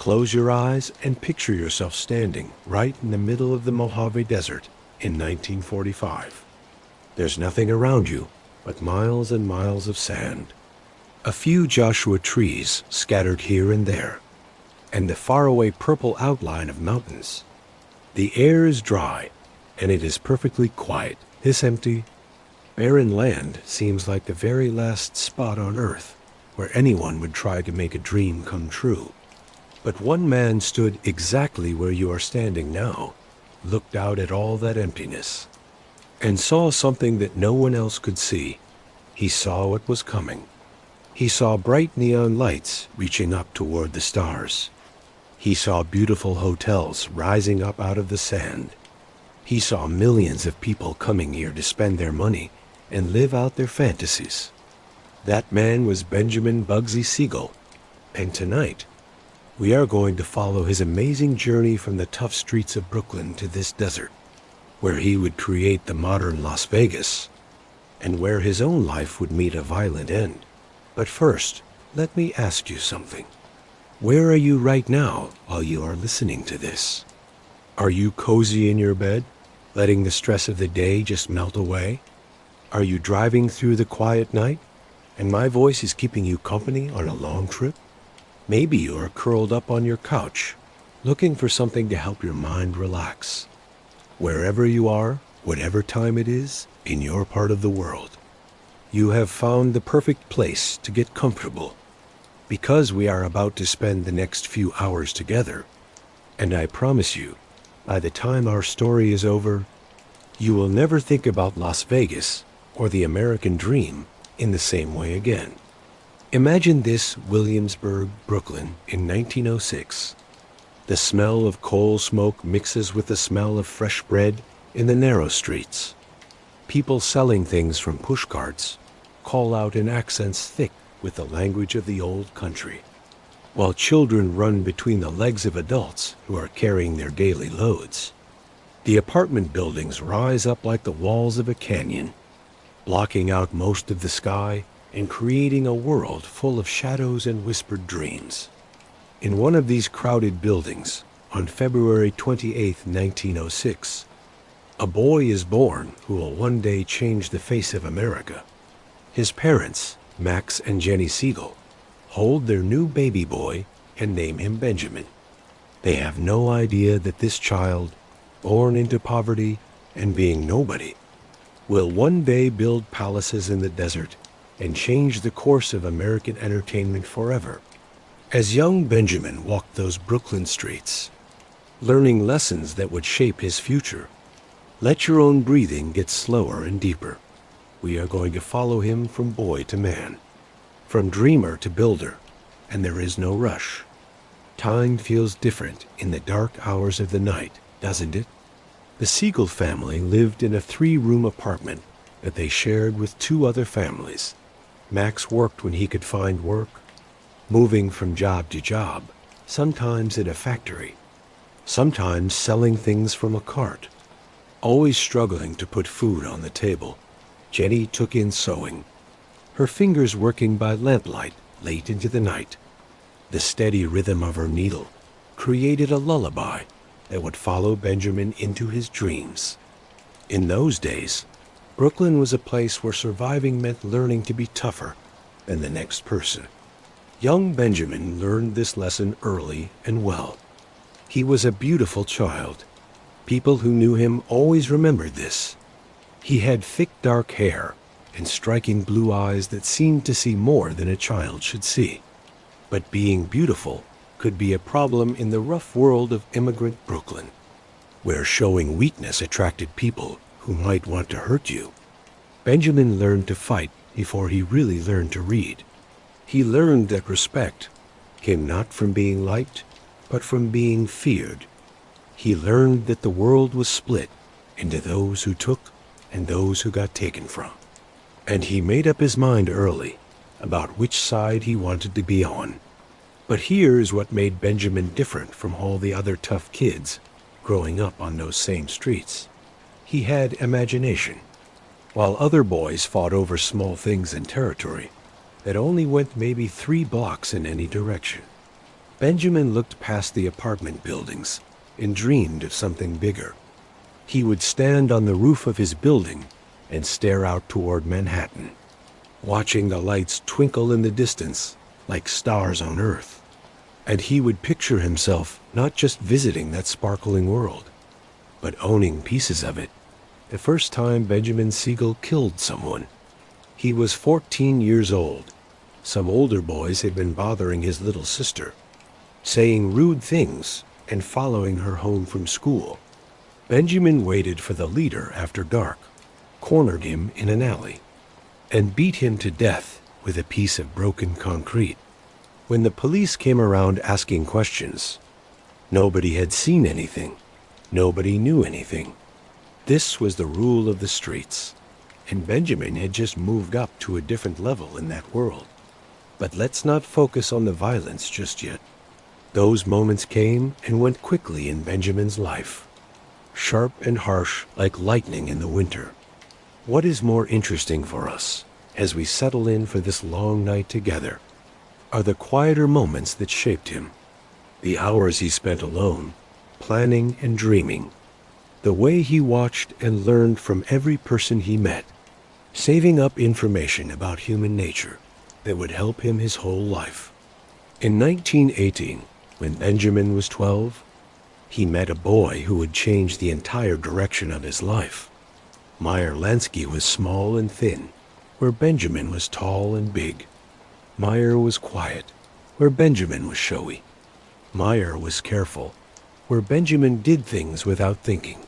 Close your eyes and picture yourself standing right in the middle of the Mojave Desert in 1945. There's nothing around you but miles and miles of sand. A few Joshua trees scattered here and there, and the faraway purple outline of mountains. The air is dry, and it is perfectly quiet. This empty, barren land seems like the very last spot on Earth where anyone would try to make a dream come true. But one man stood exactly where you are standing now, looked out at all that emptiness, and saw something that no one else could see. He saw what was coming. He saw bright neon lights reaching up toward the stars. He saw beautiful hotels rising up out of the sand. He saw millions of people coming here to spend their money and live out their fantasies. That man was Benjamin Bugsy Siegel, and tonight, we are going to follow his amazing journey from the tough streets of Brooklyn to this desert, where he would create the modern Las Vegas, and where his own life would meet a violent end. But first, let me ask you something. Where are you right now while you are listening to this? Are you cozy in your bed, letting the stress of the day just melt away? Are you driving through the quiet night, and my voice is keeping you company on a long trip? Maybe you are curled up on your couch, looking for something to help your mind relax. Wherever you are, whatever time it is, in your part of the world, you have found the perfect place to get comfortable, because we are about to spend the next few hours together, and I promise you, by the time our story is over, you will never think about Las Vegas or the American dream in the same way again. Imagine this Williamsburg, Brooklyn in 1906. The smell of coal smoke mixes with the smell of fresh bread in the narrow streets. People selling things from pushcarts call out in accents thick with the language of the old country, while children run between the legs of adults who are carrying their daily loads. The apartment buildings rise up like the walls of a canyon, blocking out most of the sky and creating a world full of shadows and whispered dreams. In one of these crowded buildings, on February 28, 1906, a boy is born who will one day change the face of America. His parents, Max and Jenny Siegel, hold their new baby boy and name him Benjamin. They have no idea that this child, born into poverty and being nobody, will one day build palaces in the desert and change the course of American entertainment forever. As young Benjamin walked those Brooklyn streets, learning lessons that would shape his future, let your own breathing get slower and deeper. We are going to follow him from boy to man, from dreamer to builder, and there is no rush. Time feels different in the dark hours of the night, doesn't it? The Siegel family lived in a 3-room apartment that they shared with 2 other families. Max worked when he could find work, moving from job to job, sometimes in a factory, sometimes selling things from a cart. Always struggling to put food on the table, Jenny took in sewing, her fingers working by lamplight late into the night. The steady rhythm of her needle created a lullaby that would follow Benjamin into his dreams. In those days, Brooklyn was a place where surviving meant learning to be tougher than the next person. Young Benjamin learned this lesson early and well. He was a beautiful child. People who knew him always remembered this. He had thick dark hair and striking blue eyes that seemed to see more than a child should see. But being beautiful could be a problem in the rough world of immigrant Brooklyn, where showing weakness attracted people who might want to hurt you. Benjamin learned to fight before he really learned to read. He learned that respect came not from being liked, but from being feared. He learned that the world was split into those who took and those who got taken from. And he made up his mind early about which side he wanted to be on. But here is what made Benjamin different from all the other tough kids growing up on those same streets. He had imagination. While other boys fought over small things in territory that only went maybe 3 blocks in any direction, Benjamin looked past the apartment buildings and dreamed of something bigger. He would stand on the roof of his building and stare out toward Manhattan, watching the lights twinkle in the distance like stars on Earth. And he would picture himself not just visiting that sparkling world, but owning pieces of it. The first time Benjamin Siegel killed someone, he was 14 years old. Some older boys had been bothering his little sister, saying rude things and following her home from school. Benjamin waited for the leader after dark, cornered him in an alley, and beat him to death with a piece of broken concrete. When the police came around asking questions, nobody had seen anything. Nobody knew anything. This was the rule of the streets, and Benjamin had just moved up to a different level in that world. But let's not focus on the violence just yet. Those moments came and went quickly in Benjamin's life, sharp and harsh like lightning in the winter. What is more interesting for us, as we settle in for this long night together, are the quieter moments that shaped him, the hours he spent alone, planning and dreaming, the way he watched and learned from every person he met, saving up information about human nature that would help him his whole life. In 1918, when Benjamin was 12, he met a boy who would change the entire direction of his life. Meyer Lansky was small and thin, where Benjamin was tall and big. Meyer was quiet, where Benjamin was showy. Meyer was careful, where Benjamin did things without thinking.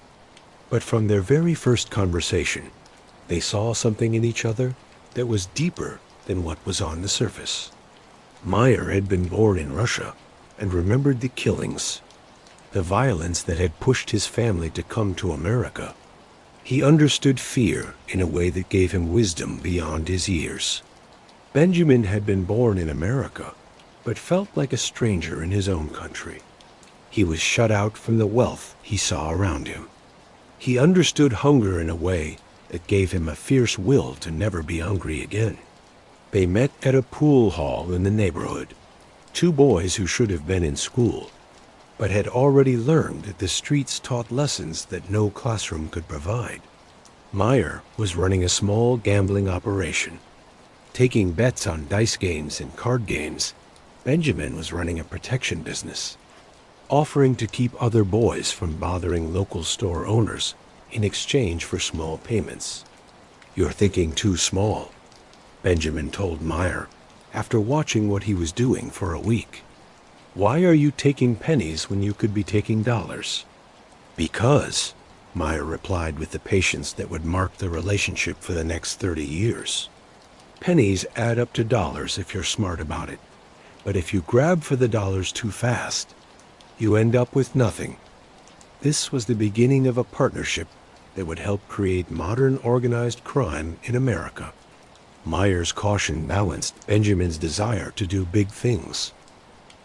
But from their very first conversation, they saw something in each other that was deeper than what was on the surface. Meyer had been born in Russia and remembered the killings, the violence that had pushed his family to come to America. He understood fear in a way that gave him wisdom beyond his years. Benjamin had been born in America, but felt like a stranger in his own country. He was shut out from the wealth he saw around him. He understood hunger in a way that gave him a fierce will to never be hungry again. They met at a pool hall in the neighborhood, two boys who should have been in school, but had already learned that the streets taught lessons that no classroom could provide. Meyer was running a small gambling operation, taking bets on dice games and card games. Benjamin was running a protection business, offering to keep other boys from bothering local store owners in exchange for small payments. "You're thinking too small," Benjamin told Meyer after watching what he was doing for a week. "Why are you taking pennies when you could be taking dollars?" "Because," Meyer replied with the patience that would mark the relationship for the next 30 years. "Pennies add up to dollars if you're smart about it. But if you grab for the dollars too fast, you end up with nothing." This was the beginning of a partnership that would help create modern organized crime in America. Meyer's caution balanced Benjamin's desire to do big things.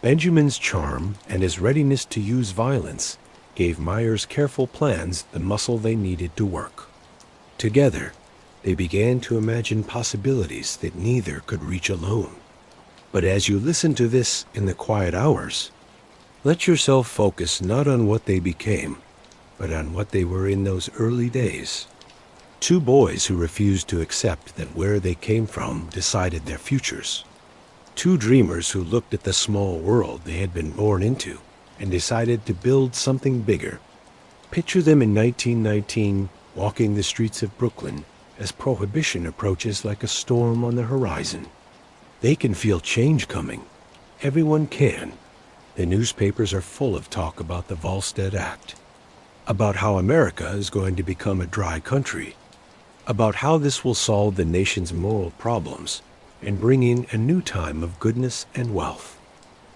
Benjamin's charm and his readiness to use violence gave Meyer's careful plans the muscle they needed to work. Together, they began to imagine possibilities that neither could reach alone. But as you listen to this in the quiet hours, let yourself focus not on what they became, but on what they were in those early days. Two boys who refused to accept that where they came from decided their futures. Two dreamers who looked at the small world they had been born into and decided to build something bigger. Picture them in 1919 walking the streets of Brooklyn as prohibition approaches like a storm on the horizon. They can feel change coming. Everyone can. The newspapers are full of talk about the Volstead Act, about how America is going to become a dry country, about how this will solve the nation's moral problems and bring in a new time of goodness and wealth.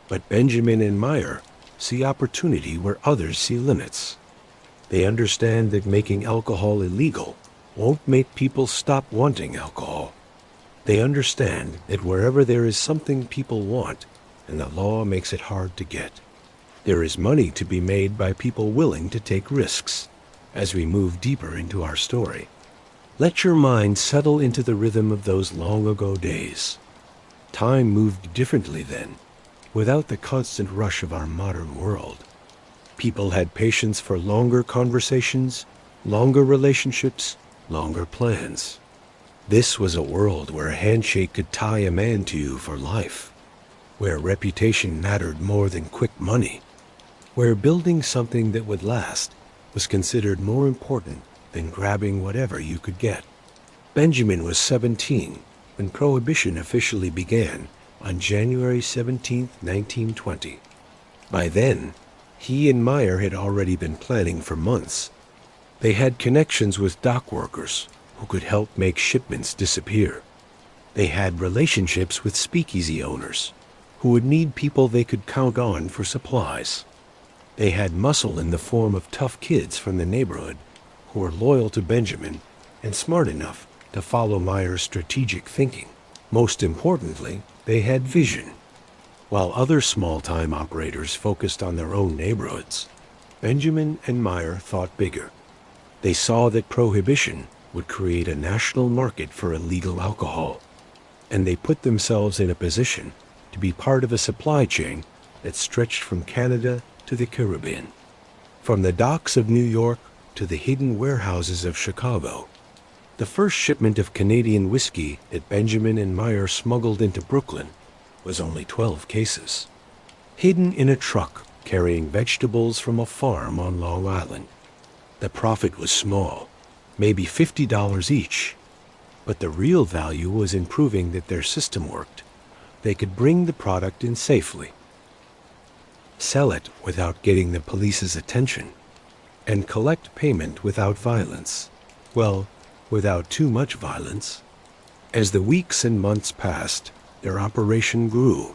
But Benjamin and Meyer see opportunity where others see limits. They understand that making alcohol illegal won't make people stop wanting alcohol. They understand that wherever there is something people want, and the law makes it hard to get, there is money to be made by people willing to take risks. As we move deeper into our story, let your mind settle into the rhythm of those long ago days. Time moved differently then. without the constant rush of our modern world. People had patience for longer conversations, longer relationships, longer plans. This was a world where a handshake could tie a man to you for life, where reputation mattered more than quick money, where building something that would last was considered more important than grabbing whatever you could get. Benjamin was 17 when Prohibition officially began on January 17, 1920. By then, he and Meyer had already been planning for months. They had connections with dock workers who could help make shipments disappear. They had relationships with speakeasy owners who would need people they could count on for supplies. They had muscle in the form of tough kids from the neighborhood who were loyal to Benjamin and smart enough to follow Meyer's strategic thinking. Most importantly, they had vision. While other small-time operators focused on their own neighborhoods, Benjamin and Meyer thought bigger. They saw that Prohibition would create a national market for illegal alcohol, and they put themselves in a position to be part of a supply chain that stretched from Canada to the Caribbean. From the docks of New York to the hidden warehouses of Chicago, the first shipment of Canadian whiskey that Benjamin and Meyer smuggled into Brooklyn was only 12 cases, hidden in a truck carrying vegetables from a farm on Long Island. The profit was small, maybe $50 each, but the real value was in proving that their system worked. They could bring the product in safely, sell it without getting the police's attention, and collect payment without violence. Well, without too much violence. As the weeks and months passed, their operation grew.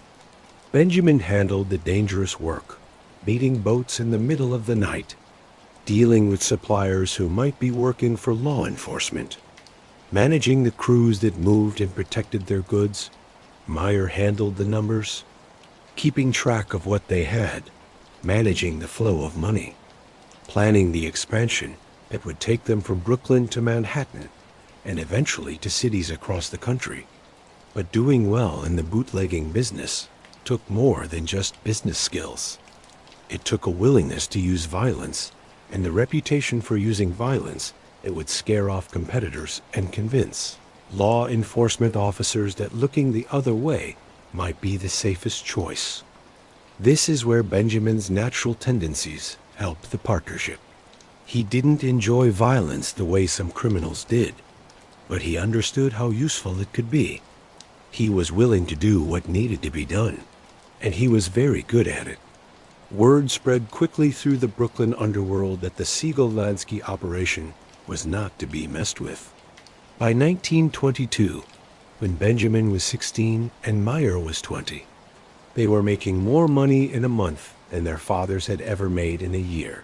Benjamin handled the dangerous work, meeting boats in the middle of the night, dealing with suppliers who might be working for law enforcement, managing the crews that moved and protected their goods. Meyer handled the numbers, keeping track of what they had, managing the flow of money, planning the expansion that would take them from Brooklyn to Manhattan and eventually to cities across the country. But doing well in the bootlegging business took more than just business skills. It took a willingness to use violence and the reputation for using violence that would scare off competitors and convince law enforcement officers that looking the other way might be the safest choice. This is where Benjamin's natural tendencies helped the partnership. He didn't enjoy violence the way some criminals did, but he understood how useful it could be. He was willing to do what needed to be done, and he was very good at it. Word spread quickly through the Brooklyn underworld that the Siegel-Lansky operation was not to be messed with. By 1922, when Benjamin was 16 and Meyer was 20, they were making more money in a month than their fathers had ever made in a year.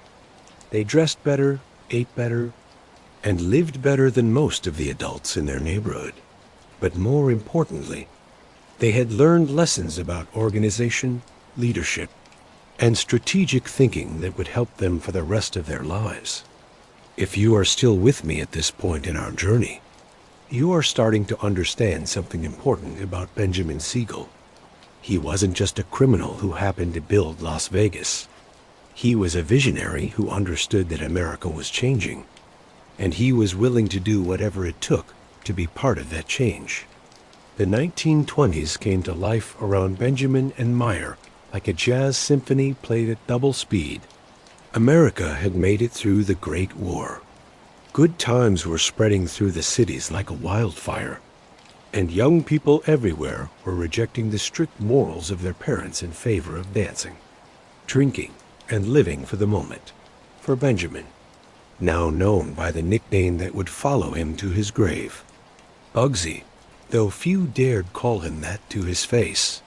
They dressed better, ate better, and lived better than most of the adults in their neighborhood. But more importantly, they had learned lessons about organization, leadership, and strategic thinking that would help them for the rest of their lives. If you are still with me at this point in our journey, you are starting to understand something important about Benjamin Siegel. He wasn't just a criminal who happened to build Las Vegas. He was a visionary who understood that America was changing, and he was willing to do whatever it took to be part of that change. The 1920s came to life around Benjamin and Meyer like a jazz symphony played at double speed. America had made it through the Great War. Good times were spreading through the cities like a wildfire, and young people everywhere were rejecting the strict morals of their parents in favor of dancing, drinking, and living for the moment. For Benjamin, now known by the nickname that would follow him to his grave, Bugsy, though few dared call him that to his face.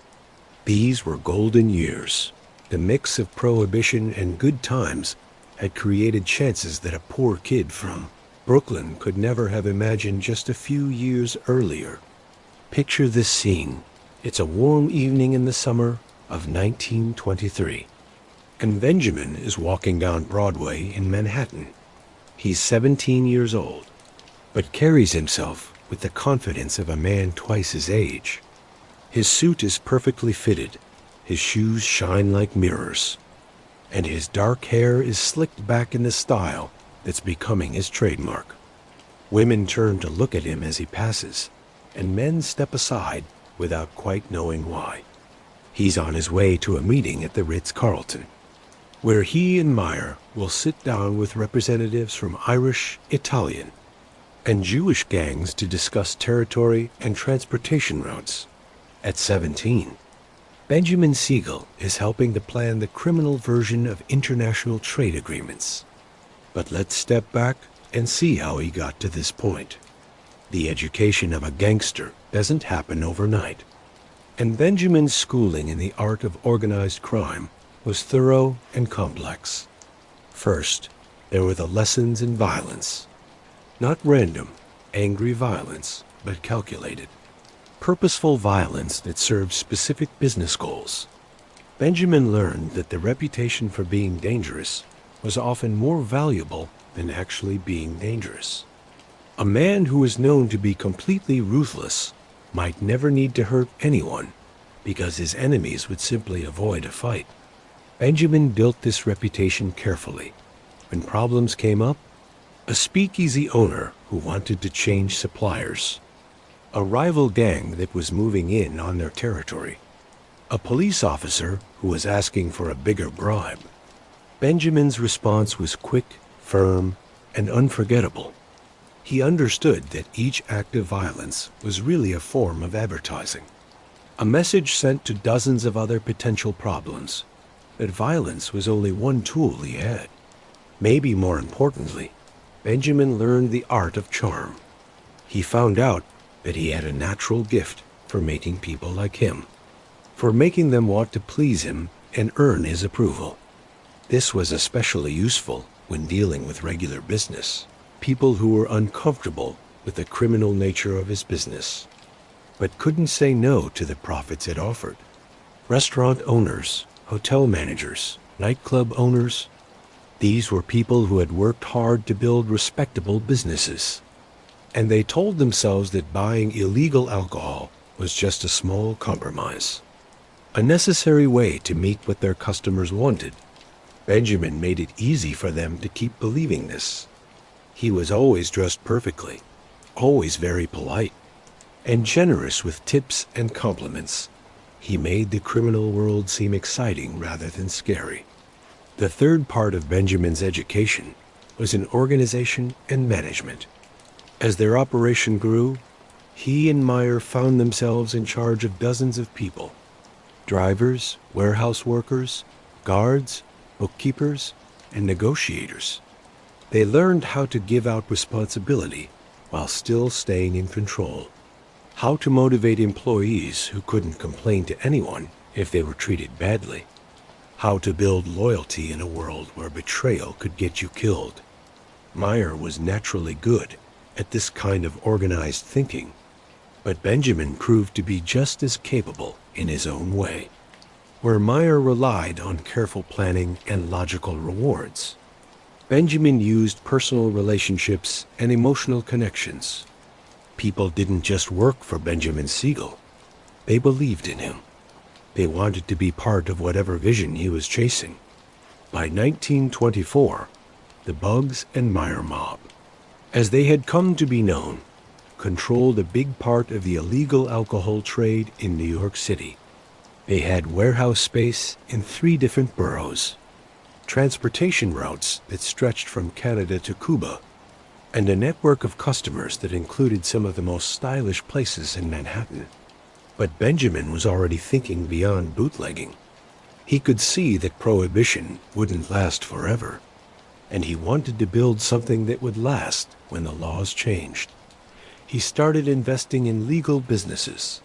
These were golden years. The mix of prohibition and good times had created chances that a poor kid from Brooklyn could never have imagined just a few years earlier. Picture this scene. It's a warm evening in the summer of 1923, and Benjamin is walking down Broadway in Manhattan. He's 17 years old, but carries himself with the confidence of a man twice his age. His suit is perfectly fitted, His shoes shine like mirrors, and his dark hair is slicked back in the style that's becoming his trademark. Women turn to look at him as he passes, and men step aside without quite knowing why. He's on his way to a meeting at the Ritz-Carlton, where he and Meyer will sit down with representatives from Irish, Italian, and Jewish gangs to discuss territory and transportation routes. At 17, Benjamin Siegel is helping to plan the criminal version of international trade agreements. But let's step back and see how he got to this point. The education of a gangster doesn't happen overnight, and Benjamin's schooling in the art of organized crime was thorough and complex. First, there were the lessons in violence. Not random, angry violence, but calculated. Purposeful violence that served specific business goals. Benjamin learned that the reputation for being dangerous was often more valuable than actually being dangerous. A man who was known to be completely ruthless might never need to hurt anyone because his enemies would simply avoid a fight. Benjamin built this reputation carefully. When problems came up, a speakeasy owner who wanted to change suppliers, a rival gang that was moving in on their territory, a police officer who was asking for a bigger bribe. Benjamin's response was quick, firm, and unforgettable. He understood that each act of violence was really a form of advertising, a message sent to dozens of other potential problems, that violence was only one tool he had. Maybe more importantly, Benjamin learned the art of charm. He found out that he had a natural gift for making people like him, for making them want to please him and earn his approval. This was especially useful when dealing with regular business, people who were uncomfortable with the criminal nature of his business, but couldn't say no to the profits it offered. Restaurant owners, hotel managers, nightclub owners, these were people who had worked hard to build respectable businesses, and they told themselves that buying illegal alcohol was just a small compromise, a necessary way to meet what their customers wanted. Benjamin made it easy for them to keep believing this. He was always dressed perfectly, always very polite, and generous with tips and compliments. He made the criminal world seem exciting rather than scary. The third part of Benjamin's education was in organization and management. As their operation grew, he and Meyer found themselves in charge of dozens of people: drivers, warehouse workers, guards, bookkeepers, and negotiators. They learned how to give out responsibility while still staying in control, how to motivate employees who couldn't complain to anyone if they were treated badly, how to build loyalty in a world where betrayal could get you killed. Meyer was naturally good at this kind of organized thinking, but Benjamin proved to be just as capable in his own way. Where Meyer relied on careful planning and logical rewards, Benjamin used personal relationships and emotional connections. People didn't just work for Benjamin Siegel. They believed in him. They wanted to be part of whatever vision he was chasing. By 1924, the Bugs and Meyer mob, as they had come to be known, controlled a big part of the illegal alcohol trade in New York City. They had warehouse space in 3 different boroughs, transportation routes that stretched from Canada to Cuba, and a network of customers that included some of the most stylish places in Manhattan. But Benjamin was already thinking beyond bootlegging. He could see that prohibition wouldn't last forever, and he wanted to build something that would last when the laws changed. He started investing in legal businesses,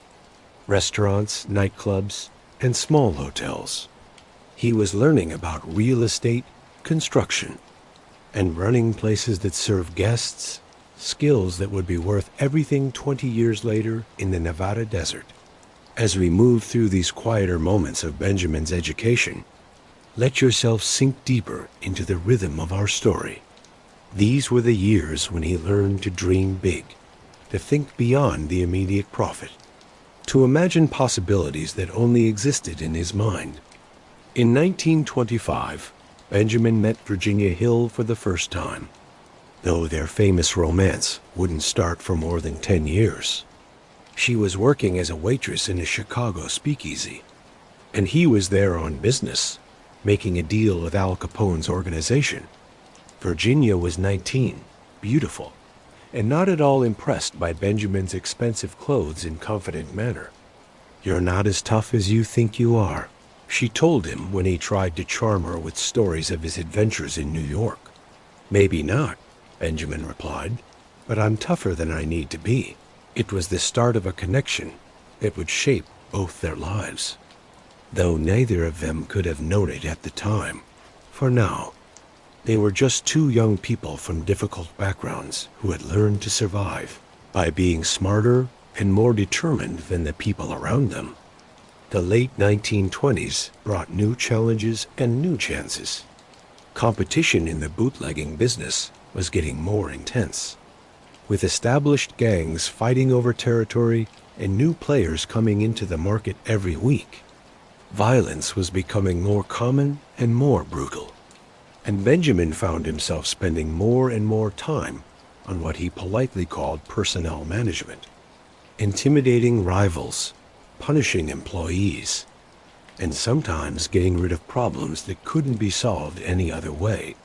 restaurants, nightclubs, and small hotels. He was learning about real estate, construction, and running places that serve guests, skills that would be worth everything 20 years later in the Nevada desert. As we move through these quieter moments of Benjamin's education, let yourself sink deeper into the rhythm of our story. These were the years when he learned to dream big, to think beyond the immediate profit, to imagine possibilities that only existed in his mind. In 1925, Benjamin met Virginia Hill for the first time, though their famous romance wouldn't start for more than 10 years. She was working as a waitress in a Chicago speakeasy, and he was there on business, making a deal with Al Capone's organization. Virginia was 19, beautiful, and not at all impressed by Benjamin's expensive clothes and confident manner. "You're not as tough as you think you are," she told him when he tried to charm her with stories of his adventures in New York. "Maybe not," Benjamin replied, "but I'm tougher than I need to be." It was the start of a connection that would shape both their lives, though neither of them could have known it at the time. For now, they were just two young people from difficult backgrounds who had learned to survive by being smarter and more determined than the people around them. The late 1920s brought new challenges and new chances. Competition in the bootlegging business was getting more intense, with established gangs fighting over territory and new players coming into the market every week. Violence was becoming more common and more brutal, and Benjamin found himself spending more and more time on what he politely called personnel management, intimidating rivals, punishing employees, and sometimes getting rid of problems that couldn't be solved any other way.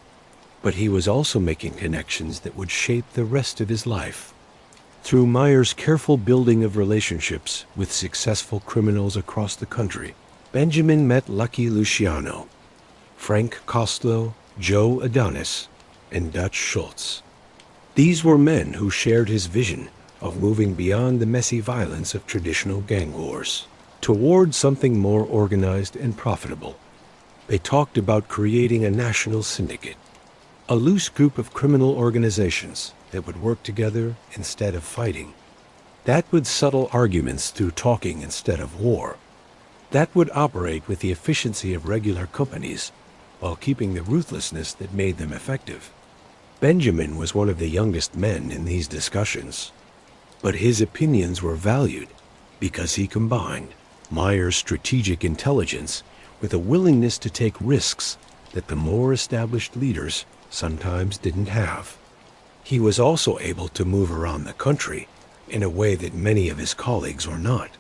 But he was also making connections that would shape the rest of his life. Through Meyer's careful building of relationships with successful criminals across the country, Benjamin met Lucky Luciano, Frank Kostlow, Joe Adonis, and Dutch Schultz. These were men who shared his vision of moving beyond the messy violence of traditional gang wars toward something more organized and profitable. They talked about creating a national syndicate, a loose group of criminal organizations that would work together instead of fighting, that would settle arguments through talking instead of war, that would operate with the efficiency of regular companies while keeping the ruthlessness that made them effective. Benjamin was one of the youngest men in these discussions, but his opinions were valued because he combined Meyer's strategic intelligence with a willingness to take risks that the more established leaders sometimes didn't have. He was also able to move around the country in a way that many of his colleagues were not,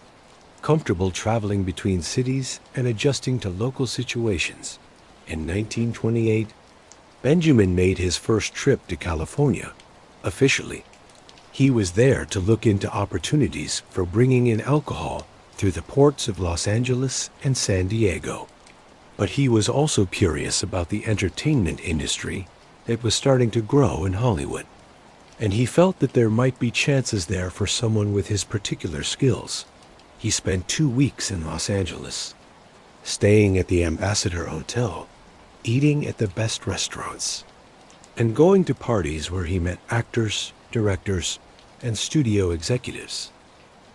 comfortable traveling between cities and adjusting to local situations. In 1928, Benjamin made his first trip to California, officially. He was there to look into opportunities for bringing in alcohol through the ports of Los Angeles and San Diego. But he was also curious about the entertainment industry that was starting to grow in Hollywood, and he felt that there might be chances there for someone with his particular skills. He spent 2 weeks in Los Angeles, staying at the Ambassador Hotel, eating at the best restaurants, and going to parties where he met actors, directors, and studio executives.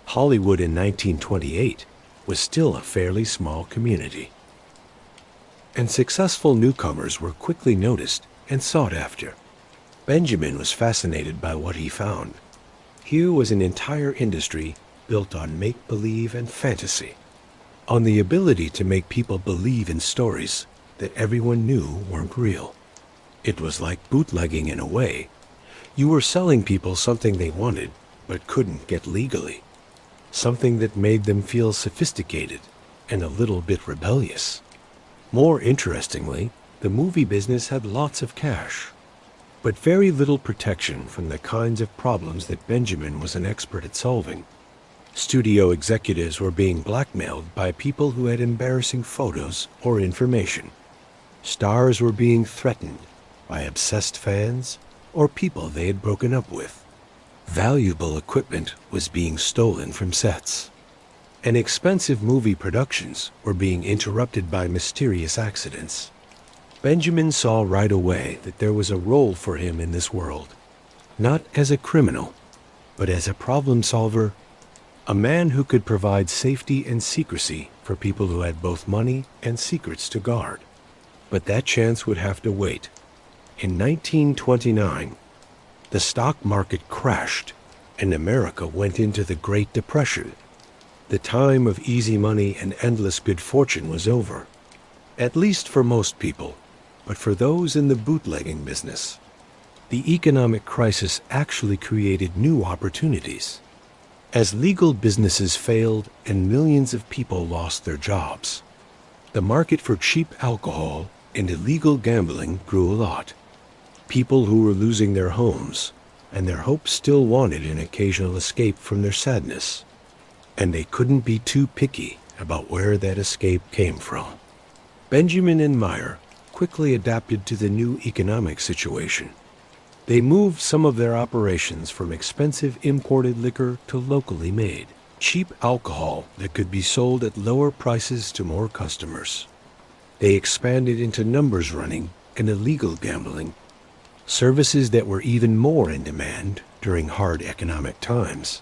Hollywood in 1928 was still a fairly small community, and successful newcomers were quickly noticed and sought after. Benjamin was fascinated by what he found. Here was an entire industry built on make-believe and fantasy, on the ability to make people believe in stories that everyone knew weren't real. It was like bootlegging in a way. You were selling people something they wanted but couldn't get legally, something that made them feel sophisticated and a little bit rebellious. More interestingly, the movie business had lots of cash, but very little protection from the kinds of problems that Benjamin was an expert at solving. Studio executives were being blackmailed by people who had embarrassing photos or information. Stars were being threatened by obsessed fans or people they had broken up with. Valuable equipment was being stolen from sets, and expensive movie productions were being interrupted by mysterious accidents. Benjamin saw right away that there was a role for him in this world, not as a criminal, but as a problem solver, a man who could provide safety and secrecy for people who had both money and secrets to guard. But that chance would have to wait. In 1929, the stock market crashed and America went into the Great Depression. The time of easy money and endless good fortune was over, at least for most people, but for those in the bootlegging business, the economic crisis actually created new opportunities. As legal businesses failed and millions of people lost their jobs, the market for cheap alcohol and illegal gambling grew a lot. People who were losing their homes and their hopes still wanted an occasional escape from their sadness, and they couldn't be too picky about where that escape came from. Benjamin and Meyer quickly adapted to the new economic situation. They moved some of their operations from expensive imported liquor to locally made, cheap alcohol that could be sold at lower prices to more customers. They expanded into numbers running and illegal gambling, services that were even more in demand during hard economic times.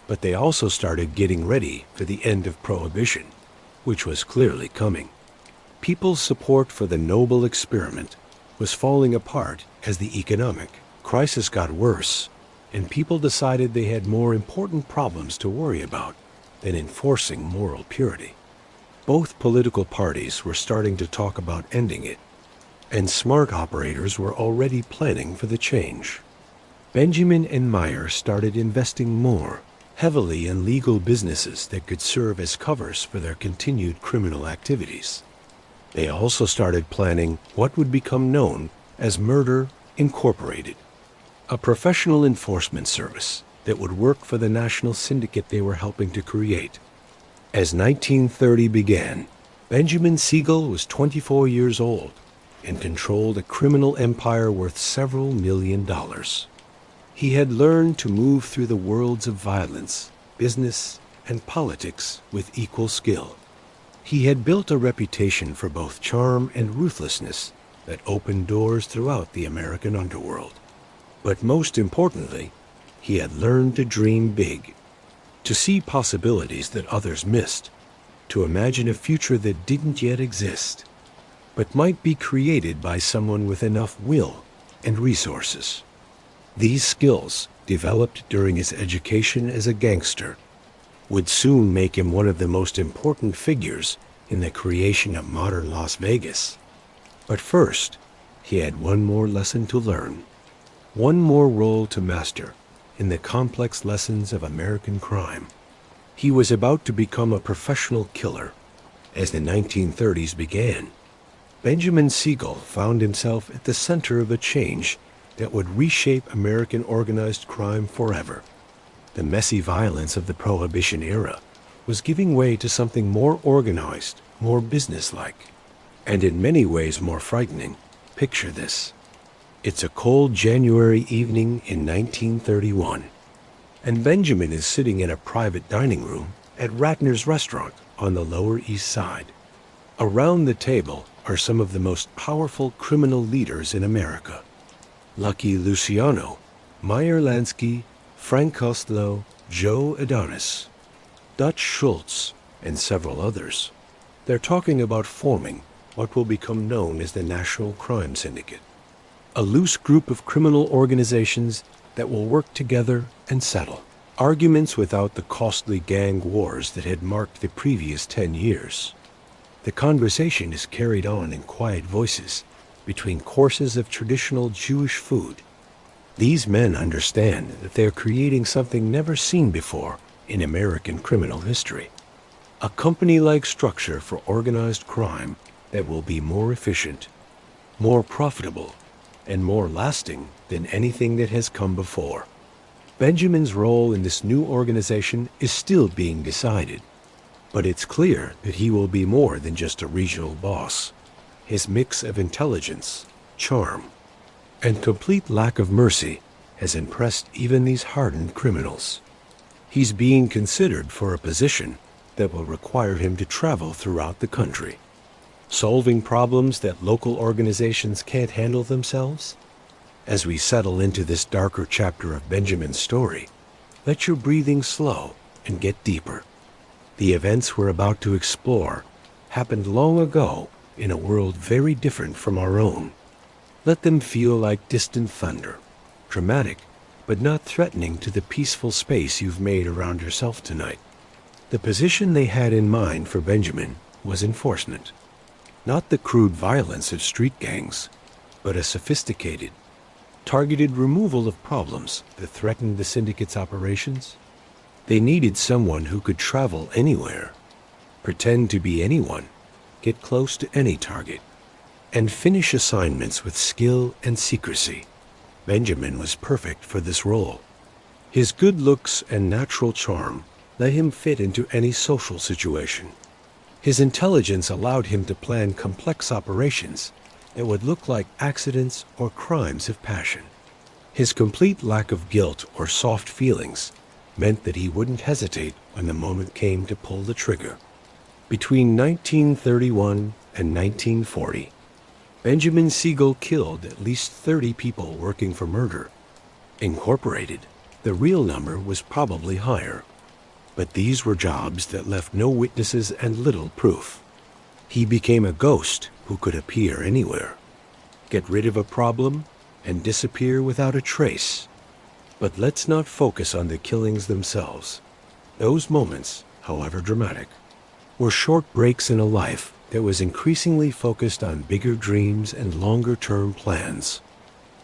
But they also started getting ready for the end of Prohibition, which was clearly coming. People's support for the noble experiment was falling apart as the economic crisis got worse, and people decided they had more important problems to worry about than enforcing moral purity. Both political parties were starting to talk about ending it, and smart operators were already planning for the change. Benjamin and Meyer started investing more heavily in legal businesses that could serve as covers for their continued criminal activities. They also started planning what would become known as Murder Incorporated, a professional enforcement service that would work for the national syndicate they were helping to create. As 1930 began, Benjamin Siegel was 24 years old and controlled a criminal empire worth several $1 million. He had learned to move through the worlds of violence, business, and politics with equal skill. He had built a reputation for both charm and ruthlessness that opened doors throughout the American underworld. But most importantly, he had learned to dream big, to see possibilities that others missed, to imagine a future that didn't yet exist, but might be created by someone with enough will and resources. These skills, developed during his education as a gangster, would soon make him one of the most important figures in the creation of modern Las Vegas. But first, he had one more lesson to learn, one more role to master in the complex lessons of American crime. He was about to become a professional killer. As the 1930s began, Benjamin Siegel found himself at the center of a change that would reshape American organized crime forever. The messy violence of the Prohibition era was giving way to something more organized, more businesslike, and in many ways more frightening. Picture this. It's a cold January evening in 1931, and Benjamin is sitting in a private dining room at Ratner's restaurant on the Lower East Side. Around the table are some of the most powerful criminal leaders in America. Lucky Luciano, Meyer Lansky, Frank Costello, Joe Adonis, Dutch Schultz, and several others. They're talking about forming what will become known as the National Crime Syndicate, a loose group of criminal organizations that will work together and settle arguments without the costly gang wars that had marked the previous 10 years. The conversation is carried on in quiet voices between courses of traditional Jewish food. These men understand that they are creating something never seen before in American criminal history, a company-like structure for organized crime that will be more efficient, more profitable, and more lasting than anything that has come before. Benjamin's role in this new organization is still being decided, but it's clear that he will be more than just a regional boss. His mix of intelligence, charm, and complete lack of mercy has impressed even these hardened criminals. He's being considered for a position that will require him to travel throughout the country, solving problems that local organizations can't handle themselves. As we settle into this darker chapter of Benjamin's story, let your breathing slow and get deeper. The events we're about to explore happened long ago in a world very different from our own. Let them feel like distant thunder, dramatic, but not threatening to the peaceful space you've made around yourself tonight. The position they had in mind for Benjamin was enforcement. Not the crude violence of street gangs, but a sophisticated, targeted removal of problems that threatened the syndicate's operations. They needed someone who could travel anywhere, pretend to be anyone, get close to any target, and finish assignments with skill and secrecy. Benjamin was perfect for this role. His good looks and natural charm let him fit into any social situation. His intelligence allowed him to plan complex operations that would look like accidents or crimes of passion. His complete lack of guilt or soft feelings meant that he wouldn't hesitate when the moment came to pull the trigger. Between 1931 and 1940, Benjamin Siegel killed at least 30 people working for murder. Incorporated, the real number was probably higher, but these were jobs that left no witnesses and little proof. He became a ghost who could appear anywhere, get rid of a problem, and disappear without a trace. But let's not focus on the killings themselves. Those moments, however dramatic, were short breaks in a life that was increasingly focused on bigger dreams and longer-term plans.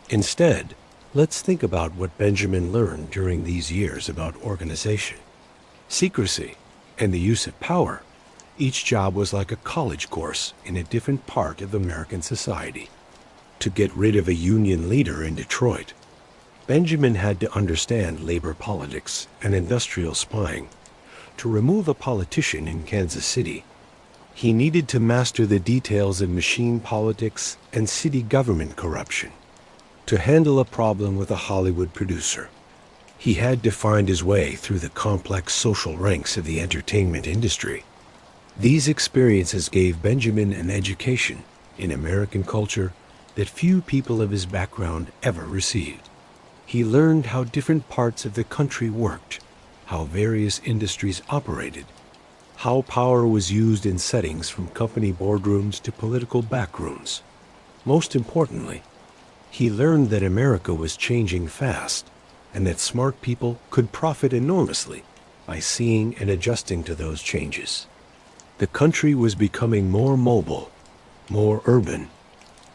Instead, let's think about what Benjamin learned during these years about organization, secrecy, and the use of power. Each job was like a college course in a different part of American society. To get rid of a union leader in Detroit, Benjamin had to understand labor politics and industrial spying. To remove a politician in Kansas City, he needed to master the details of machine politics and city government corruption. To handle a problem with a Hollywood producer, he had to find his way through the complex social ranks of the entertainment industry. These experiences gave Benjamin an education in American culture that few people of his background ever received. He learned how different parts of the country worked, how various industries operated, how power was used in settings from company boardrooms to political backrooms. Most importantly, he learned that America was changing fast and that smart people could profit enormously by seeing and adjusting to those changes. The country was becoming more mobile, more urban,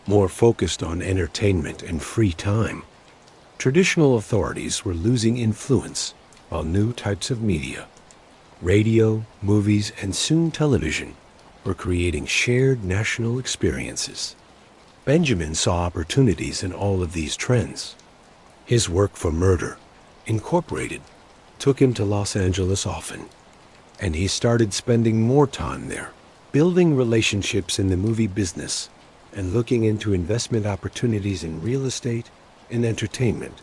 more focused on entertainment and free time. Traditional authorities were losing influence, while new types of media, radio, movies, and soon television, were creating shared national experiences. Benjamin saw opportunities in all of these trends. His work for Murder, Incorporated, took him to Los Angeles often, and he started spending more time there, building relationships in the movie business and looking into investment opportunities in real estate and entertainment.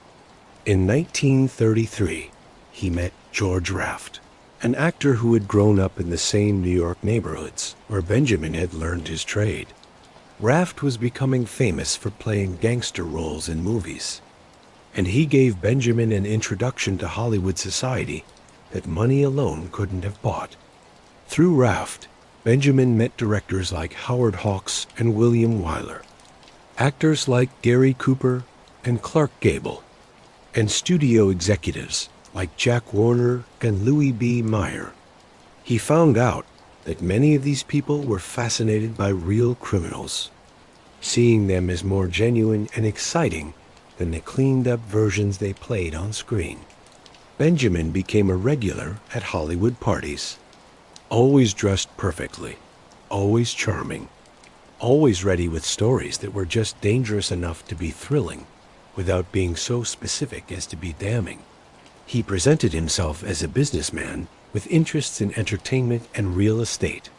In 1933, he met George Raft, an actor who had grown up in the same New York neighborhoods where Benjamin had learned his trade. Raft was becoming famous for playing gangster roles in movies, and he gave Benjamin an introduction to Hollywood society that money alone couldn't have bought. Through Raft, Benjamin met directors like Howard Hawks and William Wyler, actors like Gary Cooper and Clark Gable, and studio executives like Jack Warner and Louis B. Mayer. He found out that many of these people were fascinated by real criminals, seeing them as more genuine and exciting than the cleaned-up versions they played on screen. Benjamin became a regular at Hollywood parties, always dressed perfectly, always charming, always ready with stories that were just dangerous enough to be thrilling without being so specific as to be damning. He presented himself as a businessman with interests in entertainment and real estate,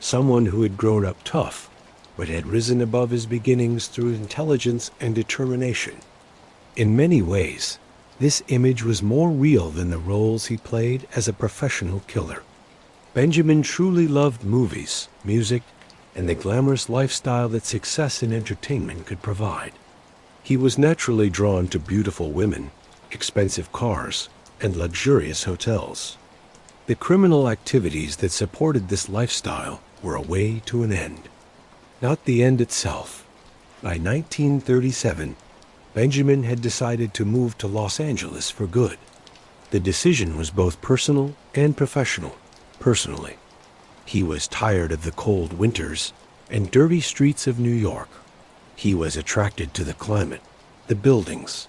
someone who had grown up tough but had risen above his beginnings through intelligence and determination. In many ways, this image was more real than the roles he played as a professional killer. Benjamin truly loved movies, music, and the glamorous lifestyle that success in entertainment could provide. He was naturally drawn to beautiful women, expensive cars, and luxurious hotels. The criminal activities that supported this lifestyle were a way to an end. Not the end itself. By 1937, Benjamin had decided to move to Los Angeles for good. The decision was both personal and professional. personally. He was tired of the cold winters and dirty streets of New York. He was attracted to the climate, the buildings,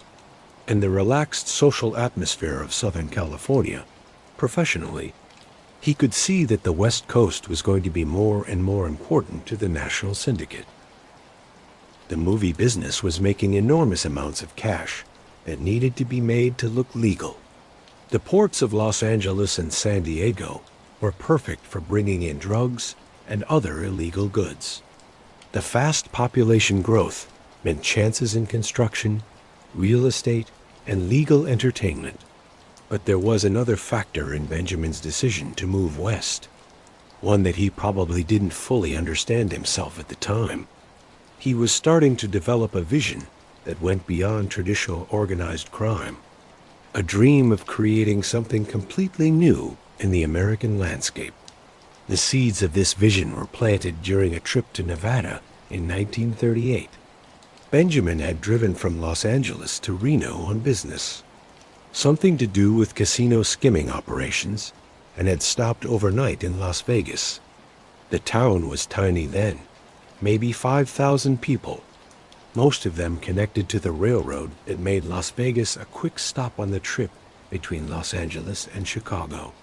and the relaxed social atmosphere of Southern California. Professionally, he could see that the West Coast was going to be more and more important to the national syndicate. The movie business was making enormous amounts of cash that needed to be made to look legal. The ports of Los Angeles and San Diego were perfect for bringing in drugs and other illegal goods. The fast population growth meant chances in construction, real estate, and legal entertainment. But there was another factor in Benjamin's decision to move west, one that he probably didn't fully understand himself at the time. He was starting to develop a vision that went beyond traditional organized crime, a dream of creating something completely new in the American landscape. The seeds of this vision were planted during a trip to Nevada in 1938. Benjamin had driven from Los Angeles to Reno on business, something to do with casino skimming operations, and had stopped overnight in Las Vegas. The town was tiny then, maybe 5,000 people, most of them connected to the railroad that made Las Vegas a quick stop on the trip between Los Angeles and Chicago.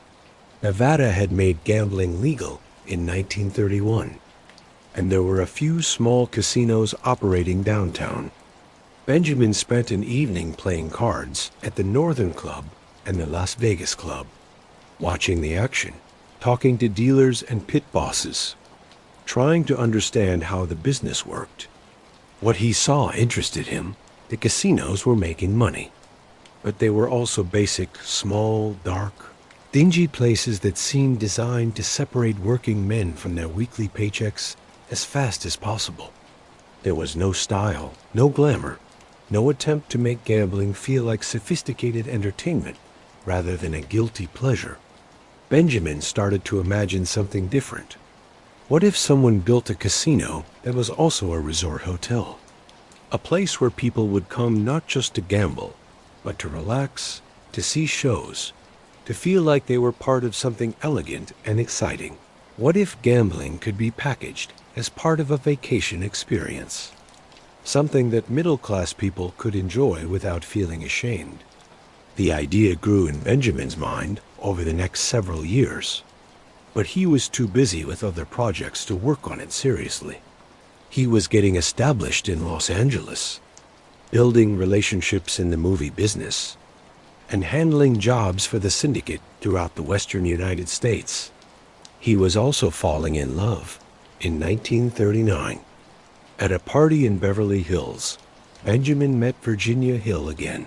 Nevada had made gambling legal in 1931, and there were a few small casinos operating downtown. Benjamin spent an evening playing cards at the Northern Club and the Las Vegas Club, watching the action, talking to dealers and pit bosses, trying to understand how the business worked. What he saw interested him. The casinos were making money, but they were also basic, small, dark, dingy places that seemed designed to separate working men from their weekly paychecks as fast as possible. There was no style, no glamour, no attempt to make gambling feel like sophisticated entertainment rather than a guilty pleasure. Benjamin started to imagine something different. What if someone built a casino that was also a resort hotel? A place where people would come not just to gamble, but to relax, to see shows, to feel like they were part of something elegant and exciting. What if gambling could be packaged as part of a vacation experience? Something that middle-class people could enjoy without feeling ashamed. The idea grew in Benjamin's mind over the next several years, but he was too busy with other projects to work on it seriously. He was getting established in Los Angeles, building relationships in the movie business, and handling jobs for the syndicate throughout the western United States. He was also falling in love in 1939. At a party in Beverly Hills, Benjamin met Virginia Hill again.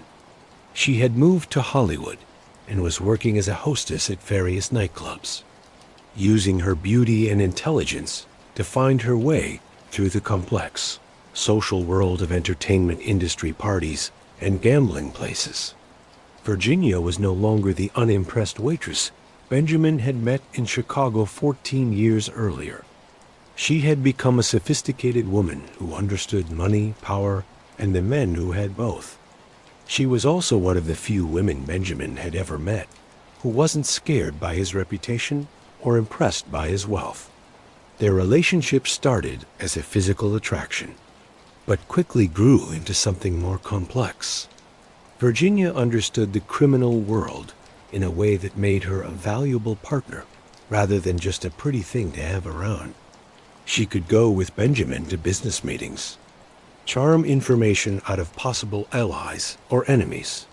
She had moved to Hollywood and was working as a hostess at various nightclubs, using her beauty and intelligence to find her way through the complex social world of entertainment industry parties and gambling places. Virginia was no longer the unimpressed waitress Benjamin had met in Chicago 14 years earlier. She had become a sophisticated woman who understood money, power, and the men who had both. She was also one of the few women Benjamin had ever met who wasn't scared by his reputation or impressed by his wealth. Their relationship started as a physical attraction, but quickly grew into something more complex. Virginia understood the criminal world in a way that made her a valuable partner rather than just a pretty thing to have around. She could go with Benjamin to business meetings, charm information out of possible allies or enemies,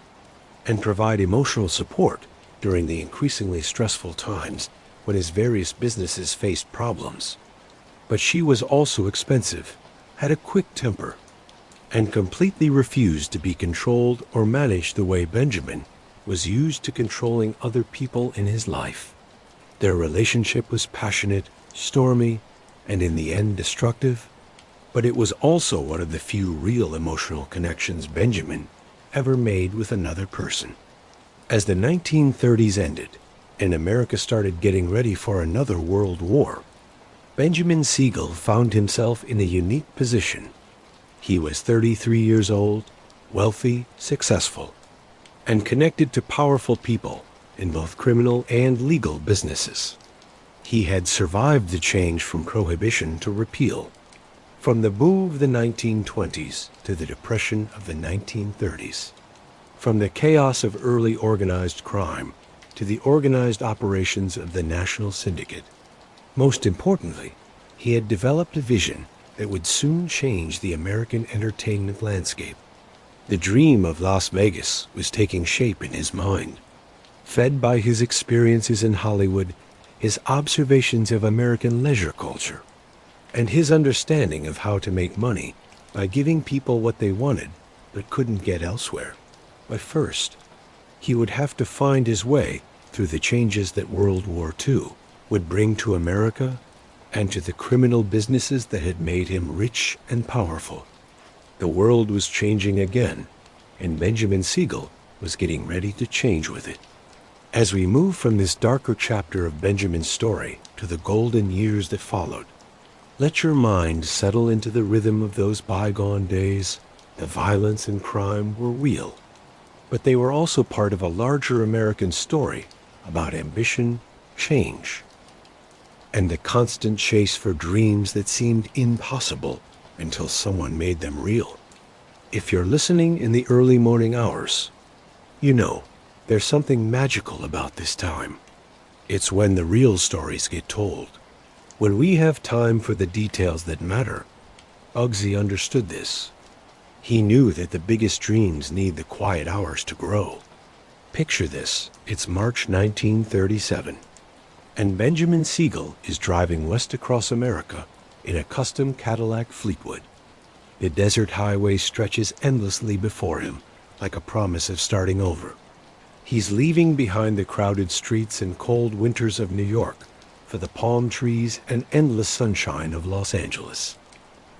and provide emotional support during the increasingly stressful times when his various businesses faced problems. But she was also expensive, had a quick temper, and completely refused to be controlled or managed the way Benjamin was used to controlling other people in his life. Their relationship was passionate, stormy, and in the end destructive, but it was also one of the few real emotional connections Benjamin ever made with another person. As the 1930s ended, and America started getting ready for another world war, Benjamin Siegel found himself in a unique position. He was 33 years old, wealthy, successful, and connected to powerful people in both criminal and legal businesses. He had survived the change from prohibition to repeal, from the boom of the 1920s to the depression of the 1930s, from the chaos of early organized crime to the organized operations of the National Syndicate. Most importantly, he had developed a vision that would soon change the American entertainment landscape. The dream of Las Vegas was taking shape in his mind. Fed by his experiences in Hollywood, his observations of American leisure culture, and his understanding of how to make money by giving people what they wanted but couldn't get elsewhere. But first, he would have to find his way through the changes that World War II would bring to America and to the criminal businesses that had made him rich and powerful. The world was changing again, and Benjamin Siegel was getting ready to change with it. As we move from this darker chapter of Benjamin's story to the golden years that followed, let your mind settle into the rhythm of those bygone days. The violence and crime were real, but they were also part of a larger American story about ambition, change, and the constant chase for dreams that seemed impossible until someone made them real. If you're listening in the early morning hours, you know there's something magical about this time. It's when the real stories get told, when we have time for the details that matter. Bugsy understood this. He knew that the biggest dreams need the quiet hours to grow. Picture this, it's March 1937, and Benjamin Siegel is driving west across America in a custom Cadillac Fleetwood. The desert highway stretches endlessly before him, like a promise of starting over. He's leaving behind the crowded streets and cold winters of New York for the palm trees and endless sunshine of Los Angeles.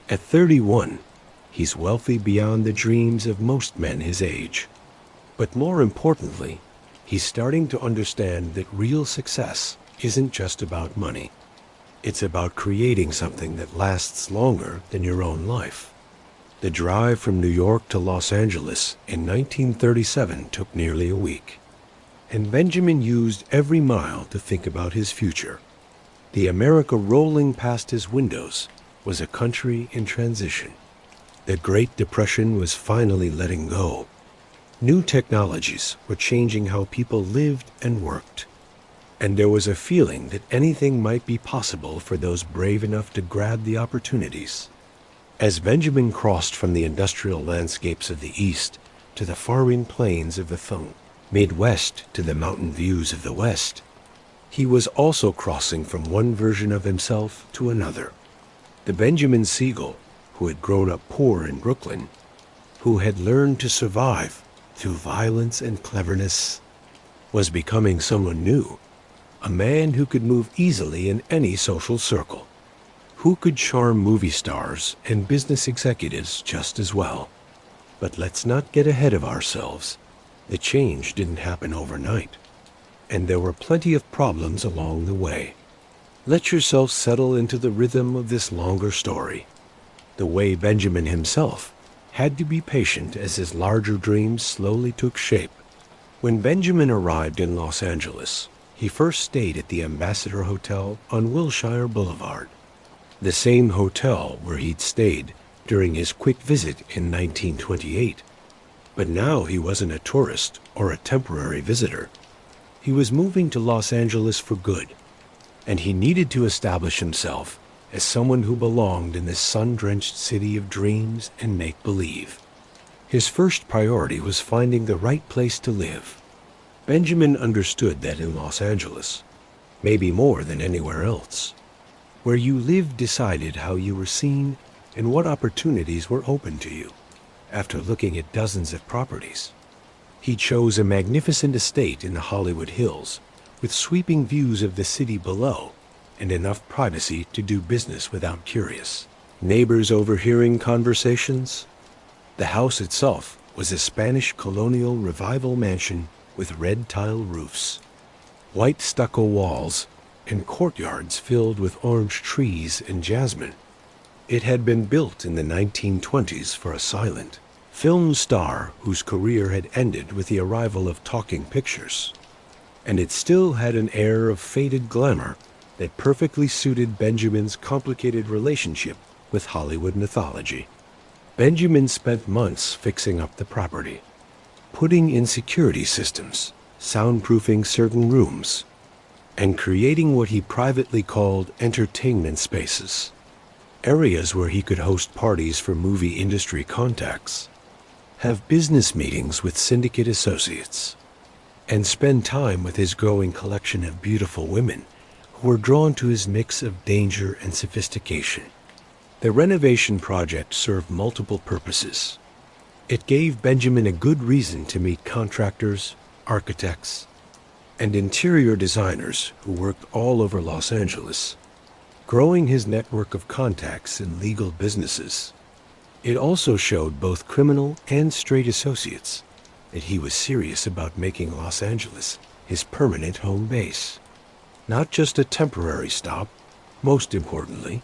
At 31, he's wealthy beyond the dreams of most men his age. But more importantly, he's starting to understand that real success isn't just about money. It's about creating something that lasts longer than your own life. The drive from New York to Los Angeles in 1937 took nearly a week, and Benjamin used every mile to think about his future. The America rolling past his windows was a country in transition. The Great Depression was finally letting go. New technologies were changing how people lived and worked, and there was a feeling that anything might be possible for those brave enough to grab the opportunities. As Benjamin crossed from the industrial landscapes of the East to the foreign plains of the Thumb, Midwest to the mountain views of the West, he was also crossing from one version of himself to another. The Benjamin Siegel, who had grown up poor in Brooklyn, who had learned to survive through violence and cleverness, was becoming someone new, a man who could move easily in any social circle, who could charm movie stars and business executives just as well. But let's not get ahead of ourselves. The change didn't happen overnight, and there were plenty of problems along the way. Let yourself settle into the rhythm of this longer story. The way Benjamin himself had to be patient as his larger dreams slowly took shape. When Benjamin arrived in Los Angeles, he first stayed at the Ambassador Hotel on Wilshire Boulevard, the same hotel where he'd stayed during his quick visit in 1928. But now he wasn't a tourist or a temporary visitor. He was moving to Los Angeles for good, and he needed to establish himself as someone who belonged in this sun-drenched city of dreams and make-believe. His first priority was finding the right place to live. Benjamin understood that in Los Angeles, maybe more than anywhere else, where you lived decided how you were seen and what opportunities were open to you. After looking at dozens of properties, he chose a magnificent estate in the Hollywood Hills with sweeping views of the city below and enough privacy to do business without curious neighbors overhearing conversations. The house itself was a Spanish colonial revival mansion with red tile roofs, white stucco walls, and courtyards filled with orange trees and jasmine. It had been built in the 1920s for a silent film star whose career had ended with the arrival of talking pictures, and it still had an air of faded glamour that perfectly suited Benjamin's complicated relationship with Hollywood mythology. Benjamin spent months fixing up the property, putting in security systems, soundproofing certain rooms, and creating what he privately called entertainment spaces, areas where he could host parties for movie industry contacts, have business meetings with syndicate associates, and spend time with his growing collection of beautiful women who were drawn to his mix of danger and sophistication. The renovation project served multiple purposes. It gave Benjamin a good reason to meet contractors, architects, and interior designers who worked all over Los Angeles, growing his network of contacts in legal businesses. It also showed both criminal and straight associates that he was serious about making Los Angeles his permanent home base, not just a temporary stop. Most importantly,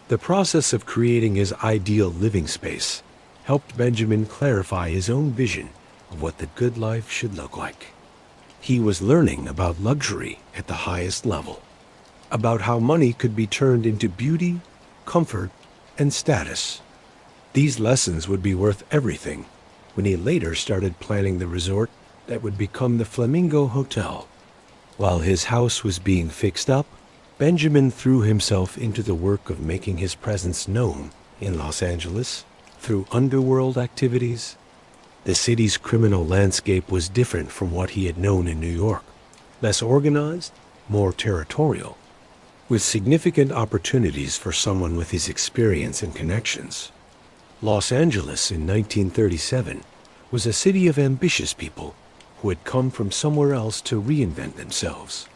the process of creating his ideal living space helped Benjamin clarify his own vision of what the good life should look like. He was learning about luxury at the highest level, about how money could be turned into beauty, comfort, and status. These lessons would be worth everything when he later started planning the resort that would become the Flamingo Hotel. While his house was being fixed up, Benjamin threw himself into the work of making his presence known in Los Angeles through underworld activities. The city's criminal landscape was different from what he had known in New York, less organized, more territorial, with significant opportunities for someone with his experience and connections. Los Angeles in 1937 was a city of ambitious people who had come from somewhere else to reinvent themselves.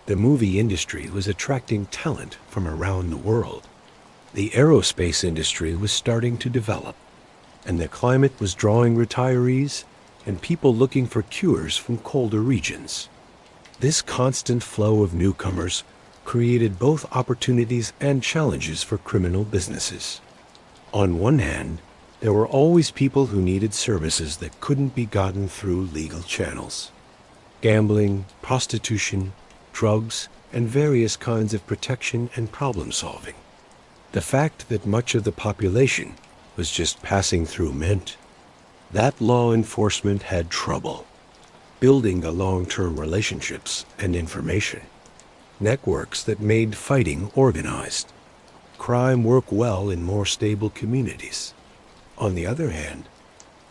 The movie industry was attracting talent from around the world. The aerospace industry was starting to develop, and the climate was drawing retirees and people looking for cures from colder regions. This constant flow of newcomers created both opportunities and challenges for criminal businesses. On one hand, there were always people who needed services that couldn't be gotten through legal channels. Gambling, prostitution, drugs, and various kinds of protection and problem solving. The fact that much of the population was just passing through meant that law enforcement had trouble building the long-term relationships and information, networks that made fighting organized. Crime worked well in more stable communities. On the other hand,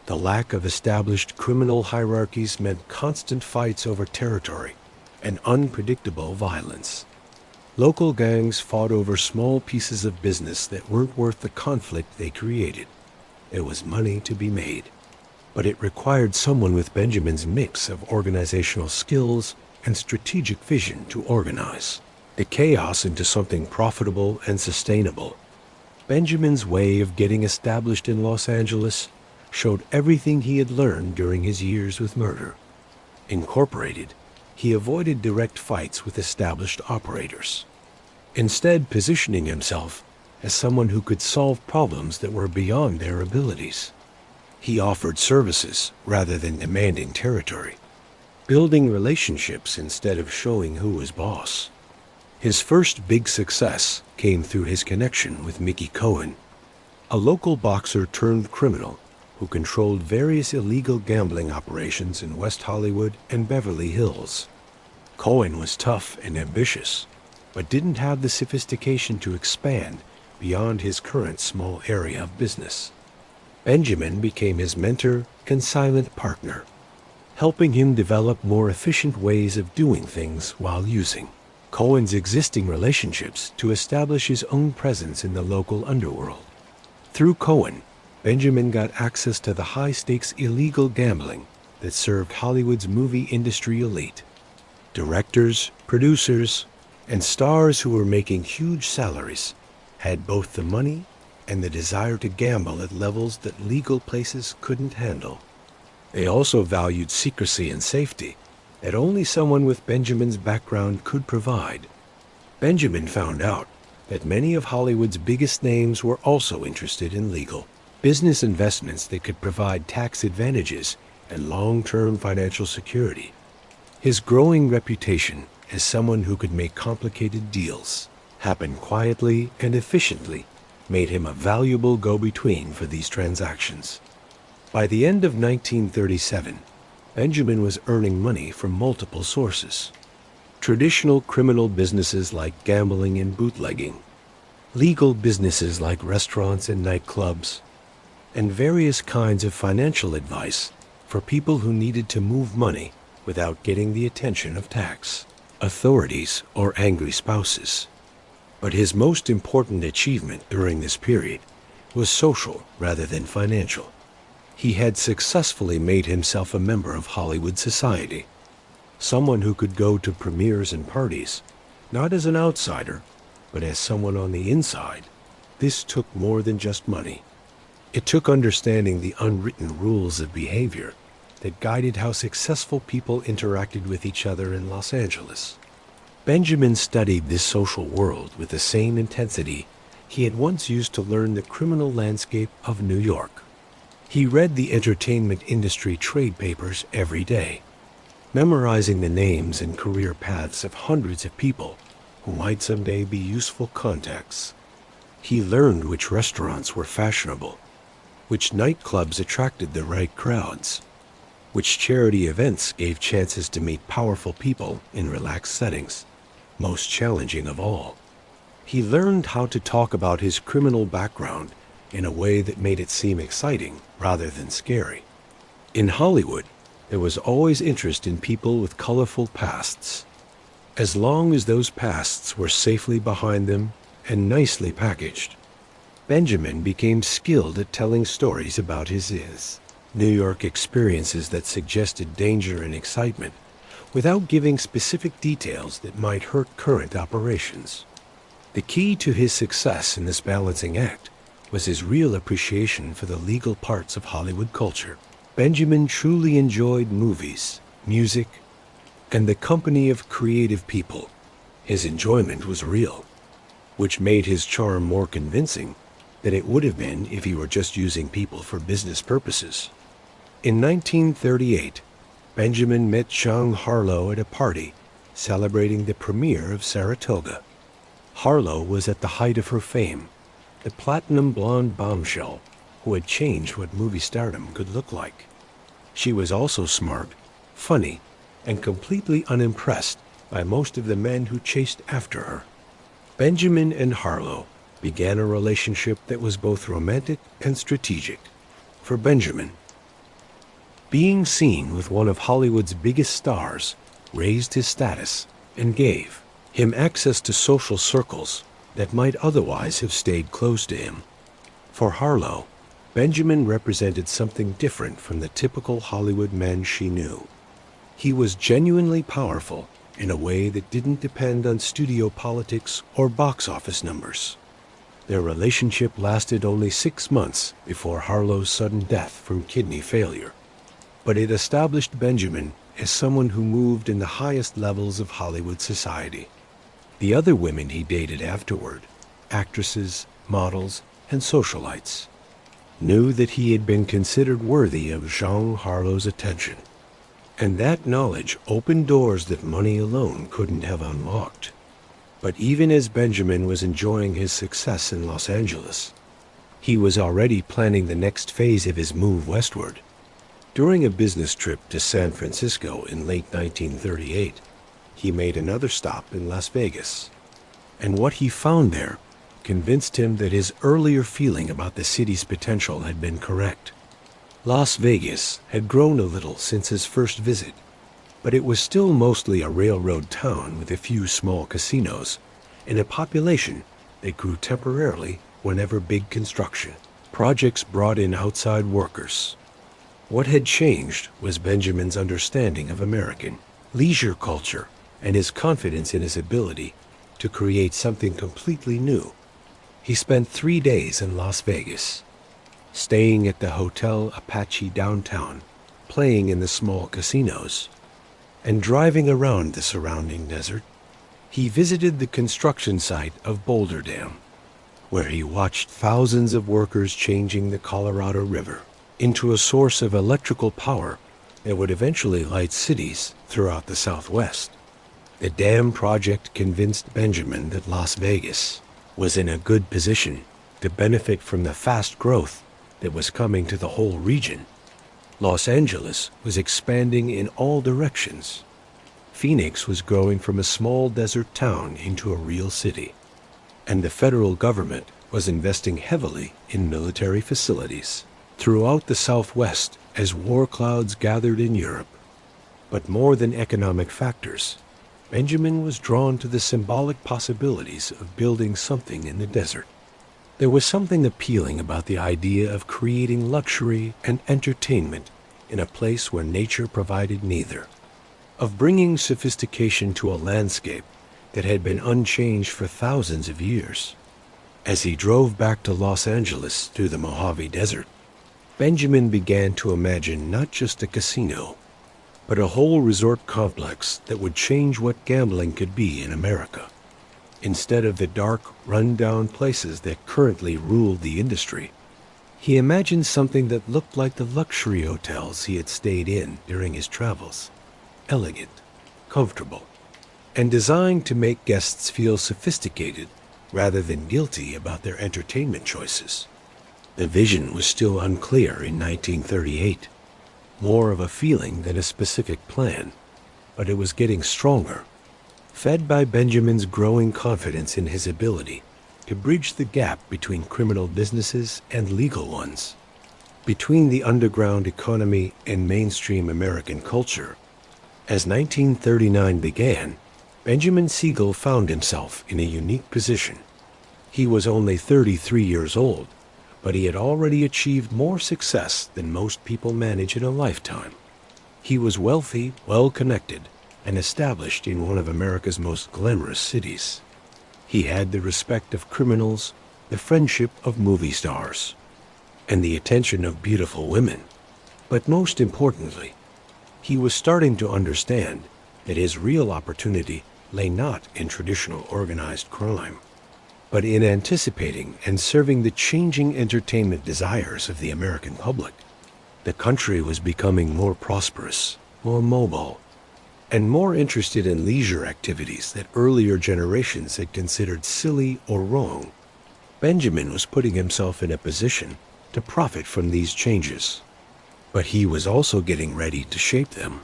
the lack of established criminal hierarchies meant constant fights over territory and unpredictable violence. Local gangs fought over small pieces of business that weren't worth the conflict they created. There was money to be made, but it required someone with Benjamin's mix of organizational skills and strategic vision to organize the chaos into something profitable and sustainable. Benjamin's way of getting established in Los Angeles showed everything he had learned during his years with Murder. Incorporated, he avoided direct fights with established operators, instead positioning himself as someone who could solve problems that were beyond their abilities. He offered services rather than demanding territory, building relationships instead of showing who was boss. His first big success came through his connection with Mickey Cohen, a local boxer turned criminal who controlled various illegal gambling operations in West Hollywood and Beverly Hills. Cohen was tough and ambitious, but didn't have the sophistication to expand beyond his current small area of business. Benjamin became his mentor and silent partner, helping him develop more efficient ways of doing things while using Cohen's existing relationships to establish his own presence in the local underworld. Through Cohen, Benjamin got access to the high-stakes illegal gambling that served Hollywood's movie industry elite. Directors, producers, and stars who were making huge salaries had both the money and the desire to gamble at levels that legal places couldn't handle. They also valued secrecy and safety that only someone with Benjamin's background could provide. Benjamin found out that many of Hollywood's biggest names were also interested in legal business investments that could provide tax advantages and long-term financial security. His growing reputation as someone who could make complicated deals happen quietly and efficiently made him a valuable go-between for these transactions. By the end of 1937, Benjamin was earning money from multiple sources. Traditional criminal businesses like gambling and bootlegging, legal businesses like restaurants and nightclubs, and various kinds of financial advice for people who needed to move money without getting the attention of tax authorities or angry spouses. But his most important achievement during this period was social rather than financial. He had successfully made himself a member of Hollywood society, someone who could go to premieres and parties, not as an outsider, but as someone on the inside. This took more than just money. It took understanding the unwritten rules of behavior that guided how successful people interacted with each other in Los Angeles. Benjamin studied this social world with the same intensity he had once used to learn the criminal landscape of New York. He read the entertainment industry trade papers every day, memorizing the names and career paths of hundreds of people who might someday be useful contacts. He learned which restaurants were fashionable, which nightclubs attracted the right crowds, which charity events gave chances to meet powerful people in relaxed settings. Most challenging of all, he learned how to talk about his criminal background in a way that made it seem exciting rather than scary. In Hollywood, there was always interest in people with colorful pasts. As long as those pasts were safely behind them and nicely packaged, Benjamin became skilled at telling stories about his New York experiences that suggested danger and excitement without giving specific details that might hurt current operations. The key to his success in this balancing act was his real appreciation for the legal parts of Hollywood culture. Benjamin truly enjoyed movies, music, and the company of creative people. His enjoyment was real, which made his charm more convincing than it would have been if he were just using people for business purposes. In 1938, Benjamin met Jean Harlow at a party celebrating the premiere of Saratoga. Harlow was at the height of her fame, the platinum blonde bombshell who had changed what movie stardom could look like. She was also smart, funny, and completely unimpressed by most of the men who chased after her. Benjamin and Harlow began a relationship that was both romantic and strategic. For Benjamin, being seen with one of Hollywood's biggest stars raised his status and gave him access to social circles that might otherwise have stayed closed to him. For Harlow, Benjamin represented something different from the typical Hollywood men she knew. He was genuinely powerful in a way that didn't depend on studio politics or box office numbers. Their relationship lasted only 6 months before Harlow's sudden death from kidney failure, but it established Benjamin as someone who moved in the highest levels of Hollywood society. The other women he dated afterward, actresses, models, and socialites, knew that he had been considered worthy of Jean Harlow's attention, and that knowledge opened doors that money alone couldn't have unlocked. But even as Benjamin was enjoying his success in Los Angeles, he was already planning the next phase of his move westward. During a business trip to San Francisco in late 1938, he made another stop in Las Vegas, and what he found there convinced him that his earlier feeling about the city's potential had been correct. Las Vegas had grown a little since his first visit, but it was still mostly a railroad town with a few small casinos and a population that grew temporarily whenever big construction projects brought in outside workers. What had changed was Benjamin's understanding of American leisure culture and his confidence in his ability to create something completely new. He spent 3 days in Las Vegas, staying at the Hotel Apache downtown, playing in the small casinos, and driving around the surrounding desert. He visited the construction site of Boulder Dam, where he watched thousands of workers changing the Colorado River into a source of electrical power that would eventually light cities throughout the Southwest. The dam project convinced Benjamin that Las Vegas was in a good position to benefit from the fast growth that was coming to the whole region. Los Angeles was expanding in all directions. Phoenix was growing from a small desert town into a real city, and the federal government was investing heavily in military facilities throughout the Southwest as war clouds gathered in Europe. But more than economic factors, Benjamin was drawn to the symbolic possibilities of building something in the desert. There was something appealing about the idea of creating luxury and entertainment in a place where nature provided neither, of bringing sophistication to a landscape that had been unchanged for thousands of years. As he drove back to Los Angeles through the Mojave Desert, Benjamin began to imagine not just a casino, but a whole resort complex that would change what gambling could be in America. Instead of the dark, run-down places that currently ruled the industry, he imagined something that looked like the luxury hotels he had stayed in during his travels. Elegant, comfortable, and designed to make guests feel sophisticated rather than guilty about their entertainment choices. The vision was still unclear in 1938, more of a feeling than a specific plan, but it was getting stronger, fed by Benjamin's growing confidence in his ability to bridge the gap between criminal businesses and legal ones, between the underground economy and mainstream American culture. As 1939 began, Benjamin Siegel found himself in a unique position. He was only 33 years old, but he had already achieved more success than most people manage in a lifetime. He was wealthy, well-connected, and established in one of America's most glamorous cities. He had the respect of criminals, the friendship of movie stars, and the attention of beautiful women. But most importantly, he was starting to understand that his real opportunity lay not in traditional organized crime, but in anticipating and serving the changing entertainment desires of the American public. The country was becoming more prosperous, more mobile, and more interested in leisure activities that earlier generations had considered silly or wrong. Benjamin was putting himself in a position to profit from these changes, but he was also getting ready to shape them.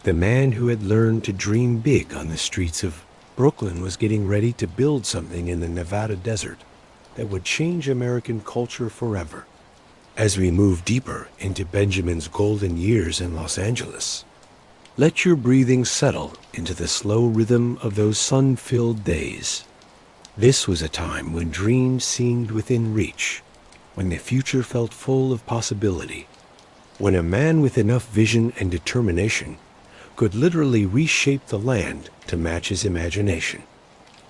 The man who had learned to dream big on the streets of Brooklyn was getting ready to build something in the Nevada desert that would change American culture forever. As we move deeper into Benjamin's golden years in Los Angeles, let your breathing settle into the slow rhythm of those sun-filled days. This was a time when dreams seemed within reach, when the future felt full of possibility, when a man with enough vision and determination could literally reshape the land to match his imagination.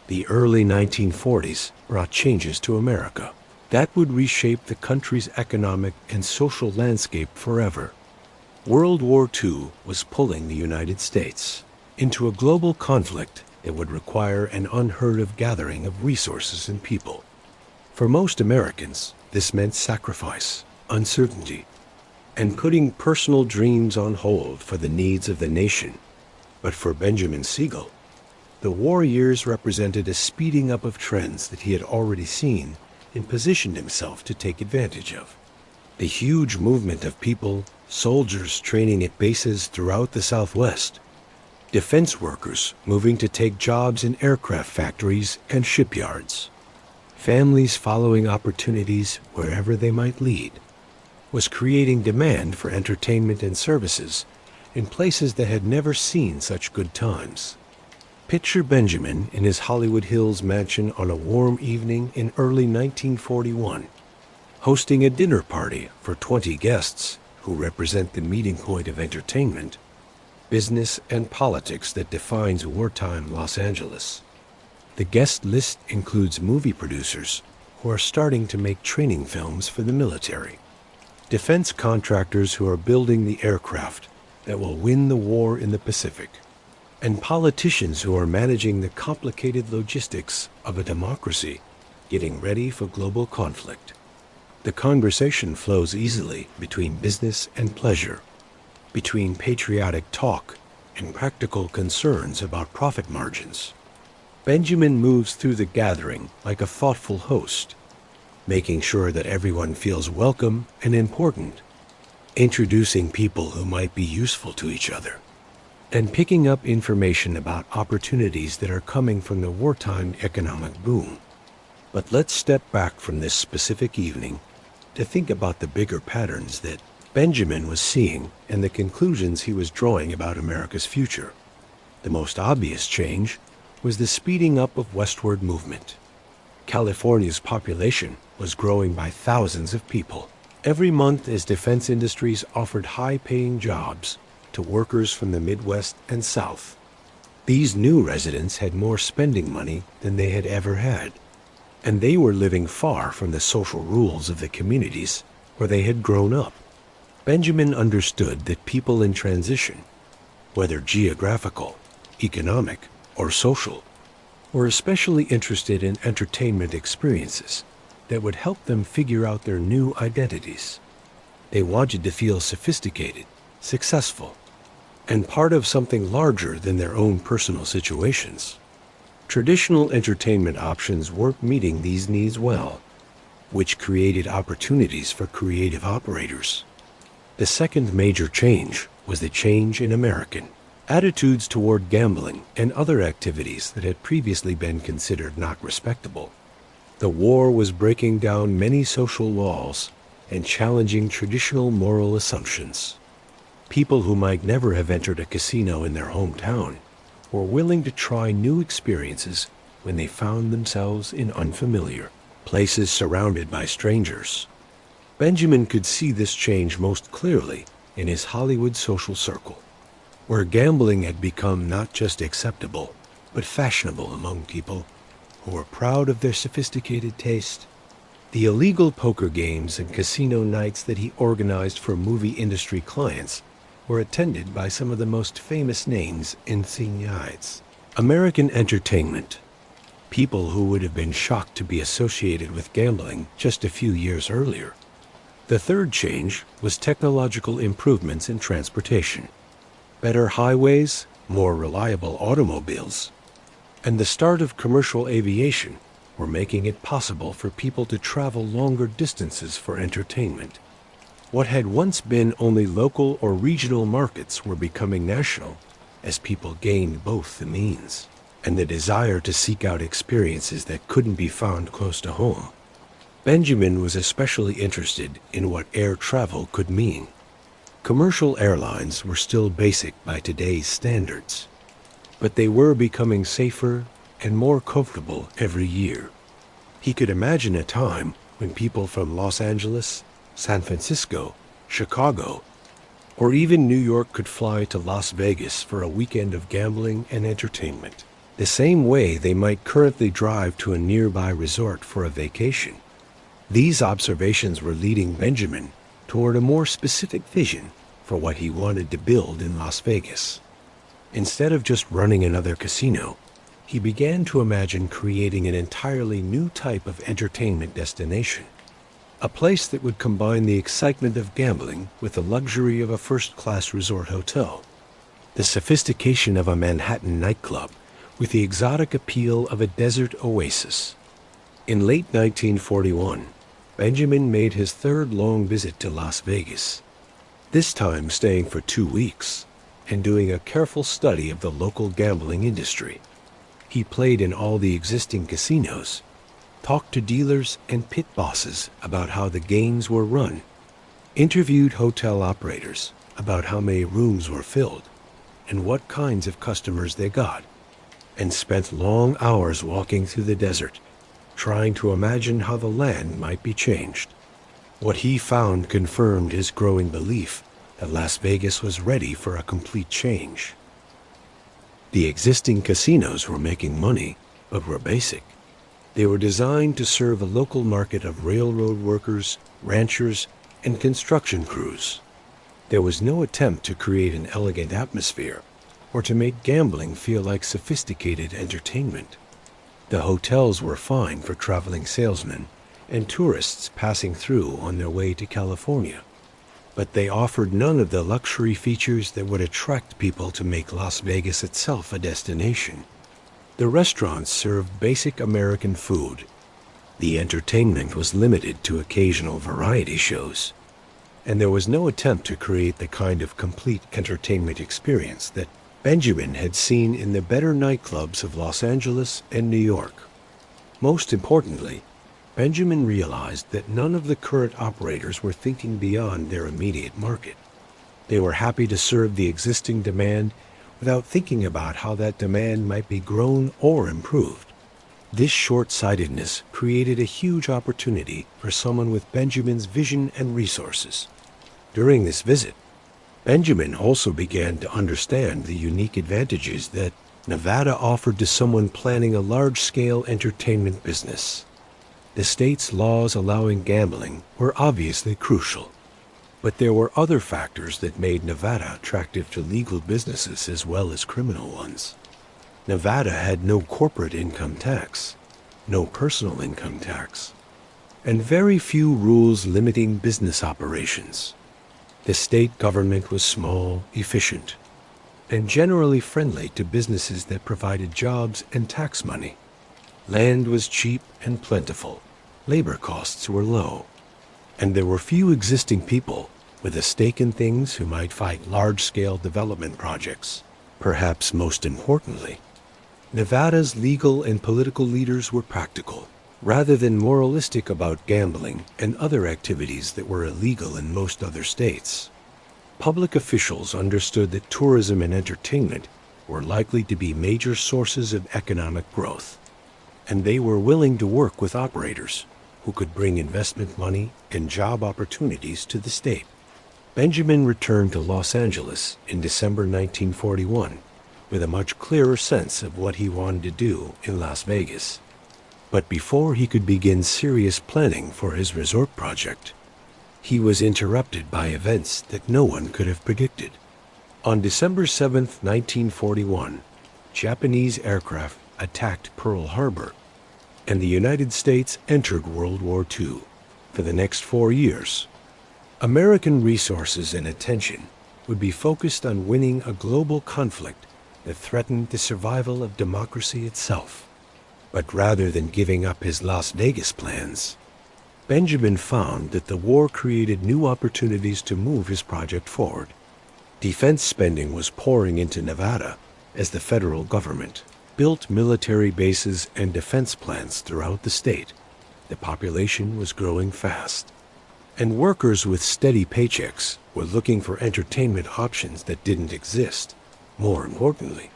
The early 1940s brought changes to America that would reshape the country's economic and social landscape forever. World War II was pulling the United States into a global conflict that would require an unheard-of gathering of resources and people. For most Americans, this meant sacrifice, uncertainty, and putting personal dreams on hold for the needs of the nation. But for Benjamin Siegel, the war years represented a speeding up of trends that he had already seen and positioned himself to take advantage of. The huge movement of people, soldiers training at bases throughout the Southwest, defense workers moving to take jobs in aircraft factories and shipyards, families following opportunities wherever they might lead, was creating demand for entertainment and services in places that had never seen such good times. Picture Benjamin in his Hollywood Hills mansion on a warm evening in early 1941, hosting a dinner party for 20 guests who represent the meeting point of entertainment, business, and politics that defines wartime Los Angeles. The guest list includes movie producers who are starting to make training films for the military, defense contractors who are building the aircraft that will win the war in the Pacific, and politicians who are managing the complicated logistics of a democracy getting ready for global conflict. The conversation flows easily between business and pleasure, between patriotic talk and practical concerns about profit margins. Benjamin moves through the gathering like a thoughtful host, making sure that everyone feels welcome and important, introducing people who might be useful to each other, and picking up information about opportunities that are coming from the wartime economic boom. But let's step back from this specific evening to think about the bigger patterns that Benjamin was seeing and the conclusions he was drawing about America's future. The most obvious change was the speeding up of westward movement. California's population was growing by thousands of people every month as defense industries offered high-paying jobs to workers from the Midwest and South. These new residents had more spending money than they had ever had, and they were living far from the social rules of the communities where they had grown up. Benjamin understood that people in transition, whether geographical, economic, or social, were especially interested in entertainment experiences that would help them figure out their new identities. They wanted to feel sophisticated, successful, and part of something larger than their own personal situations. Traditional entertainment options weren't meeting these needs well, which created opportunities for creative operators. The second major change was the change in American attitudes toward gambling and other activities that had previously been considered not respectable. The war was breaking down many social laws and challenging traditional moral assumptions. People who might never have entered a casino in their hometown were willing to try new experiences when they found themselves in unfamiliar places surrounded by strangers. Benjamin could see this change most clearly in his Hollywood social circle, where gambling had become not just acceptable, but fashionable among people who were proud of their sophisticated taste. The illegal poker games and casino nights that he organized for movie industry clients were attended by some of the most famous names in Cineads. American entertainment. People who would have been shocked to be associated with gambling just a few years earlier. The third change was technological improvements in transportation. Better highways, more reliable automobiles, and the start of commercial aviation were making it possible for people to travel longer distances for entertainment. What had once been only local or regional markets were becoming national as people gained both the means and the desire to seek out experiences that couldn't be found close to home. Benjamin was especially interested in what air travel could mean. Commercial airlines were still basic by today's standards, but they were becoming safer and more comfortable every year. He could imagine a time when people from Los Angeles, San Francisco, Chicago, or even New York could fly to Las Vegas for a weekend of gambling and entertainment, the same way they might currently drive to a nearby resort for a vacation. These observations were leading Benjamin toward a more specific vision for what he wanted to build in Las Vegas. Instead of just running another casino, he began to imagine creating an entirely new type of entertainment destination. A place that would combine the excitement of gambling with the luxury of a first-class resort hotel, the sophistication of a Manhattan nightclub with the exotic appeal of a desert oasis. In late 1941, Benjamin made his third long visit to Las Vegas, this time staying for 2 weeks and doing a careful study of the local gambling industry. He played in all the existing casinos, talked to dealers and pit bosses about how the games were run, interviewed hotel operators about how many rooms were filled and what kinds of customers they got, and spent long hours walking through the desert, trying to imagine how the land might be changed. What he found confirmed his growing belief that Las Vegas was ready for a complete change. The existing casinos were making money, but were basic. They were designed to serve a local market of railroad workers, ranchers, and construction crews. There was no attempt to create an elegant atmosphere or to make gambling feel like sophisticated entertainment. The hotels were fine for traveling salesmen and tourists passing through on their way to California. but they offered none of the luxury features that would attract people to make Las Vegas itself a destination. The restaurants served basic American food. The entertainment was limited to occasional variety shows, and there was no attempt to create the kind of complete entertainment experience that Benjamin had seen in the better nightclubs of Los Angeles and New York. Most importantly, Benjamin realized that none of the current operators were thinking beyond their immediate market. They were happy to serve the existing demand without thinking about how that demand might be grown or improved. This short-sightedness created a huge opportunity for someone with Benjamin's vision and resources. During this visit, Benjamin also began to understand the unique advantages that Nevada offered to someone planning a large-scale entertainment business. The state's laws allowing gambling were obviously crucial, but there were other factors that made Nevada attractive to legal businesses as well as criminal ones. Nevada had no corporate income tax, no personal income tax, and very few rules limiting business operations. The state government was small, efficient, and generally friendly to businesses that provided jobs and tax money. Land was cheap and plentiful, labor costs were low, and there were few existing people with a stake in things who might fight large-scale development projects. Perhaps most importantly, Nevada's legal and political leaders were practical, rather than moralistic about gambling and other activities that were illegal in most other states. Public officials understood that tourism and entertainment were likely to be major sources of economic growth, and they were willing to work with operators who could bring investment money and job opportunities to the state. Benjamin returned to Los Angeles in December 1941 with a much clearer sense of what he wanted to do in Las Vegas. But before he could begin serious planning for his resort project, he was interrupted by events that no one could have predicted. On December 7, 1941, Japanese aircraft attacked Pearl Harbor, and the United States entered World War II. For the next 4 years, American resources and attention would be focused on winning a global conflict that threatened the survival of democracy itself. But rather than giving up his Las Vegas plans, Benjamin found that the war created new opportunities to move his project forward. Defense spending was pouring into Nevada as the federal government built military bases and defense plants throughout the state. The population was growing fast, and workers with steady paychecks were looking for entertainment options that didn't exist. More importantly,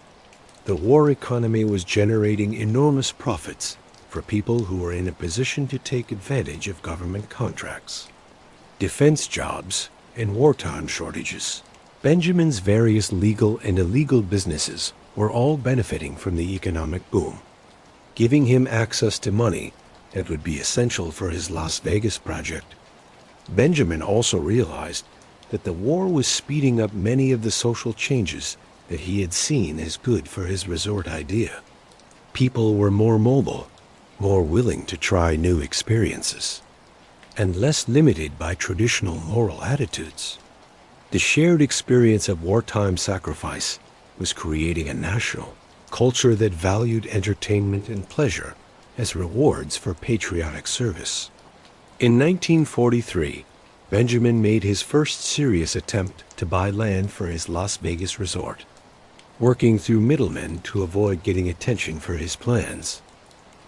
the war economy was generating enormous profits for people who were in a position to take advantage of government contracts. Defense jobs and wartime shortages. Benjamin's various legal and illegal businesses were all benefiting from the economic boom, giving him access to money that would be essential for his Las Vegas project. Benjamin also realized that the war was speeding up many of the social changes that he had seen as good for his resort idea. People were more mobile, more willing to try new experiences, and less limited by traditional moral attitudes. The shared experience of wartime sacrifice was creating a national culture that valued entertainment and pleasure as rewards for patriotic service. In 1943, Benjamin made his first serious attempt to buy land for his Las Vegas resort, working through middlemen to avoid getting attention for his plans.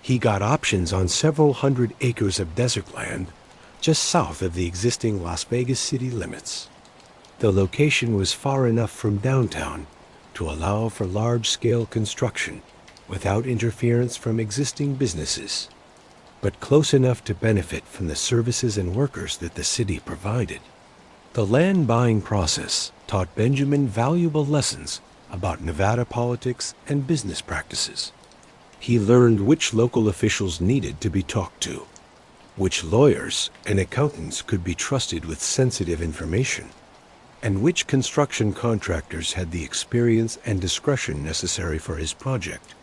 He got options on several hundred acres of desert land just south of the existing Las Vegas city limits. The location was far enough from downtown to allow for large-scale construction without interference from existing businesses, but close enough to benefit from the services and workers that the city provided. The land buying process taught Benjamin valuable lessons about Nevada politics and business practices. He learned which local officials needed to be talked to, which lawyers and accountants could be trusted with sensitive information, and which construction contractors had the experience and discretion necessary for his project.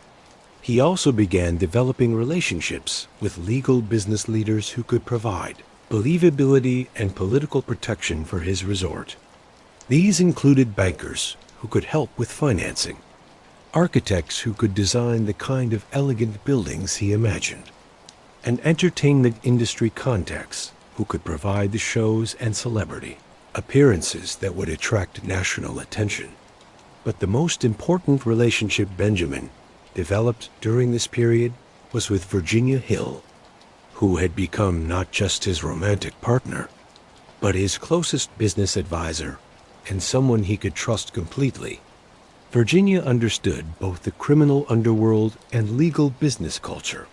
He also began developing relationships with legal business leaders who could provide believability, and political protection for his resort. These included bankers who could help with financing, architects who could design the kind of elegant buildings he imagined, and entertainment industry contacts who could provide the shows and celebrity appearances that would attract national attention. But the most important relationship Benjamin developed during this period was with Virginia Hill, who had become not just his romantic partner, but his closest business advisor and someone he could trust completely. Virginia understood both the criminal underworld and legal business culture,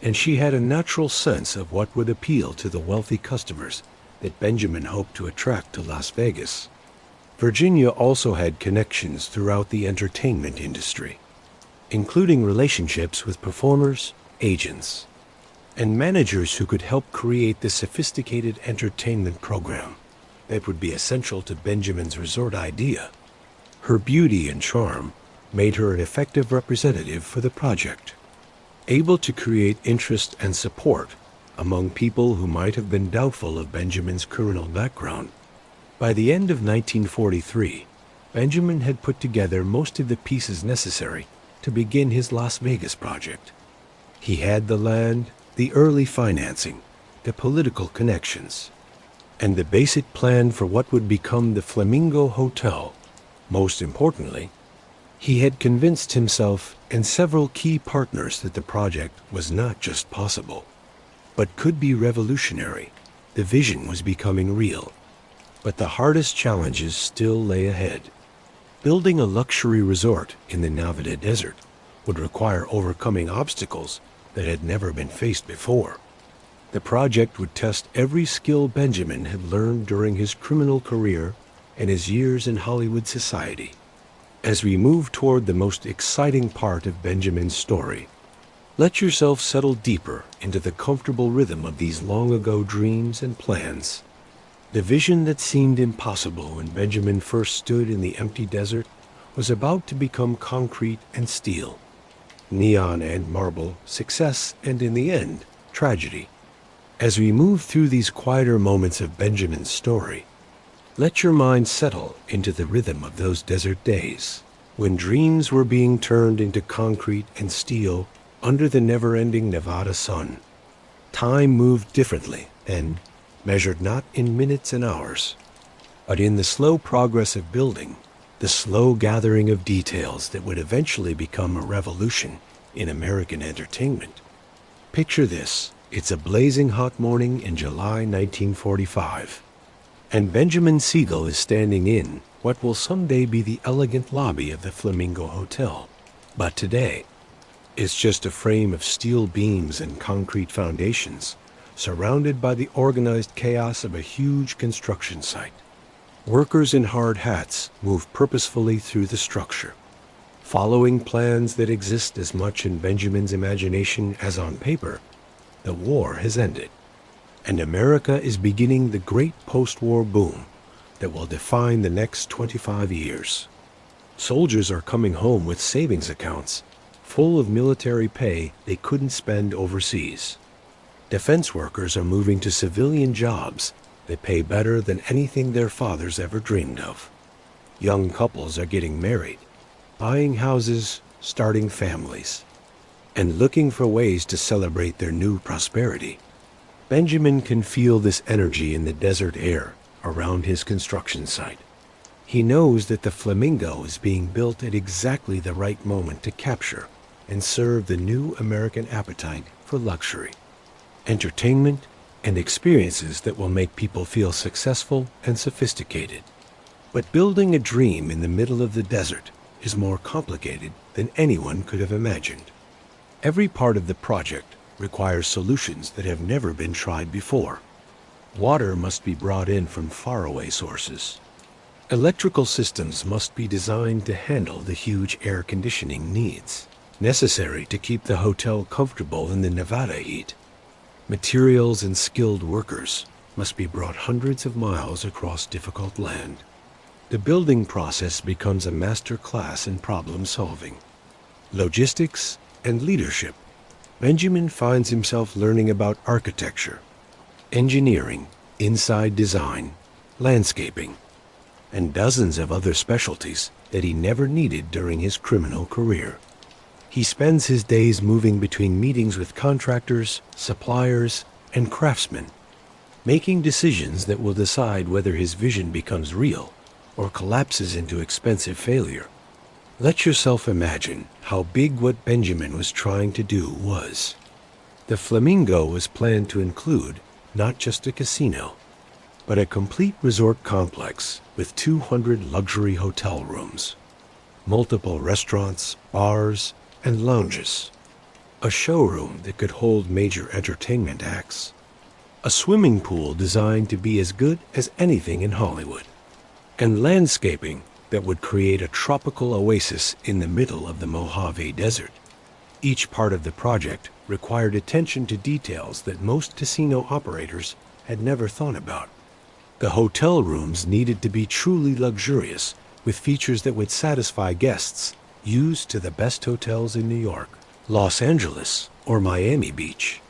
and she had a natural sense of what would appeal to the wealthy customers that Benjamin hoped to attract to Las Vegas. Virginia also had connections throughout the entertainment industry, including relationships with performers, agents, and managers who could help create the sophisticated entertainment program that would be essential to Benjamin's resort idea. Her beauty and charm made her an effective representative for the project, able to create interest and support among people who might have been doubtful of Benjamin's criminal background. By the end of 1943, Benjamin had put together most of the pieces necessary to begin his Las Vegas project. He had the land, the early financing, the political connections, and the basic plan for what would become the Flamingo Hotel. Most importantly, he had convinced himself and several key partners that the project was not just possible, but could be revolutionary. The vision was becoming real, but the hardest challenges still lay ahead. Building a luxury resort in the Nevada desert would require overcoming obstacles that had never been faced before. The project would test every skill Benjamin had learned during his criminal career and his years in Hollywood society. As we move toward the most exciting part of Benjamin's story, let yourself settle deeper into the comfortable rhythm of these long-ago dreams and plans. The vision that seemed impossible when Benjamin first stood in the empty desert was about to become concrete and steel, neon and marble, success, and in the end, tragedy. As we move through these quieter moments of Benjamin's story, let your mind settle into the rhythm of those desert days, when dreams were being turned into concrete and steel under the never-ending Nevada sun. Time moved differently then, measured not in minutes and hours, but in the slow progress of building, the slow gathering of details that would eventually become a revolution in American entertainment. Picture this. It's a blazing hot morning in July 1945, and Benjamin Siegel is standing in what will someday be the elegant lobby of the Flamingo Hotel. But today, it's just a frame of steel beams and concrete foundations, surrounded by the organized chaos of a huge construction site. Workers in hard hats move purposefully through the structure, following plans that exist as much in Benjamin's imagination as on paper. The war has ended, and America is beginning the great post-war boom that will define the next 25 years. Soldiers are coming home with savings accounts full of military pay they couldn't spend overseas. Defense workers are moving to civilian jobs that pay better than anything their fathers ever dreamed of. Young couples are getting married, buying houses, starting families, and looking for ways to celebrate their new prosperity. Benjamin can feel this energy in the desert air around his construction site. He knows that the Flamingo is being built at exactly the right moment to capture and serve the new American appetite for luxury, entertainment, and experiences that will make people feel successful and sophisticated. But building a dream in the middle of the desert is more complicated than anyone could have imagined. Every part of the project requires solutions that have never been tried before. Water must be brought in from faraway sources. Electrical systems must be designed to handle the huge air conditioning needs necessary to keep the hotel comfortable in the Nevada heat. Materials and skilled workers must be brought hundreds of miles across difficult land. The building process becomes a master class in problem solving, logistics, and leadership. Benjamin finds himself learning about architecture, engineering, inside design, landscaping, and dozens of other specialties that he never needed during his criminal career. He spends his days moving between meetings with contractors, suppliers, and craftsmen, making decisions that will decide whether his vision becomes real or collapses into expensive failure. Let yourself imagine how big what Benjamin was trying to do was. The Flamingo was planned to include not just a casino, but a complete resort complex with 200 luxury hotel rooms, multiple restaurants, bars, and lounges, a showroom that could hold major entertainment acts, a swimming pool designed to be as good as anything in Hollywood, and landscaping that would create a tropical oasis in the middle of the Mojave Desert. Each part of the project required attention to details that most casino operators had never thought about. The hotel rooms needed to be truly luxurious, with features that would satisfy guests used to the best hotels in New York, Los Angeles, or Miami Beach.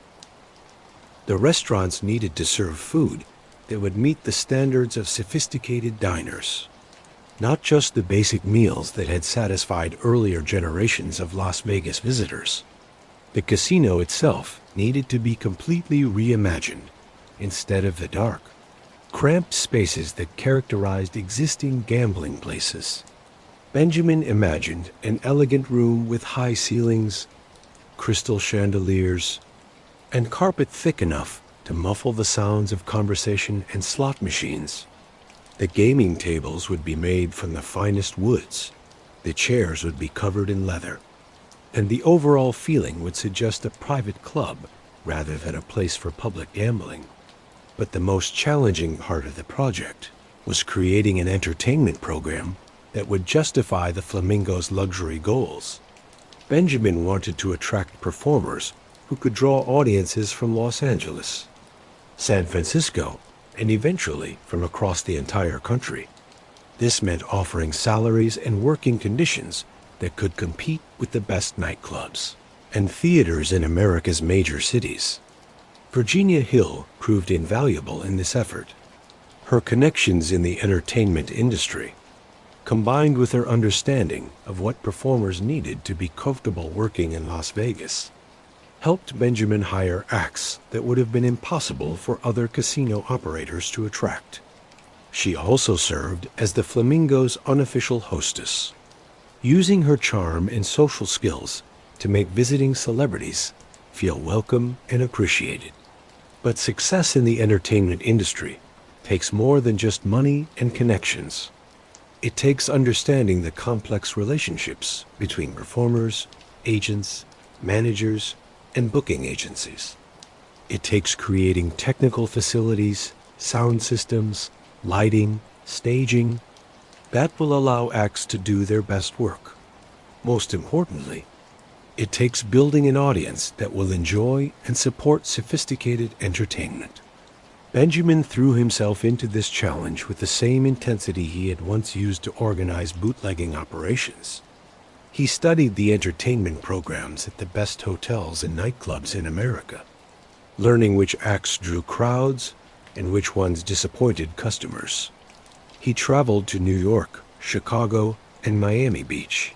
The restaurants needed to serve food that would meet the standards of sophisticated diners, not just the basic meals that had satisfied earlier generations of Las Vegas visitors. The casino itself needed to be completely reimagined. Instead of the dark, cramped spaces that characterized existing gambling places, Benjamin imagined an elegant room with high ceilings, crystal chandeliers, and carpet thick enough to muffle the sounds of conversation and slot machines. The gaming tables would be made from the finest woods, the chairs would be covered in leather, and the overall feeling would suggest a private club rather than a place for public gambling. But the most challenging part of the project was creating an entertainment program that would justify the Flamingo's luxury goals. Benjamin wanted to attract performers who could draw audiences from Los Angeles, San Francisco, and eventually from across the entire country. This meant offering salaries and working conditions that could compete with the best nightclubs and theaters in America's major cities. Virginia Hill proved invaluable in this effort. Her connections in the entertainment industry, combined with her understanding of what performers needed to be comfortable working in Las Vegas, helped Benjamin hire acts that would have been impossible for other casino operators to attract. She also served as the Flamingo's unofficial hostess, using her charm and social skills to make visiting celebrities feel welcome and appreciated. But success in the entertainment industry takes more than just money and connections. It takes understanding the complex relationships between performers, agents, managers, and booking agencies. It takes creating technical facilities, sound systems, lighting, staging, that will allow acts to do their best work. Most importantly, it takes building an audience that will enjoy and support sophisticated entertainment. Benjamin threw himself into this challenge with the same intensity he had once used to organize bootlegging operations. He studied the entertainment programs at the best hotels and nightclubs in America, learning which acts drew crowds and which ones disappointed customers. He traveled to New York, Chicago, and Miami Beach,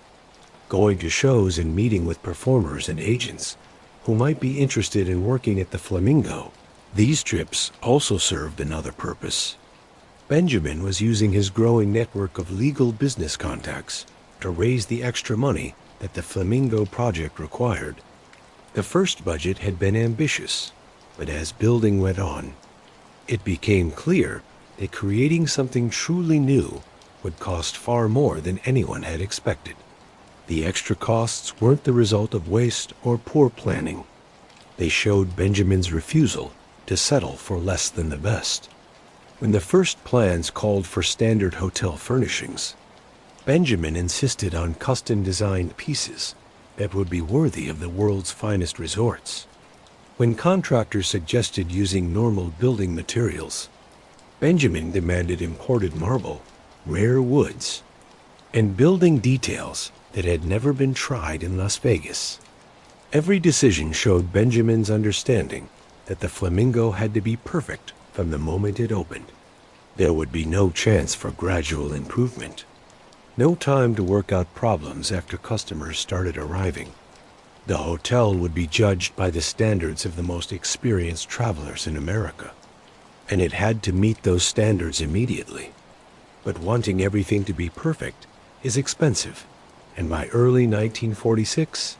going to shows and meeting with performers and agents who might be interested in working at the Flamingo. These trips also served another purpose. Benjamin was using his growing network of legal business contacts to raise the extra money that the Flamingo project required. The first budget had been ambitious, but as building went on, it became clear that creating something truly new would cost far more than anyone had expected. The extra costs weren't the result of waste or poor planning. They showed Benjamin's refusal to settle for less than the best. When the first plans called for standard hotel furnishings, Benjamin insisted on custom-designed pieces that would be worthy of the world's finest resorts. When contractors suggested using normal building materials, Benjamin demanded imported marble, rare woods, and building details that had never been tried in Las Vegas. Every decision showed Benjamin's understanding that the Flamingo had to be perfect from the moment it opened. There would be no chance for gradual improvement. No time to work out problems after customers started arriving. The hotel would be judged by the standards of the most experienced travelers in America, and it had to meet those standards immediately. But wanting everything to be perfect is expensive, and by early 1946,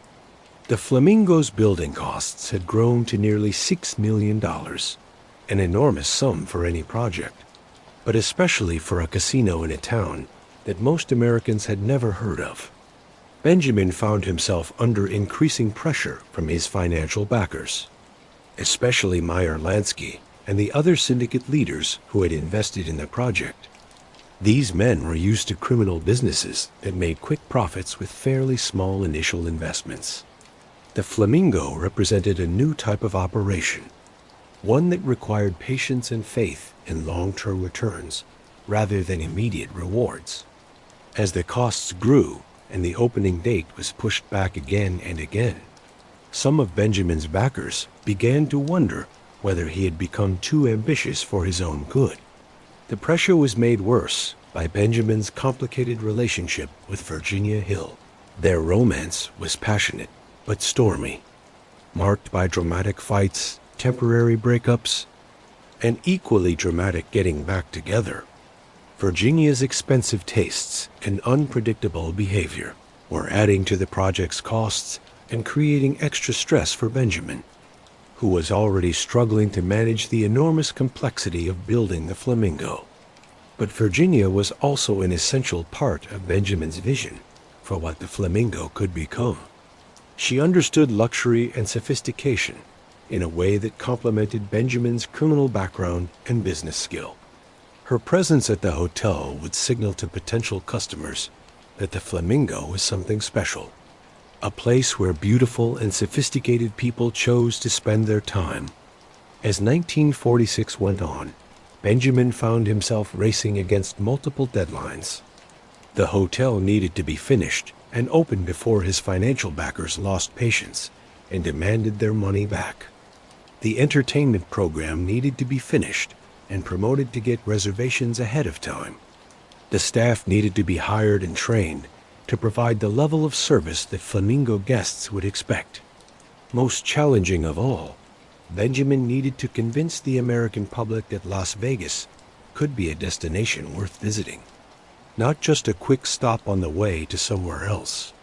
the Flamingo's building costs had grown to nearly $6 million, an enormous sum for any project, but especially for a casino in a town that most Americans had never heard of. Benjamin found himself under increasing pressure from his financial backers, especially Meyer Lansky and the other syndicate leaders who had invested in the project. These men were used to criminal businesses that made quick profits with fairly small initial investments. The Flamingo represented a new type of operation, one that required patience and faith in long-term returns rather than immediate rewards. As the costs grew and the opening date was pushed back again and again, some of Benjamin's backers began to wonder whether he had become too ambitious for his own good. The pressure was made worse by Benjamin's complicated relationship with Virginia Hill. Their romance was passionate but stormy, marked by dramatic fights, temporary breakups, and equally dramatic getting back together. Virginia's expensive tastes and unpredictable behavior were adding to the project's costs and creating extra stress for Benjamin, who was already struggling to manage the enormous complexity of building the Flamingo. But Virginia was also an essential part of Benjamin's vision for what the Flamingo could become. She understood luxury and sophistication in a way that complemented Benjamin's criminal background and business skill. Her presence at the hotel would signal to potential customers that the Flamingo was something special, a place where beautiful and sophisticated people chose to spend their time. As 1946 went on, Benjamin found himself racing against multiple deadlines. The hotel needed to be finished and open before his financial backers lost patience and demanded their money back. The entertainment program needed to be finished and promoted to get reservations ahead of time. The staff needed to be hired and trained to provide the level of service that Flamingo guests would expect. Most challenging of all, Benjamin needed to convince the American public that Las Vegas could be a destination worth visiting, not just a quick stop on the way to somewhere else.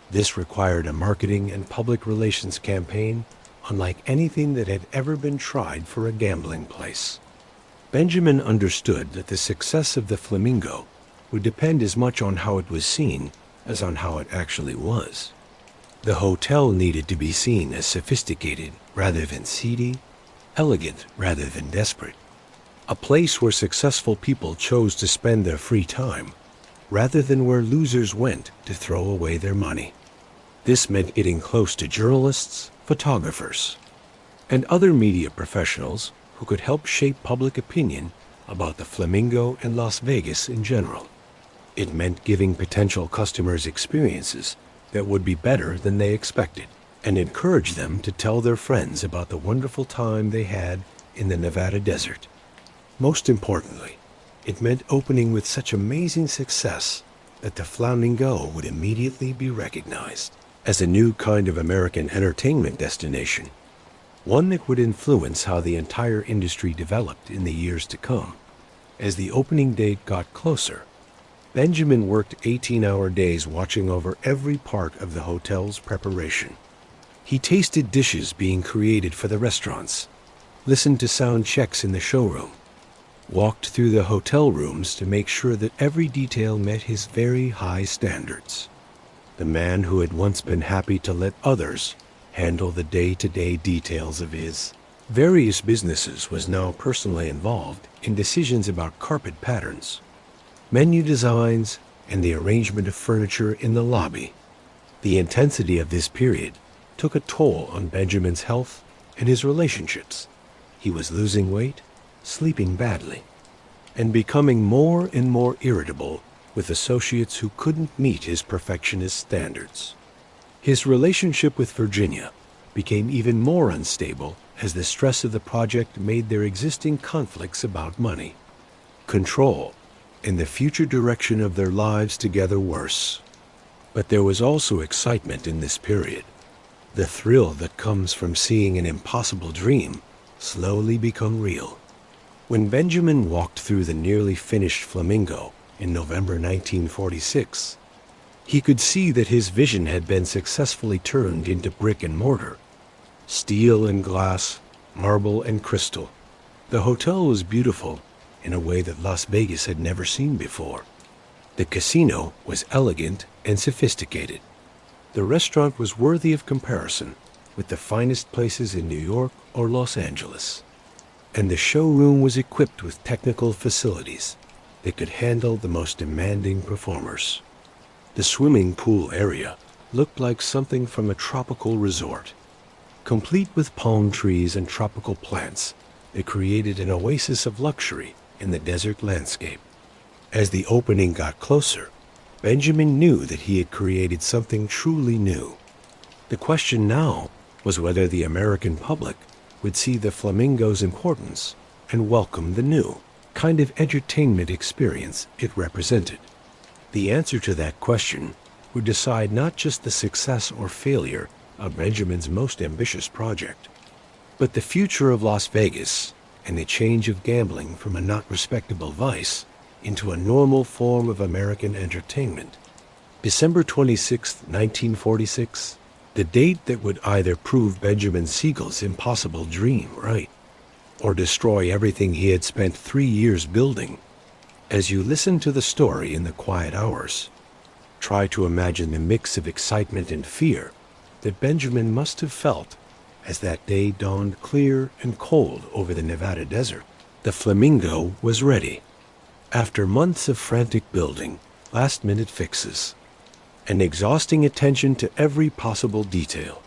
This required a marketing and public relations campaign unlike anything that had ever been tried for a gambling place. Benjamin understood that the success of the Flamingo would depend as much on how it was seen as on how it actually was. The hotel needed to be seen as sophisticated rather than seedy, elegant rather than desperate, a place where successful people chose to spend their free time rather than where losers went to throw away their money. This meant getting close to journalists, photographers, and other media professionals who could help shape public opinion about the Flamingo and Las Vegas in general. It meant giving potential customers experiences that would be better than they expected, and encourage them to tell their friends about the wonderful time they had in the Nevada desert. Most importantly, it meant opening with such amazing success that the Flamingo would immediately be recognized as a new kind of American entertainment destination, one that would influence how the entire industry developed in the years to come. As the opening date got closer, Benjamin worked 18-hour days watching over every part of the hotel's preparation. He tasted dishes being created for the restaurants, listened to sound checks in the showroom, walked through the hotel rooms to make sure that every detail met his very high standards. The man who had once been happy to let others handle the day-to-day details of his various businesses was now personally involved in decisions about carpet patterns, menu designs, and the arrangement of furniture in the lobby. The intensity of this period took a toll on Benjamin's health and his relationships. He was losing weight, sleeping badly, and becoming more and more irritable with associates who couldn't meet his perfectionist standards. His relationship with Virginia became even more unstable as the stress of the project made their existing conflicts about money, control, and the future direction of their lives together worse. But there was also excitement in this period. The thrill that comes from seeing an impossible dream slowly become real. When Benjamin walked through the nearly finished Flamingo in November 1946, he could see that his vision had been successfully turned into brick and mortar, steel and glass, marble and crystal. The hotel was beautiful in a way that Las Vegas had never seen before. The casino was elegant and sophisticated. The restaurant was worthy of comparison with the finest places in New York or Los Angeles. And the showroom was equipped with technical facilities that could handle the most demanding performers. The swimming pool area looked like something from a tropical resort, complete with palm trees and tropical plants that created an oasis of luxury in the desert landscape. As the opening got closer, Benjamin knew that he had created something truly new. The question now was whether the American public would see the Flamingo's importance and welcome the new kind of entertainment experience it represented. The answer to that question would decide not just the success or failure of Benjamin's most ambitious project, but the future of Las Vegas and the change of gambling from a not respectable vice into a normal form of American entertainment. December 26, 1946, the date that would either prove Benjamin Siegel's impossible dream right, or destroy everything he had spent 3 years building. As you listen to the story in the quiet hours, try to imagine the mix of excitement and fear that Benjamin must have felt as that day dawned clear and cold over the Nevada desert. The Flamingo was ready. After months of frantic building, last-minute fixes, and exhausting attention to every possible detail,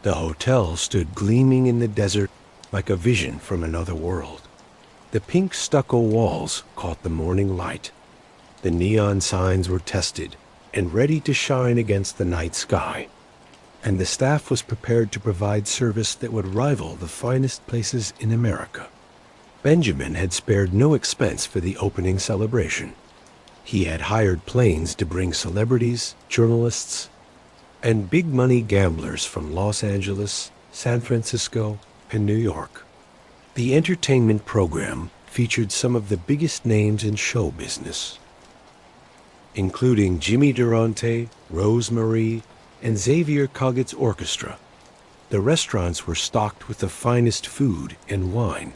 the hotel stood gleaming in the desert like a vision from another world. The pink stucco walls caught the morning light. The neon signs were tested and ready to shine against the night sky, and the staff was prepared to provide service that would rival the finest places in America. Benjamin had spared no expense for the opening celebration. He had hired planes to bring celebrities, journalists, and big-money gamblers from Los Angeles, San Francisco, and New York. The entertainment program featured some of the biggest names in show business, including Jimmy Durante, Rose Marie, and Xavier Coggett's orchestra. The restaurants were stocked with the finest food and wine.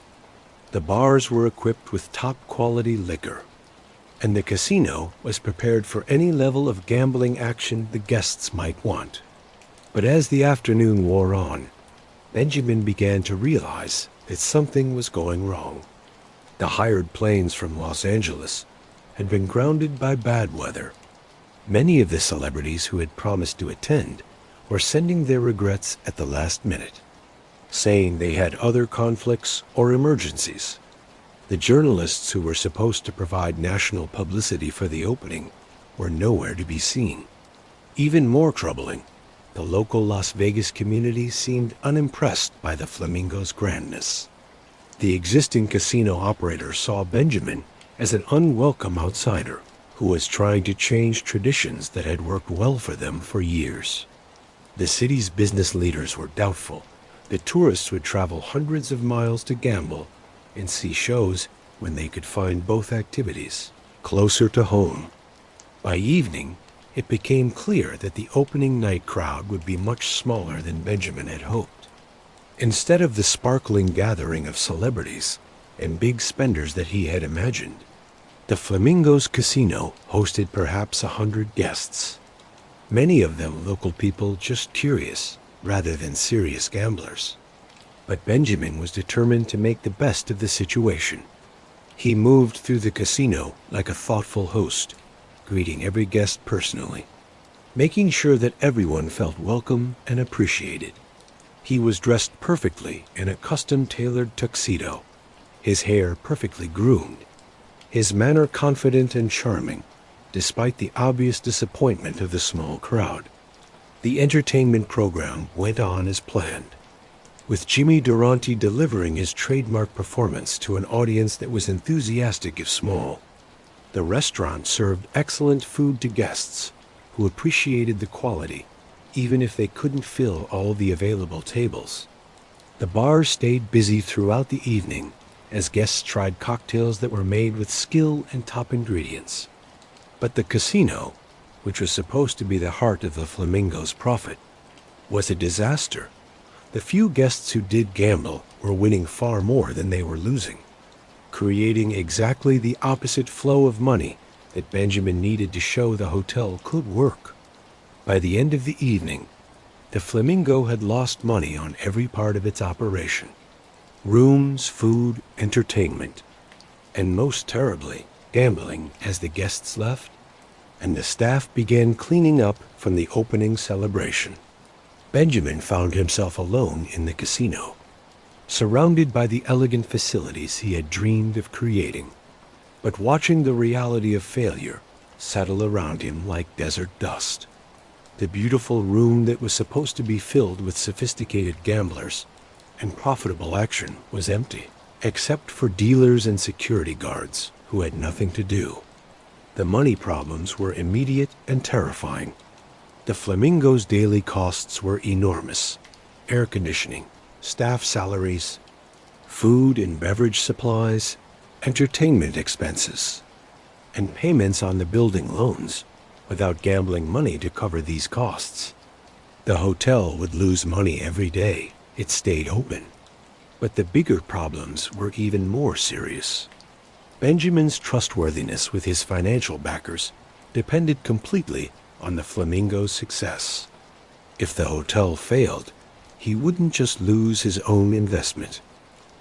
The bars were equipped with top-quality liquor, and the casino was prepared for any level of gambling action the guests might want. But as the afternoon wore on, Benjamin began to realize that something was going wrong. The hired planes from Los Angeles had been grounded by bad weather. Many of the celebrities who had promised to attend were sending their regrets at the last minute, saying they had other conflicts or emergencies. The journalists who were supposed to provide national publicity for the opening were nowhere to be seen. Even more troubling, the local Las Vegas community seemed unimpressed by the Flamingo's grandness. The existing casino operator saw Benjamin as an unwelcome outsider who was trying to change traditions that had worked well for them for years. The city's business leaders were doubtful that tourists would travel hundreds of miles to gamble and see shows when they could find both activities closer to home. By evening, it became clear that the opening night crowd would be much smaller than Benjamin had hoped. Instead of the sparkling gathering of celebrities and big spenders that he had imagined, the Flamingo's casino hosted perhaps 100 guests, many of them local people just curious rather than serious gamblers. But Benjamin was determined to make the best of the situation. He moved through the casino like a thoughtful host, greeting every guest personally, making sure that everyone felt welcome and appreciated. He was dressed perfectly in a custom-tailored tuxedo, his hair perfectly groomed, his manner confident and charming, despite the obvious disappointment of the small crowd. The entertainment program went on as planned. with Jimmy Durante delivering his trademark performance to an audience that was enthusiastic if small. The restaurant served excellent food to guests who appreciated the quality, even if they couldn't fill all the available tables. The bar stayed busy throughout the evening as guests tried cocktails that were made with skill and top ingredients. But the casino, which was supposed to be the heart of the Flamingo's profit, was a disaster. The few guests who did gamble were winning far more than they were losing, creating exactly the opposite flow of money that Benjamin needed to show the hotel could work. By the end of the evening, the Flamingo had lost money on every part of its operation: rooms, food, entertainment, and most terribly, gambling as the guests left, and the staff began cleaning up from the opening celebration. Benjamin found himself alone in the casino, surrounded by the elegant facilities he had dreamed of creating, but watching the reality of failure settle around him like desert dust. The beautiful room that was supposed to be filled with sophisticated gamblers and profitable action was empty, except for dealers and security guards who had nothing to do. The money problems were immediate and terrifying. The Flamingo's daily costs were enormous: air conditioning, staff salaries, food and beverage supplies, entertainment expenses, and payments on the building loans, without gambling money to cover these costs. The hotel would lose money every day it stayed open. But the bigger problems were even more serious. Benjamin's trustworthiness with his financial backers depended completely on the Flamingo's success. If the hotel failed, he wouldn't just lose his own investment.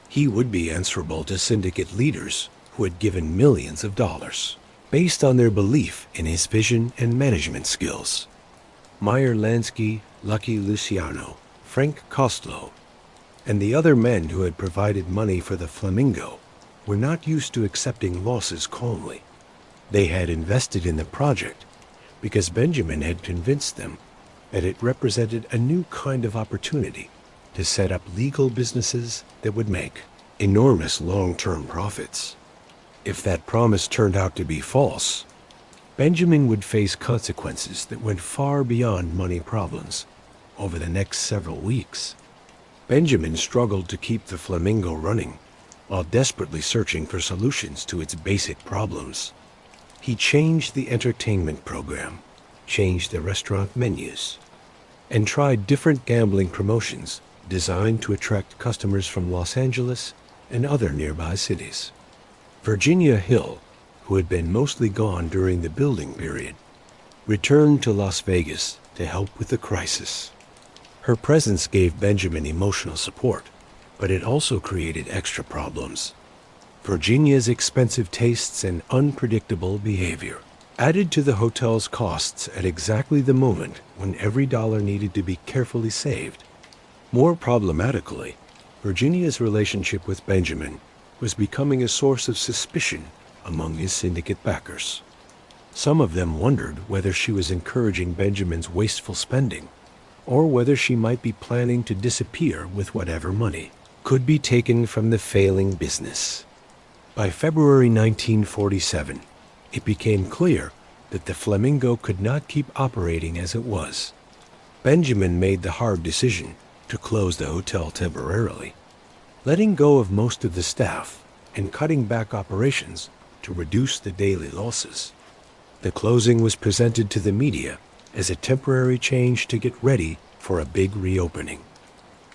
He would be answerable to syndicate leaders who had given millions of dollars, based on their belief in his vision and management skills. Meyer Lansky, Lucky Luciano, Frank Kostlow, and the other men who had provided money for the Flamingo were not used to accepting losses calmly. They had invested in the project because Benjamin had convinced them that it represented a new kind of opportunity to set up legal businesses that would make enormous long-term profits. If that promise turned out to be false, Benjamin would face consequences that went far beyond money problems over the next several weeks. Benjamin struggled to keep the Flamingo running while desperately searching for solutions to its basic problems. He changed the entertainment program, changed the restaurant menus, and tried different gambling promotions designed to attract customers from Los Angeles and other nearby cities. Virginia Hill, who had been mostly gone during the building period, returned to Las Vegas to help with the crisis. Her presence gave Benjamin emotional support, but it also created extra problems. Virginia's expensive tastes and unpredictable behavior added to the hotel's costs at exactly the moment when every dollar needed to be carefully saved. More problematically, Virginia's relationship with Benjamin was becoming a source of suspicion among his syndicate backers. Some of them wondered whether she was encouraging Benjamin's wasteful spending, or whether she might be planning to disappear with whatever money could be taken from the failing business. By February 1947, it became clear that the Flamingo could not keep operating as it was. Benjamin made the hard decision to close the hotel temporarily, letting go of most of the staff and cutting back operations to reduce the daily losses. The closing was presented to the media as a temporary change to get ready for a big reopening.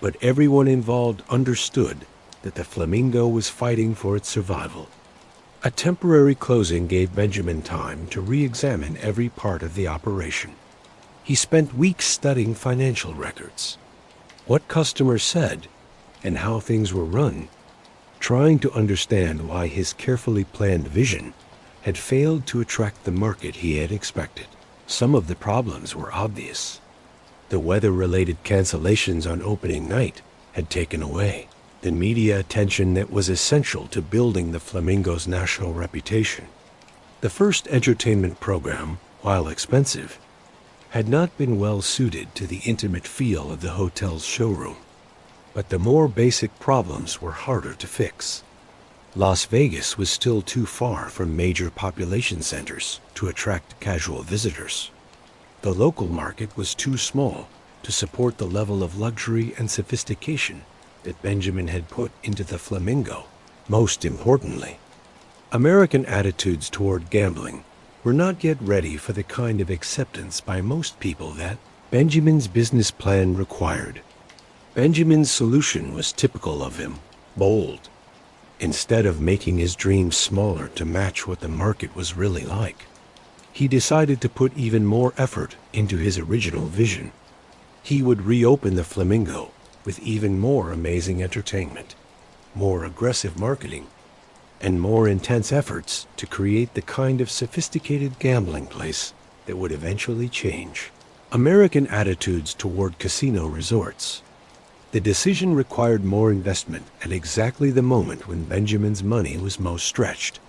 But everyone involved understood that the Flamingo was fighting for its survival. A temporary closing gave Benjamin time to re-examine every part of the operation. He spent weeks studying financial records, what customers said, and how things were run, trying to understand why his carefully planned vision had failed to attract the market he had expected. Some of the problems were obvious. The weather-related cancellations on opening night had taken away the media attention that was essential to building the Flamingo's national reputation. The first entertainment program, while expensive, had not been well suited to the intimate feel of the hotel's showroom. But the more basic problems were harder to fix. Las Vegas was still too far from major population centers to attract casual visitors. The local market was too small to support the level of luxury and sophistication that Benjamin had put into the Flamingo. Most importantly, American attitudes toward gambling were not yet ready for the kind of acceptance by most people that Benjamin's business plan required. Benjamin's solution was typical of him, bold. Instead of making his dreams smaller to match what the market was really like, he decided to put even more effort into his original vision. He would reopen the Flamingo with even more amazing entertainment, more aggressive marketing, and more intense efforts to create the kind of sophisticated gambling place that would eventually change American attitudes toward casino resorts. The decision required more investment at exactly the moment when Benjamin's money was most stretched.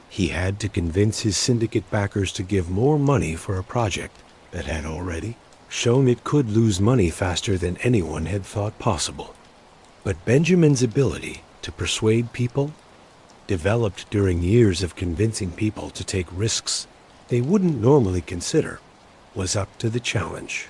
He had to convince his syndicate backers to give more money for a project that had already shown it could lose money faster than anyone had thought possible. But Benjamin's ability to persuade people, developed during years of convincing people to take risks they wouldn't normally consider, was up to the challenge.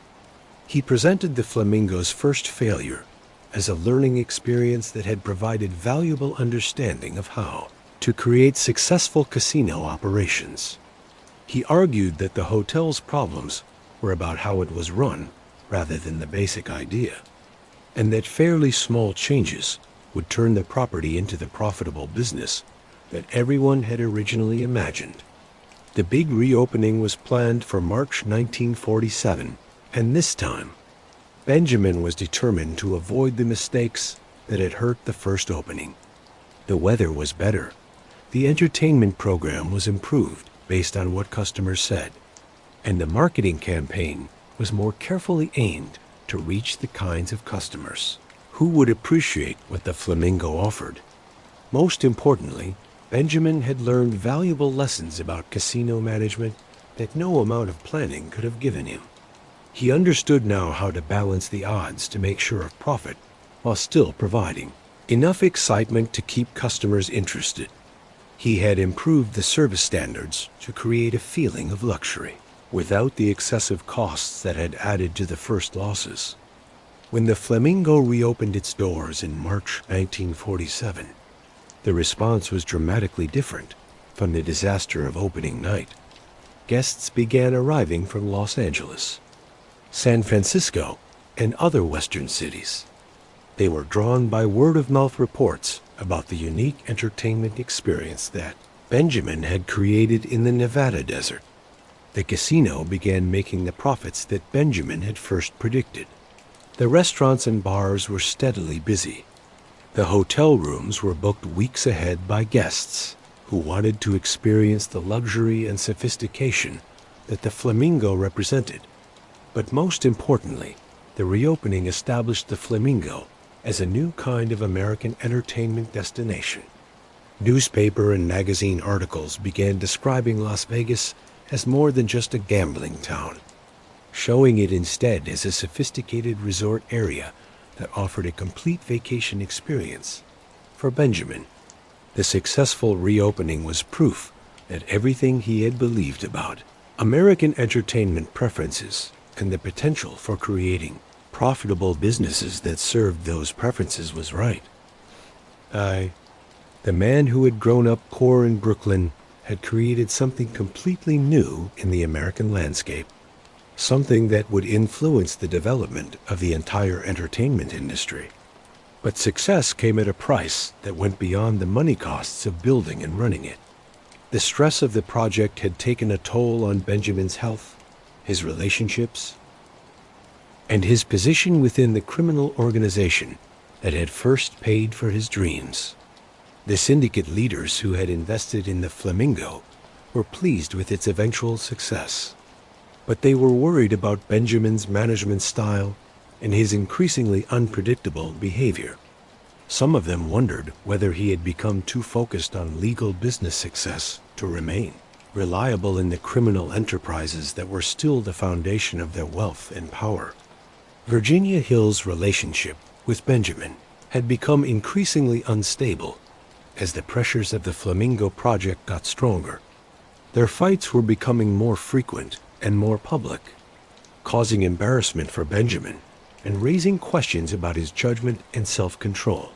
He presented the Flamingo's first failure as a learning experience that had provided valuable understanding of how to create successful casino operations. He argued that the hotel's problems were about how it was run rather than the basic idea, and that fairly small changes would turn the property into the profitable business that everyone had originally imagined. The big reopening was planned for March 1947, and this time, Benjamin was determined to avoid the mistakes that had hurt the first opening. The weather was better. The entertainment program was improved based on what customers said, and the marketing campaign was more carefully aimed to reach the kinds of customers who would appreciate what the Flamingo offered. Most importantly, Benjamin had learned valuable lessons about casino management that no amount of planning could have given him. He understood now how to balance the odds to make sure of profit while still providing enough excitement to keep customers interested. He had improved the service standards to create a feeling of luxury without the excessive costs that had added to the first losses. When the Flamingo reopened its doors in March 1947, the response was dramatically different from the disaster of opening night. Guests began arriving from Los Angeles, San Francisco, and other Western cities. They were drawn by word-of-mouth reports about the unique entertainment experience that Benjamin had created in the Nevada desert. The casino began making the profits that Benjamin had first predicted. The restaurants and bars were steadily busy. The hotel rooms were booked weeks ahead by guests who wanted to experience the luxury and sophistication that the Flamingo represented. But most importantly, the reopening established the Flamingo as a new kind of American entertainment destination. Newspaper and magazine articles began describing Las Vegas as more than just a gambling town, showing it instead as a sophisticated resort area that offered a complete vacation experience. For Benjamin, the successful reopening was proof that everything he had believed about American entertainment preferences and the potential for creating profitable businesses that served those preferences was right. The man who had grown up poor in Brooklyn had created something completely new in the American landscape, something that would influence the development of the entire entertainment industry. But success came at a price that went beyond the money costs of building and running it. The stress of the project had taken a toll on Benjamin's health, his relationships, and his position within the criminal organization that had first paid for his dreams. The syndicate leaders who had invested in the Flamingo were pleased with its eventual success, but they were worried about Benjamin's management style and his increasingly unpredictable behavior. Some of them wondered whether he had become too focused on legal business success to remain reliable in the criminal enterprises that were still the foundation of their wealth and power. Virginia Hill's relationship with Benjamin had become increasingly unstable as the pressures of the Flamingo project got stronger. Their fights were becoming more frequent and more public, causing embarrassment for Benjamin and raising questions about his judgment and self-control.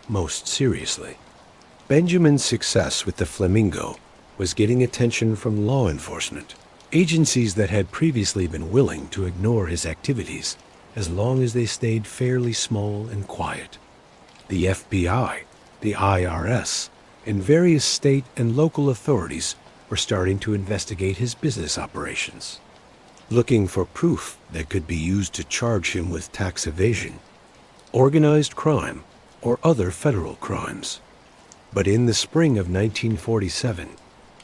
Most seriously, Benjamin's success with the Flamingo was getting attention from law enforcement, agencies that had previously been willing to ignore his activities as long as they stayed fairly small and quiet. The FBI, the IRS, and various state and local authorities were starting to investigate his business operations, looking for proof that could be used to charge him with tax evasion, organized crime, or other federal crimes. But in the spring of 1947,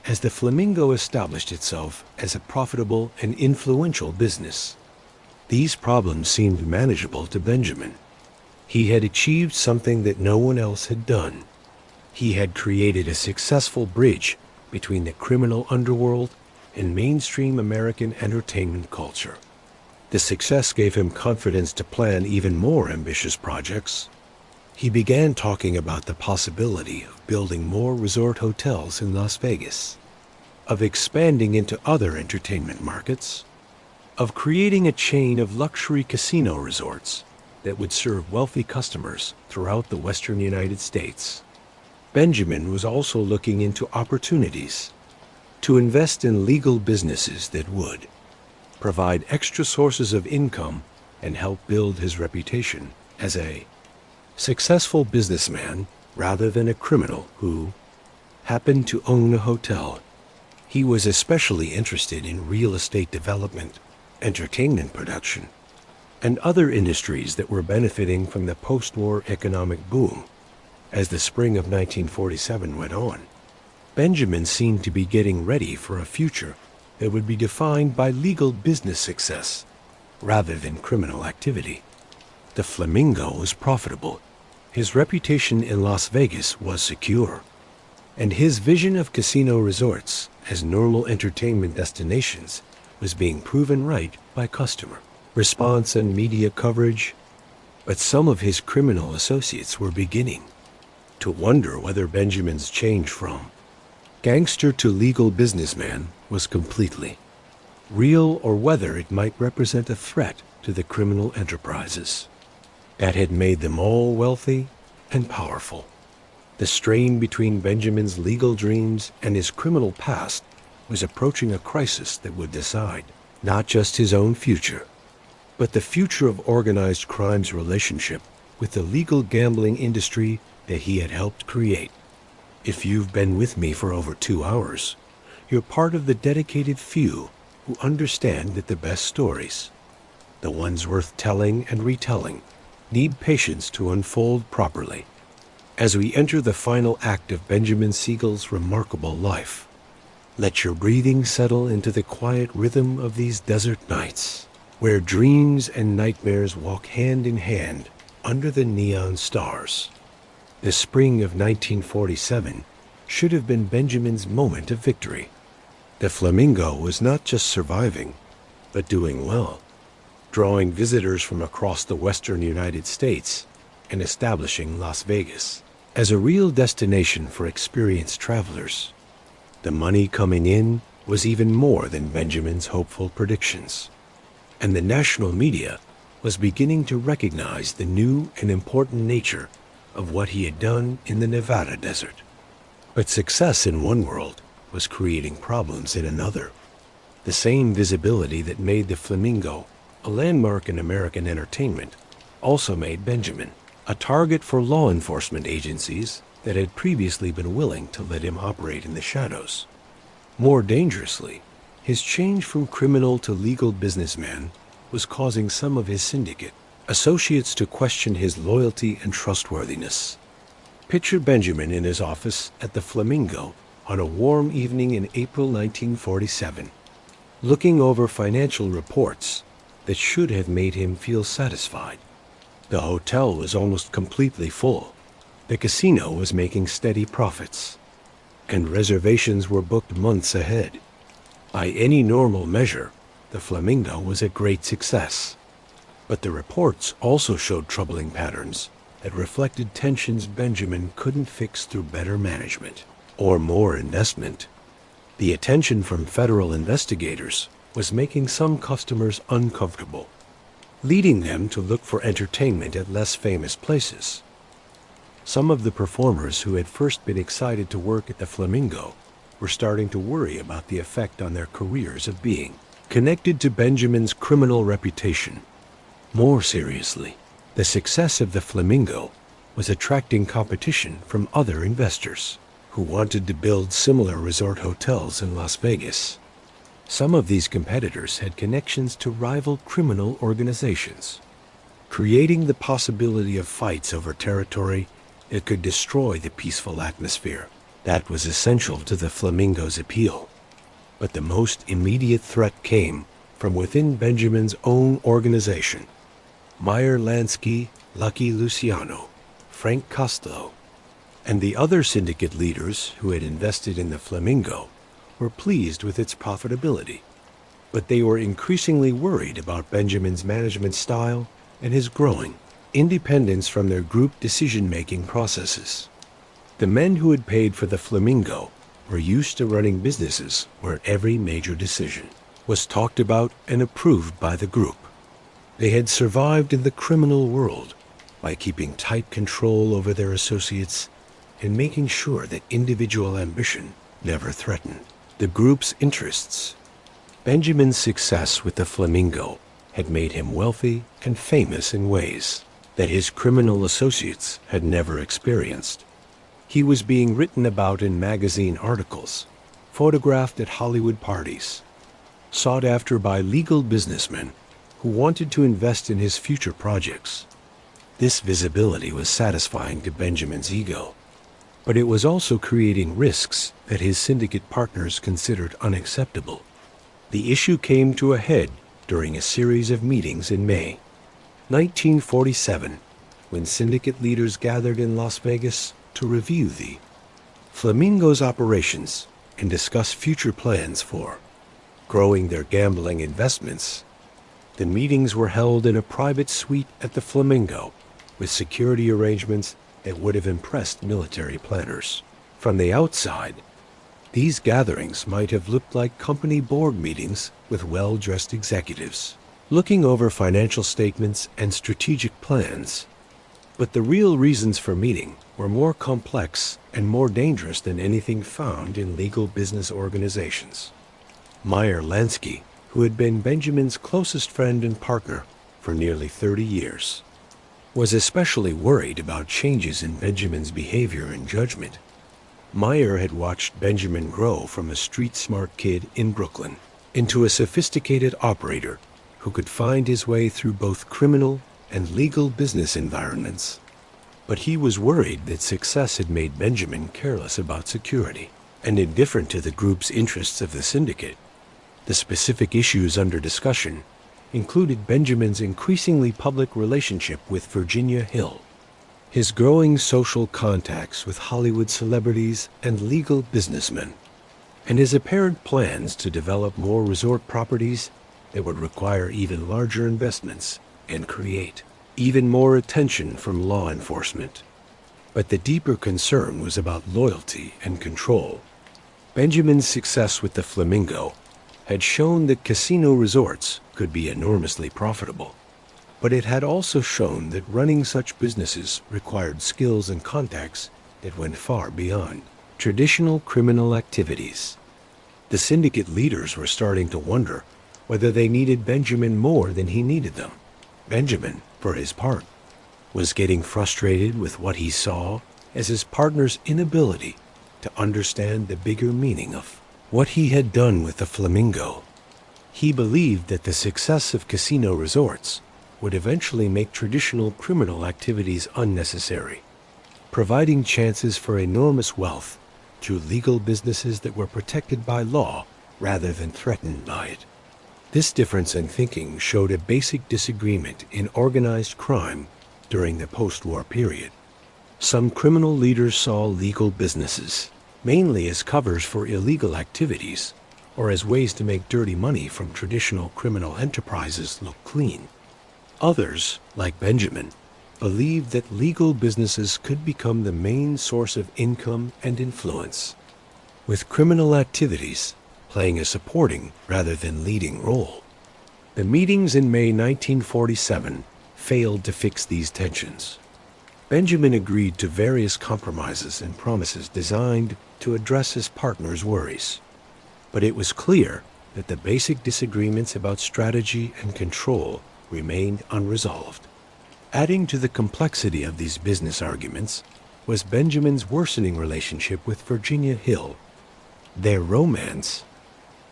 as the Flamingo established itself as a profitable and influential business, these problems seemed manageable to Benjamin. He had achieved something that no one else had done. He had created a successful bridge between the criminal underworld and mainstream American entertainment culture. The success gave him confidence to plan even more ambitious projects. He began talking about the possibility of building more resort hotels in Las Vegas, of expanding into other entertainment markets, of creating a chain of luxury casino resorts that would serve wealthy customers throughout the western United States. Benjamin was also looking into opportunities to invest in legal businesses that would provide extra sources of income and help build his reputation as a successful businessman rather than a criminal who happened to own a hotel. He was especially interested in real estate development, entertainment production, and other industries that were benefiting from the post-war economic boom. As the spring of 1947 went on, Benjamin seemed to be getting ready for a future that would be defined by legal business success rather than criminal activity. The Flamingo was profitable, his reputation in Las Vegas was secure, and his vision of casino resorts as normal entertainment destinations was being proven right by customer response and media coverage. But some of his criminal associates were beginning to wonder whether Benjamin's change from gangster to legal businessman was completely real, or whether it might represent a threat to the criminal enterprises that had made them all wealthy and powerful. The strain between Benjamin's legal dreams and his criminal past was approaching a crisis that would decide not just his own future, but the future of organized crime's relationship with the legal gambling industry that he had helped create. If you've been with me for over 2 hours, you're part of the dedicated few who understand that the best stories, the ones worth telling and retelling, need patience to unfold properly. As we enter the final act of Benjamin Siegel's remarkable life, let your breathing settle into the quiet rhythm of these desert nights, where dreams and nightmares walk hand in hand under the neon stars. The spring of 1947 should have been Benjamin's moment of victory. The Flamingo was not just surviving, but doing well, drawing visitors from across the western United States and establishing Las Vegas as a real destination for experienced travelers. The money coming in was even more than Benjamin's hopeful predictions, and the national media was beginning to recognize the new and important nature of what he had done in the Nevada desert. But success in one world was creating problems in another. The same visibility that made the Flamingo a landmark in American entertainment also made Benjamin a target for law enforcement agencies that had previously been willing to let him operate in the shadows. More dangerously, his change from criminal to legal businessman was causing some of his syndicate associates to question his loyalty and trustworthiness. Picture Benjamin in his office at the Flamingo on a warm evening in April 1947, looking over financial reports that should have made him feel satisfied. The hotel was almost completely full. The casino was making steady profits, and reservations were booked months ahead. By any normal measure, the Flamingo was a great success. But the reports also showed troubling patterns that reflected tensions Benjamin couldn't fix through better management or more investment. The attention from federal investigators was making some customers uncomfortable, leading them to look for entertainment at less famous places. Some of the performers who had first been excited to work at the Flamingo were starting to worry about the effect on their careers of being connected to Benjamin's criminal reputation. More seriously, the success of the Flamingo was attracting competition from other investors who wanted to build similar resort hotels in Las Vegas. Some of these competitors had connections to rival criminal organizations, creating the possibility of fights over territory that could destroy the peaceful atmosphere that was essential to the Flamingo's appeal. But the most immediate threat came from within Benjamin's own organization. Meyer Lansky, Lucky Luciano, Frank Costello, and the other syndicate leaders who had invested in the Flamingo were pleased with its profitability, but they were increasingly worried about Benjamin's management style and his growing independence from their group decision-making processes. The men who had paid for the Flamingo were used to running businesses where every major decision was talked about and approved by the group. They had survived in the criminal world by keeping tight control over their associates and making sure that individual ambition never threatened the group's interests. Benjamin's success with the Flamingo had made him wealthy and famous in ways that his criminal associates had never experienced. He was being written about in magazine articles, photographed at Hollywood parties, sought after by legal businessmen who wanted to invest in his future projects. This visibility was satisfying to Benjamin's ego, but it was also creating risks that his syndicate partners considered unacceptable. The issue came to a head during a series of meetings in May 1947, when syndicate leaders gathered in Las Vegas to review the Flamingo's operations and discuss future plans for growing their gambling investments. The meetings were held in a private suite at the Flamingo, with security arrangements that would have impressed military planners. From the outside, these gatherings might have looked like company board meetings with well-dressed executives, looking over financial statements and strategic plans. But the real reasons for meeting were more complex and more dangerous than anything found in legal business organizations. Meyer Lansky, who had been Benjamin's closest friend and partner for nearly 30 years, was especially worried about changes in Benjamin's behavior and judgment. Meyer had watched Benjamin grow from a street-smart kid in Brooklyn into a sophisticated operator who could find his way through both criminal and legal business environments. But he was worried that success had made Benjamin careless about security and indifferent to the group's interests of the syndicate. The specific issues under discussion included Benjamin's increasingly public relationship with Virginia Hill, his growing social contacts with Hollywood celebrities and legal businessmen, and his apparent plans to develop more resort properties that would require even larger investments and create even more attention from law enforcement. But the deeper concern was about loyalty and control. Benjamin's success with the Flamingo had shown that casino resorts could be enormously profitable, but it had also shown that running such businesses required skills and contacts that went far beyond traditional criminal activities. The syndicate leaders were starting to wonder whether they needed Benjamin more than he needed them. Benjamin, for his part, was getting frustrated with what he saw as his partner's inability to understand the bigger meaning of what he had done with the Flamingo. He believed that the success of casino resorts would eventually make traditional criminal activities unnecessary, providing chances for enormous wealth through legal businesses that were protected by law rather than threatened by it. This difference in thinking showed a basic disagreement in organized crime during the post-war period. Some criminal leaders saw legal businesses mainly as covers for illegal activities or as ways to make dirty money from traditional criminal enterprises look clean. Others, like Benjamin, believed that legal businesses could become the main source of income and influence, with criminal activities playing a supporting rather than leading role. The meetings in May 1947 failed to fix these tensions. Benjamin agreed to various compromises and promises designed to address his partner's worries. But it was clear that the basic disagreements about strategy and control remained unresolved. Adding to the complexity of these business arguments was Benjamin's worsening relationship with Virginia Hill. Their romance,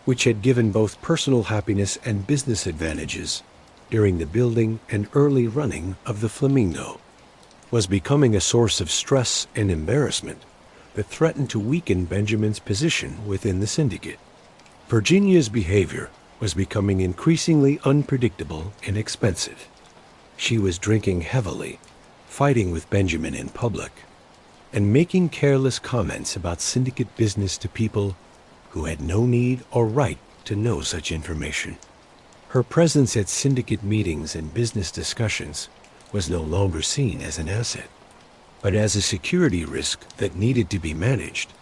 which had given both personal happiness and business advantages during the building and early running of the Flamingo, was becoming a source of stress and embarrassment that threatened to weaken Benjamin's position within the syndicate. Virginia's behavior was becoming increasingly unpredictable and expensive. She was drinking heavily, fighting with Benjamin in public, and making careless comments about syndicate business to people who had no need or right to know such information. Her presence at syndicate meetings and business discussions was no longer seen as an asset, but as a security risk that needed to be managed.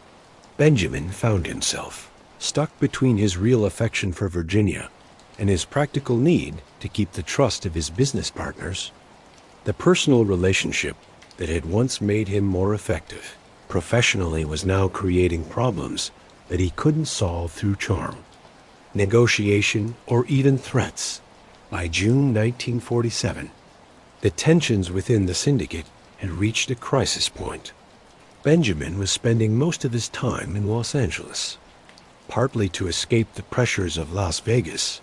Benjamin found himself stuck between his real affection for Virginia and his practical need to keep the trust of his business partners. The personal relationship that had once made him more effective professionally was now creating problems that he couldn't solve through charm, negotiation, or even threats. By June 1947, the tensions within the syndicate had reached a crisis point. Benjamin was spending most of his time in Los Angeles, partly to escape the pressures of Las Vegas,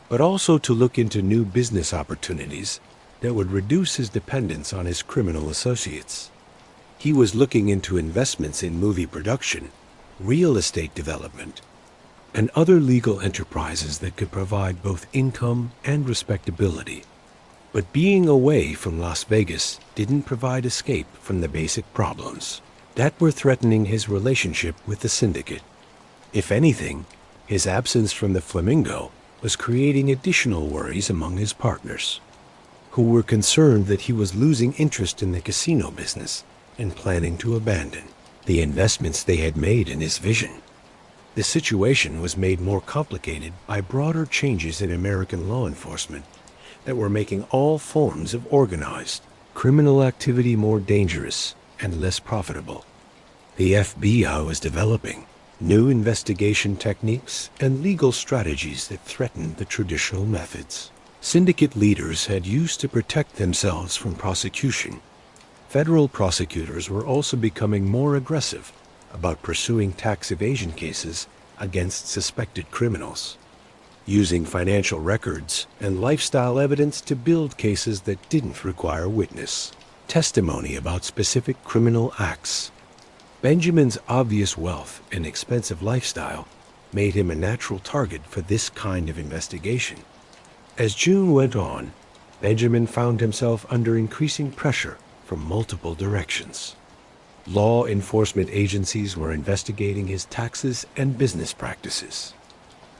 but also to look into new business opportunities that would reduce his dependence on his criminal associates. He was looking into investments in movie production, real estate development, and other legal enterprises that could provide both income and respectability. But being away from Las Vegas didn't provide escape from the basic problems that were threatening his relationship with the syndicate. If anything, his absence from the Flamingo was creating additional worries among his partners, who were concerned that he was losing interest in the casino business and planning to abandon the investments they had made in his vision. The situation was made more complicated by broader changes in American law enforcement that were making all forms of organized criminal activity more dangerous and less profitable. The FBI was developing new investigation techniques and legal strategies that threatened the traditional methods syndicate leaders had used to protect themselves from prosecution. Federal prosecutors were also becoming more aggressive about pursuing tax evasion cases against suspected criminals, using financial records and lifestyle evidence to build cases that didn't require witness testimony about specific criminal acts. Benjamin's obvious wealth and expensive lifestyle made him a natural target for this kind of investigation. As June went on, Benjamin found himself under increasing pressure from multiple directions. Law enforcement agencies were investigating his taxes and business practices.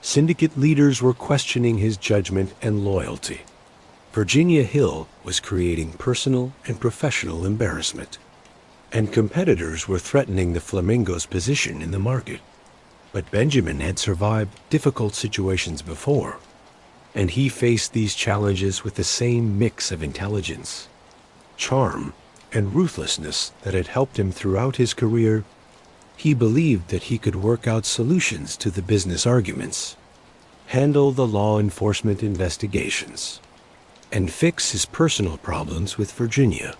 Syndicate leaders were questioning his judgment and loyalty. Virginia Hill was creating personal and professional embarrassment, and competitors were threatening the Flamingo's position in the market. But Benjamin had survived difficult situations before, and he faced these challenges with the same mix of intelligence, charm, and ruthlessness that had helped him throughout his career. He believed that he could work out solutions to the business arguments, handle the law enforcement investigations, and fix his personal problems with Virginia.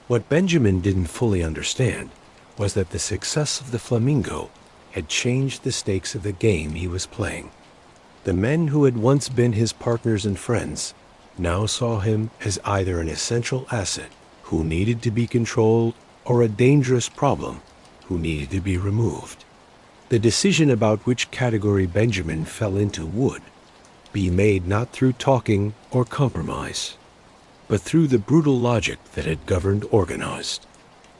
What Benjamin didn't fully understand was that the success of the Flamingo had changed the stakes of the game he was playing. The men who had once been his partners and friends now saw him as either an essential asset who needed to be controlled or a dangerous problem who needed to be removed. The decision about which category Benjamin fell into would be made not through talking or compromise, but through the brutal logic that had governed organized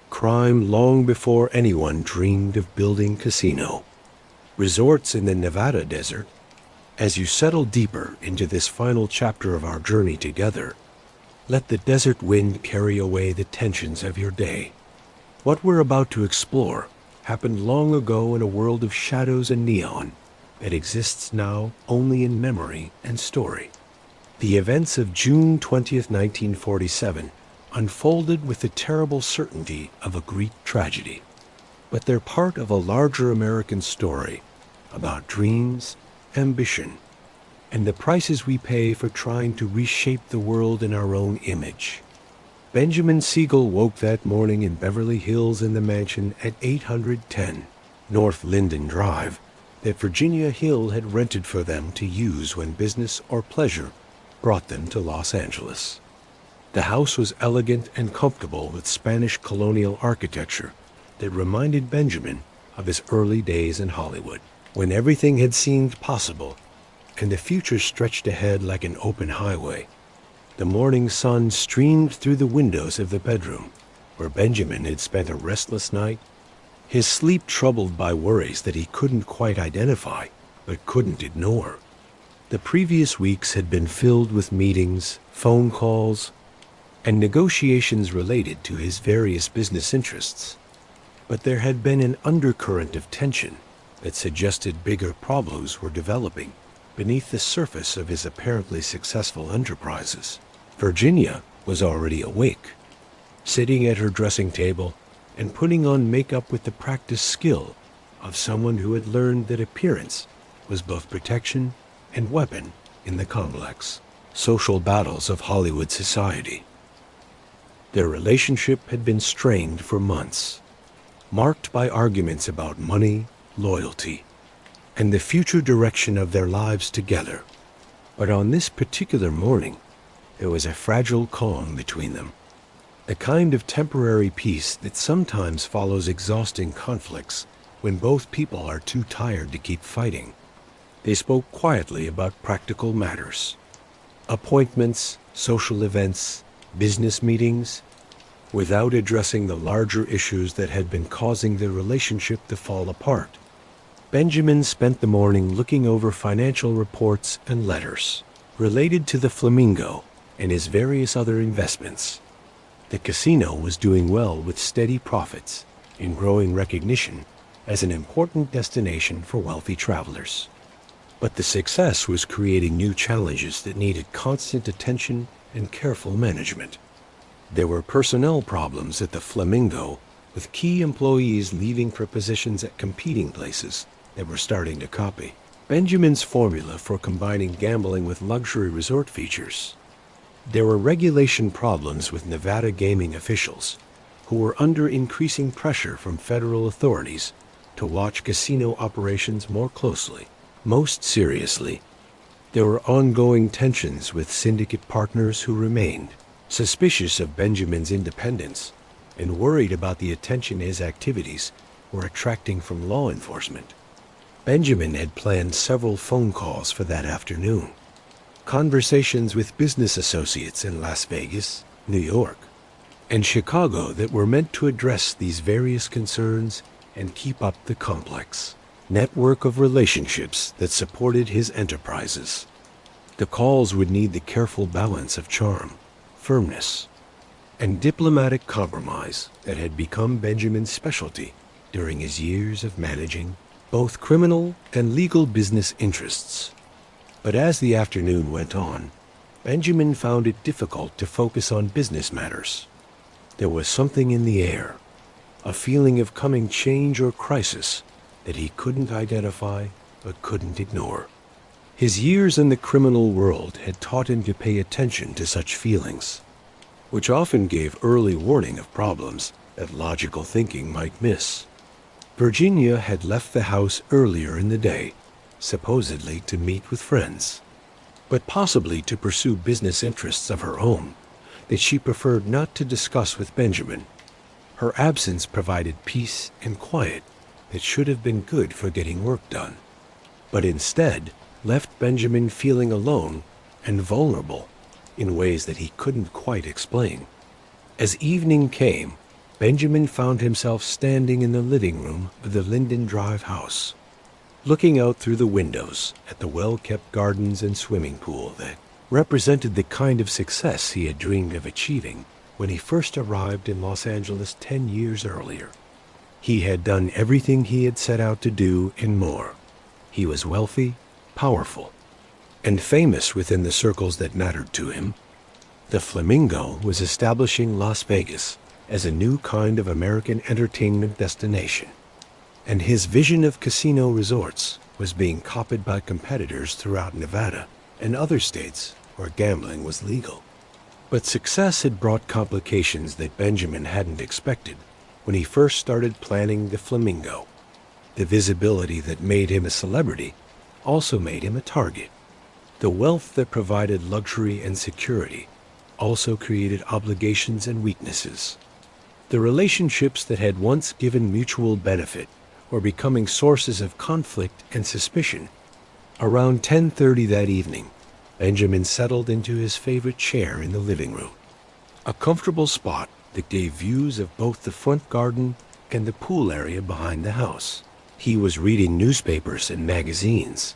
crime long before anyone dreamed of building casino resorts in the Nevada desert. As you settle deeper into this final chapter of our journey together, Let the desert wind carry away the tensions of your day. What we're about to explore happened long ago in a world of shadows and neon that exists now only in memory and story. The events of June 20th, 1947 unfolded with the terrible certainty of a Greek tragedy. But they're part of a larger American story about dreams, ambition, and the prices we pay for trying to reshape the world in our own image. Benjamin Siegel woke that morning in Beverly Hills in the mansion at 810 North Linden Drive that Virginia Hill had rented for them to use when business or pleasure brought them to Los Angeles. The house was elegant and comfortable with Spanish colonial architecture that reminded Benjamin of his early days in Hollywood, when everything had seemed possible and the future stretched ahead like an open highway. The morning sun streamed through the windows of the bedroom, where Benjamin had spent a restless night, his sleep troubled by worries that he couldn't quite identify, but couldn't ignore. The previous weeks had been filled with meetings, phone calls, and negotiations related to his various business interests. But there had been an undercurrent of tension that suggested bigger problems were developing beneath the surface of his apparently successful enterprises. Virginia was already awake, sitting at her dressing table and putting on makeup with the practiced skill of someone who had learned that appearance was both protection and weapon in the complex social battles of Hollywood society. Their relationship had been strained for months, marked by arguments about money, loyalty, and the future direction of their lives together. But on this particular morning, there was a fragile calm between them, a kind of temporary peace that sometimes follows exhausting conflicts when both people are too tired to keep fighting. They spoke quietly about practical matters, appointments, social events, business meetings, without addressing the larger issues that had been causing their relationship to fall apart. Benjamin spent the morning looking over financial reports and letters related to the Flamingo and his various other investments. The casino was doing well with steady profits and growing recognition as an important destination for wealthy travelers. But the success was creating new challenges that needed constant attention and careful management. There were personnel problems at the Flamingo, with key employees leaving for positions at competing places that were starting to copy Benjamin's formula for combining gambling with luxury resort features. There were regulation problems with Nevada gaming officials, who were under increasing pressure from federal authorities to watch casino operations more closely. Most seriously, there were ongoing tensions with syndicate partners who remained suspicious of Benjamin's independence and worried about the attention his activities were attracting from law enforcement. Benjamin had planned several phone calls for that afternoon, conversations with business associates in Las Vegas, New York, and Chicago that were meant to address these various concerns and keep up the complex network of relationships that supported his enterprises. The calls would need the careful balance of charm, firmness, and diplomatic compromise that had become Benjamin's specialty during his years of managing both criminal and legal business interests. But as the afternoon went on, Benjamin found it difficult to focus on business matters. There was something in the air, a feeling of coming change or crisis that he couldn't identify but couldn't ignore. His years in the criminal world had taught him to pay attention to such feelings, which often gave early warning of problems that logical thinking might miss. Virginia had left the house earlier in the day, supposedly to meet with friends, but possibly to pursue business interests of her own that she preferred not to discuss with Benjamin. Her absence provided peace and quiet that should have been good for getting work done, but instead left Benjamin feeling alone and vulnerable in ways that he couldn't quite explain. As evening came, Benjamin found himself standing in the living room of the Linden Drive house, looking out through the windows at the well-kept gardens and swimming pool that represented the kind of success he had dreamed of achieving when he first arrived in Los Angeles 10 years earlier. He had done everything he had set out to do and more. He was wealthy, powerful, and famous within the circles that mattered to him. The Flamingo was establishing Las Vegas as a new kind of American entertainment destination, and his vision of casino resorts was being copied by competitors throughout Nevada and other states where gambling was legal. But success had brought complications that Benjamin hadn't expected when he first started planning the Flamingo. The visibility that made him a celebrity also made him a target. The wealth that provided luxury and security also created obligations and weaknesses. The relationships that had once given mutual benefit were becoming sources of conflict and suspicion. Around 10:30 that evening, Benjamin settled into his favorite chair in the living room, a comfortable spot that gave views of both the front garden and the pool area behind the house. He was reading newspapers and magazines,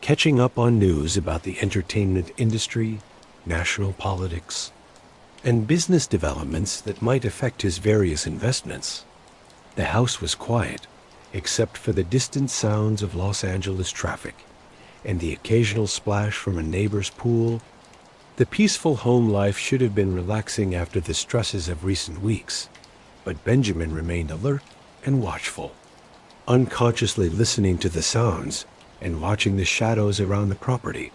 catching up on news about the entertainment industry, national politics, and business developments that might affect his various investments. The house was quiet, except for the distant sounds of Los Angeles traffic and the occasional splash from a neighbor's pool. The peaceful home life should have been relaxing after the stresses of recent weeks, but Benjamin remained alert and watchful, unconsciously listening to the sounds and watching the shadows around the property.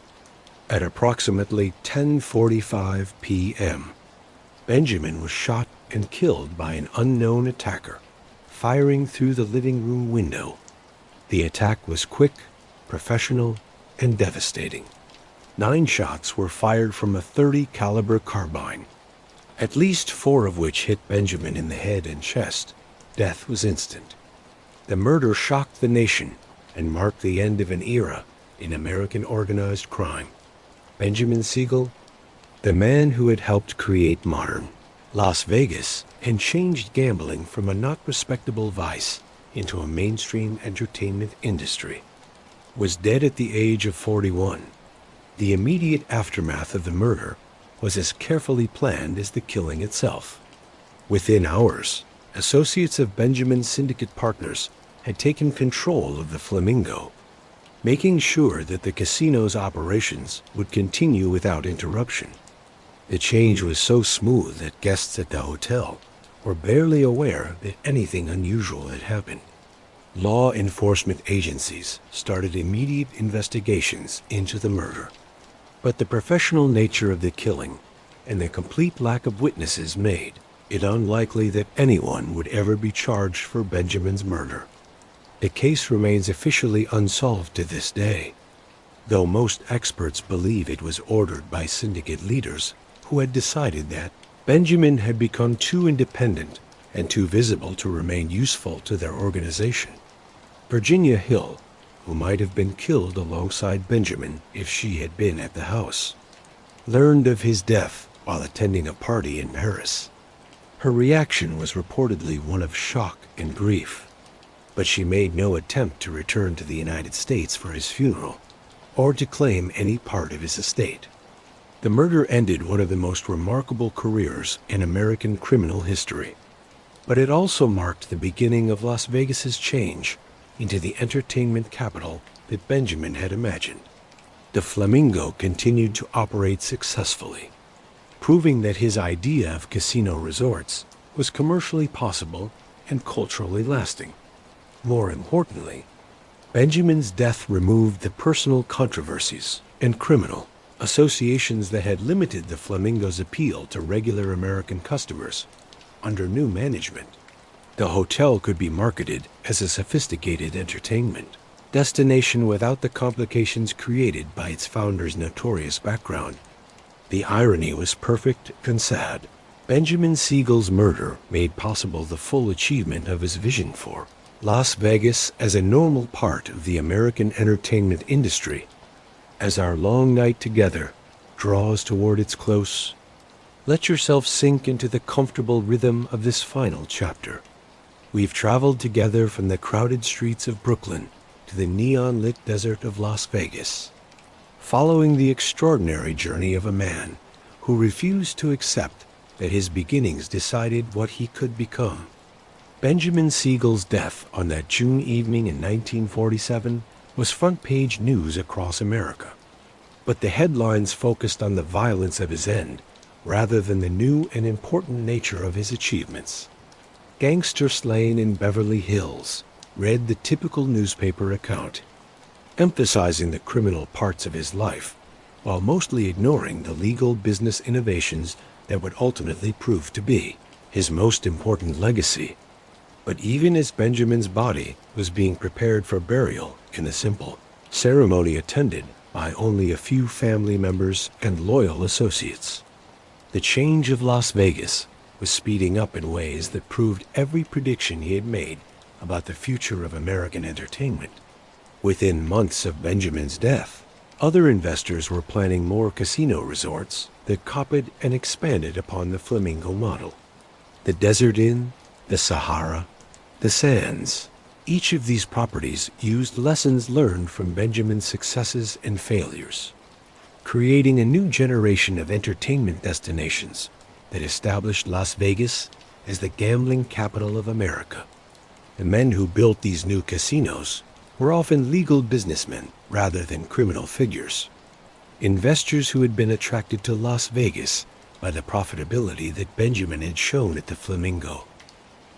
At approximately 10:45 p.m., Benjamin was shot and killed by an unknown attacker, firing through the living room window. The attack was quick, professional, and devastating. 9 shots were fired from a .30 caliber carbine, at least 4 of which hit Benjamin in the head and chest. Death was instant. The murder shocked the nation and marked the end of an era in American organized crime. Benjamin Siegel, the man who had helped create modern Las Vegas and changed gambling from a not respectable vice into a mainstream entertainment industry, was dead at the age of 41. The immediate aftermath of the murder was as carefully planned as the killing itself. Within hours, associates of Benjamin's syndicate partners had taken control of the Flamingo, making sure that the casino's operations would continue without interruption. The change was so smooth that guests at the hotel were barely aware that anything unusual had happened. Law enforcement agencies started immediate investigations into the murder, but the professional nature of the killing and the complete lack of witnesses made it unlikely that anyone would ever be charged for Benjamin's murder. The case remains officially unsolved to this day, though most experts believe it was ordered by syndicate leaders who had decided that Benjamin had become too independent and too visible to remain useful to their organization. Virginia Hill, who might have been killed alongside Benjamin if she had been at the house, learned of his death while attending a party in Paris. Her reaction was reportedly one of shock and grief, but she made no attempt to return to the United States for his funeral or to claim any part of his estate. The murder ended one of the most remarkable careers in American criminal history, but it also marked the beginning of Las Vegas's change into the entertainment capital that Benjamin had imagined. The Flamingo continued to operate successfully, proving that his idea of casino resorts was commercially possible and culturally lasting. More importantly, Benjamin's death removed the personal controversies and criminal associations that had limited the Flamingo's appeal to regular American customers. Under new management, the hotel could be marketed as a sophisticated entertainment destination without the complications created by its founder's notorious background. The irony was perfect and sad. Benjamin Siegel's murder made possible the full achievement of his vision for Las Vegas as a normal part of the American entertainment industry. As our long night together draws toward its close, let yourself sink into the comfortable rhythm of this final chapter. We've traveled together from the crowded streets of Brooklyn to the neon-lit desert of Las Vegas. following the extraordinary journey of a man who refused to accept that his beginnings decided what he could become. Benjamin Siegel's death on that June evening in 1947 was front-page news across America. But the headlines focused on the violence of his end rather than the new and important nature of his achievements. Gangster slain in Beverly Hills read the typical newspaper account, emphasizing the criminal parts of his life while mostly ignoring the legal business innovations that would ultimately prove to be his most important legacy. But even as Benjamin's body was being prepared for burial in a simple ceremony attended by only a few family members and loyal associates, the change of Las Vegas was speeding up in ways that proved every prediction he had made about the future of American entertainment. Within months of Benjamin's death, other investors were planning more casino resorts that copied and expanded upon the Flamingo model. The Desert Inn, the Sahara, the Sands. Each of these properties used lessons learned from Benjamin's successes and failures, creating a new generation of entertainment destinations that established Las Vegas as the gambling capital of America. The men who built these new casinos were often legal businessmen rather than criminal figures, investors who had been attracted to Las Vegas by the profitability that Benjamin had shown at the Flamingo.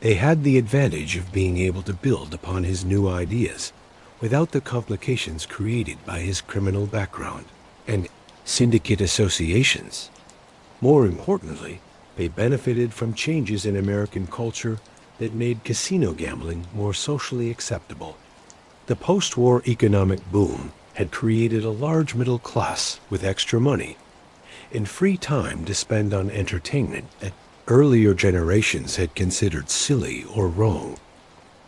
They had the advantage of being able to build upon his new ideas without the complications created by his criminal background and syndicate associations. More importantly, they benefited from changes in American culture that made casino gambling more socially acceptable. The post-war economic boom had created a large middle class with extra money and free time to spend on entertainment that earlier generations had considered silly or wrong.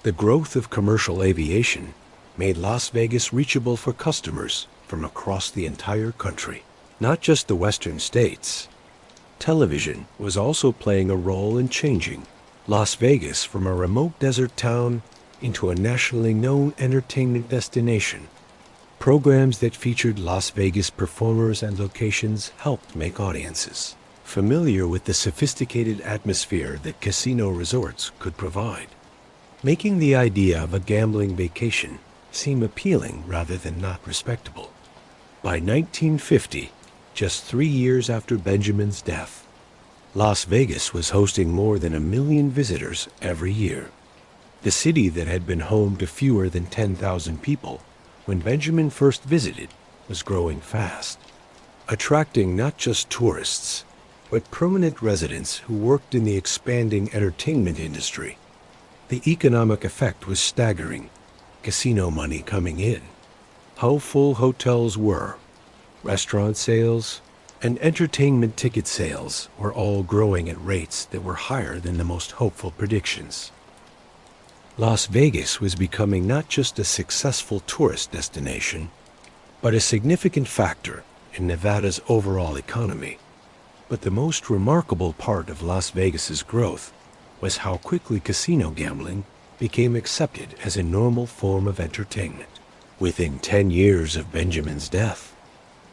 The growth of commercial aviation made Las Vegas reachable for customers from across the entire country, not just the western states. Television was also playing a role in changing Las Vegas from a remote desert town into a nationally known entertainment destination. Programs that featured Las Vegas performers and locations helped make audiences familiar with the sophisticated atmosphere that casino resorts could provide, making the idea of a gambling vacation seem appealing rather than not respectable. By 1950, just 3 years after Benjamin's death, Las Vegas was hosting more than 1 million visitors every year. The city that had been home to fewer than 10,000 people when Benjamin first visited was growing fast, attracting not just tourists, but permanent residents who worked in the expanding entertainment industry. The economic effect was staggering, casino money coming in, how full hotels were, restaurant sales, and entertainment ticket sales were all growing at rates that were higher than the most hopeful predictions. Las Vegas was becoming not just a successful tourist destination, but a significant factor in Nevada's overall economy. But the most remarkable part of Las Vegas's growth was how quickly casino gambling became accepted as a normal form of entertainment. Within 10 years of Benjamin's death,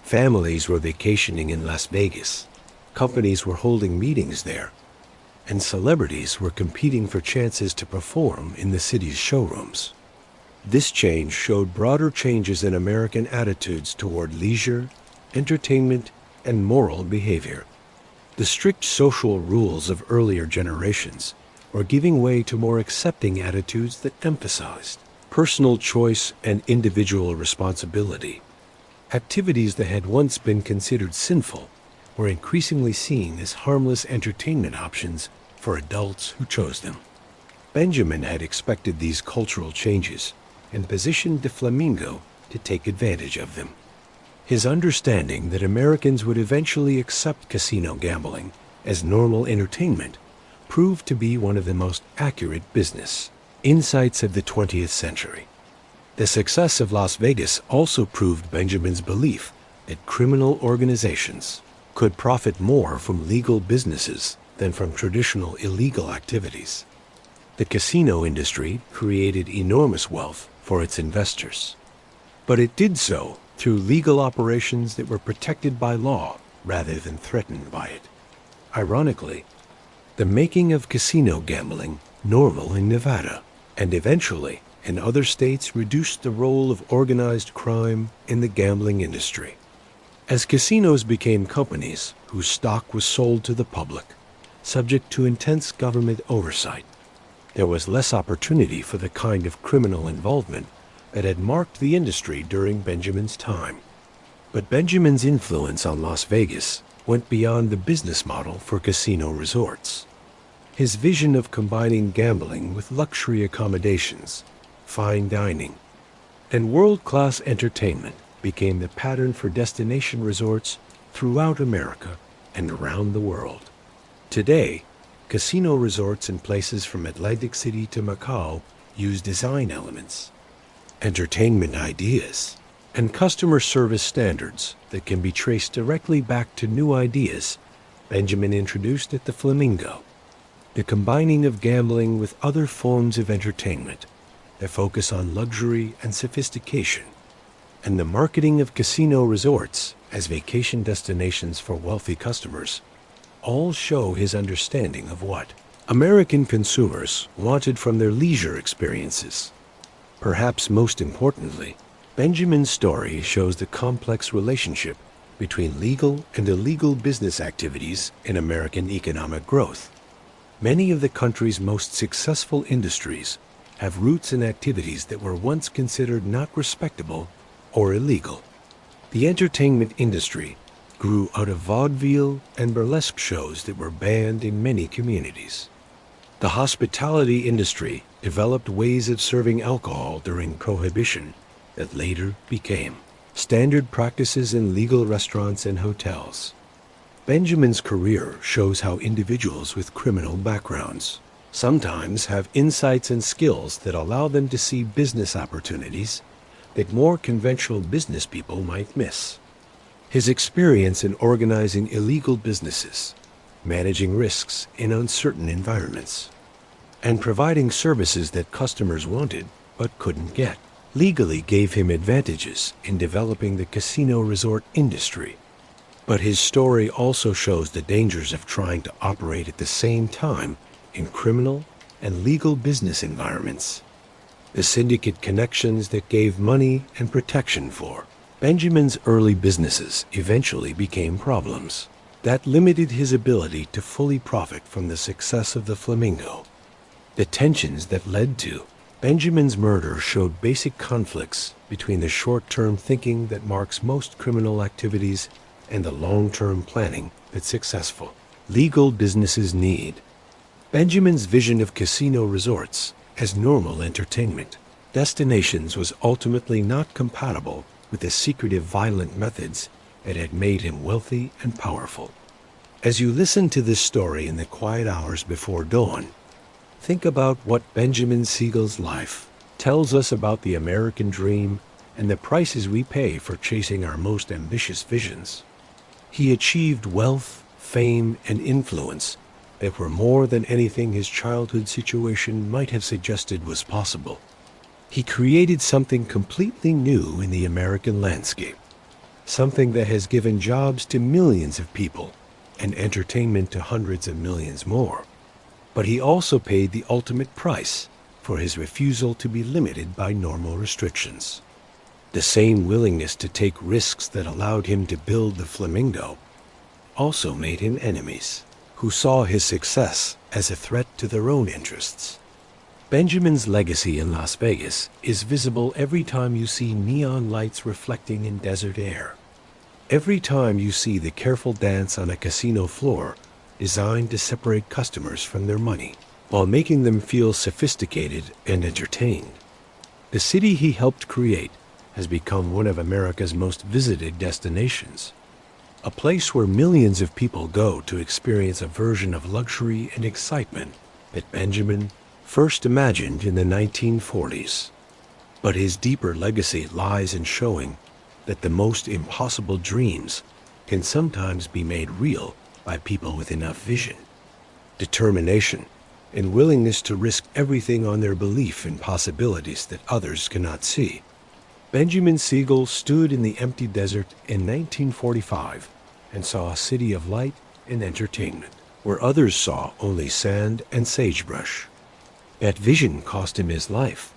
families were vacationing in Las Vegas, companies were holding meetings there, and celebrities were competing for chances to perform in the city's showrooms. This change showed broader changes in American attitudes toward leisure, entertainment, and moral behavior. The strict social rules of earlier generations were giving way to more accepting attitudes that emphasized personal choice and individual responsibility. Activities that had once been considered sinful were increasingly seen as harmless entertainment options for adults who chose them. Benjamin had expected these cultural changes and positioned the Flamingo to take advantage of them. His understanding that Americans would eventually accept casino gambling as normal entertainment proved to be one of the most accurate business insights of the 20th century. The success of Las Vegas also proved Benjamin's belief that criminal organizations could profit more from legal businesses than from traditional illegal activities. The casino industry created enormous wealth for its investors, but it did so through legal operations that were protected by law rather than threatened by it. Ironically, the making of casino gambling normal in Nevada and eventually in other states reduced the role of organized crime in the gambling industry. As casinos became companies whose stock was sold to the public, subject to intense government oversight, there was less opportunity for the kind of criminal involvement that had marked the industry during Benjamin's time. But Benjamin's influence on Las Vegas went beyond the business model for casino resorts. His vision of combining gambling with luxury accommodations, fine dining, and world-class entertainment became the pattern for destination resorts throughout America and around the world. Today, casino resorts in places from Atlantic City to Macau use design elements, entertainment ideas, and customer service standards that can be traced directly back to new ideas Benjamin introduced at the Flamingo. The combining of gambling with other forms of entertainment that focus on luxury and sophistication, and the marketing of casino resorts as vacation destinations for wealthy customers, all show his understanding of what American consumers wanted from their leisure experiences. Perhaps most importantly, Benjamin's story shows the complex relationship between legal and illegal business activities in American economic growth. Many of the country's most successful industries have roots in activities that were once considered not respectable or illegal. The entertainment industry grew out of vaudeville and burlesque shows that were banned in many communities. The hospitality industry developed ways of serving alcohol during Prohibition that later became standard practices in legal restaurants and hotels. Benjamin's career shows how individuals with criminal backgrounds sometimes have insights and skills that allow them to see business opportunities that more conventional business people might miss. His experience in organizing illegal businesses, managing risks in uncertain environments, and providing services that customers wanted but couldn't get, legally gave him advantages in developing the casino resort industry. But his story also shows the dangers of trying to operate at the same time in criminal and legal business environments. The syndicate connections that gave money and protection for Benjamin's early businesses eventually became problems that limited his ability to fully profit from the success of the Flamingo. The tensions that led to Benjamin's murder showed basic conflicts between the short-term thinking that marks most criminal activities and the long-term planning that successful legal businesses need. Benjamin's vision of casino resorts as normal entertainment destinations was ultimately not compatible with the secretive violent methods that had made him wealthy and powerful. As you listen to this story in the quiet hours before dawn, think about what Benjamin Siegel's life tells us about the American dream and the prices we pay for chasing our most ambitious visions. He achieved wealth, fame, and influence that were more than anything his childhood situation might have suggested was possible. He created something completely new in the American landscape, something that has given jobs to millions of people and entertainment to hundreds of millions more. But he also paid the ultimate price for his refusal to be limited by normal restrictions. The same willingness to take risks that allowed him to build the Flamingo also made him enemies who saw his success as a threat to their own interests. Benjamin's legacy in Las Vegas is visible every time you see neon lights reflecting in desert air. Every time you see the careful dance on a casino floor designed to separate customers from their money while making them feel sophisticated and entertained. The city he helped create has become one of America's most visited destinations, a place where millions of people go to experience a version of luxury and excitement that Benjamin first imagined in the 1940s. But his deeper legacy lies in showing that the most impossible dreams can sometimes be made real by people with enough vision, determination, and willingness to risk everything on their belief in possibilities that others cannot see. Benjamin Siegel stood in the empty desert in 1945 and saw a city of light and entertainment, where others saw only sand and sagebrush. That vision cost him his life,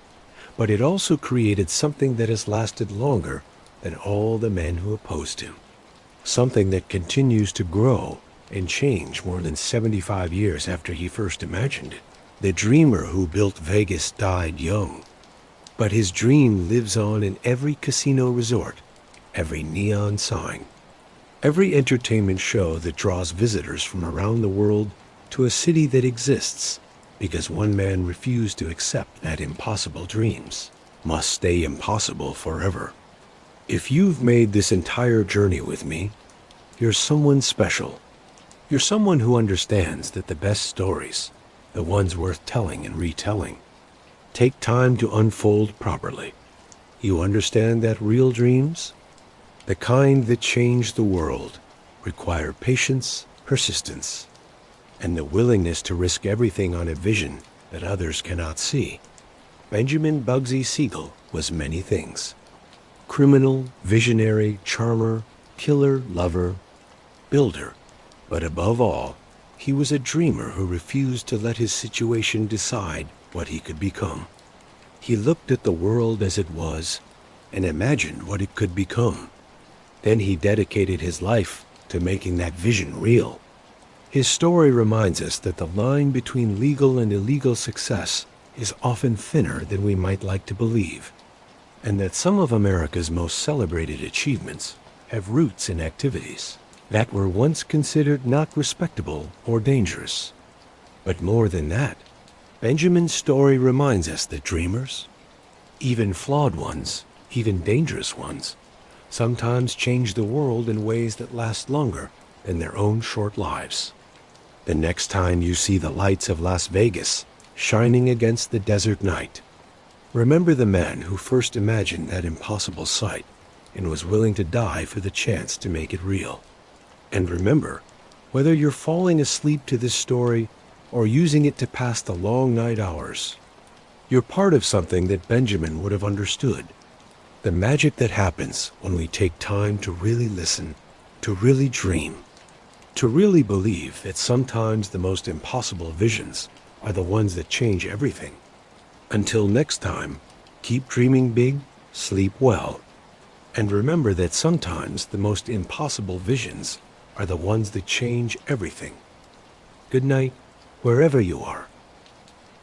but it also created something that has lasted longer than all the men who opposed him. Something that continues to grow and change more than 75 years after he first imagined it. The dreamer who built Vegas died young, but his dream lives on in every casino resort, every neon sign, every entertainment show that draws visitors from around the world to a city that exists because one man refused to accept that impossible dreams must stay impossible forever. If you've made this entire journey with me, you're someone special. You're someone who understands that the best stories, the ones worth telling and retelling, take time to unfold properly. You understand that real dreams, the kind that change the world, require patience, persistence, and the willingness to risk everything on a vision that others cannot see. Benjamin Bugsy Siegel was many things. Criminal, visionary, charmer, killer, lover, builder. But above all, he was a dreamer who refused to let his situation decide what he could become. He looked at the world as it was and imagined what it could become. Then he dedicated his life to making that vision real. His story reminds us that the line between legal and illegal success is often thinner than we might like to believe, and that some of America's most celebrated achievements have roots in activities that were once considered not respectable or dangerous. But more than that, Benjamin's story reminds us that dreamers, even flawed ones, even dangerous ones, sometimes change the world in ways that last longer than their own short lives. The next time you see the lights of Las Vegas shining against the desert night, remember the man who first imagined that impossible sight and was willing to die for the chance to make it real. And remember, whether you're falling asleep to this story or using it to pass the long night hours, you're part of something that Benjamin would have understood. The magic that happens when we take time to really listen, to really dream, to really believe that sometimes the most impossible visions are the ones that change everything. Until next time, keep dreaming big, sleep well, and remember that sometimes the most impossible visions are the ones that change everything. Good night, wherever you are.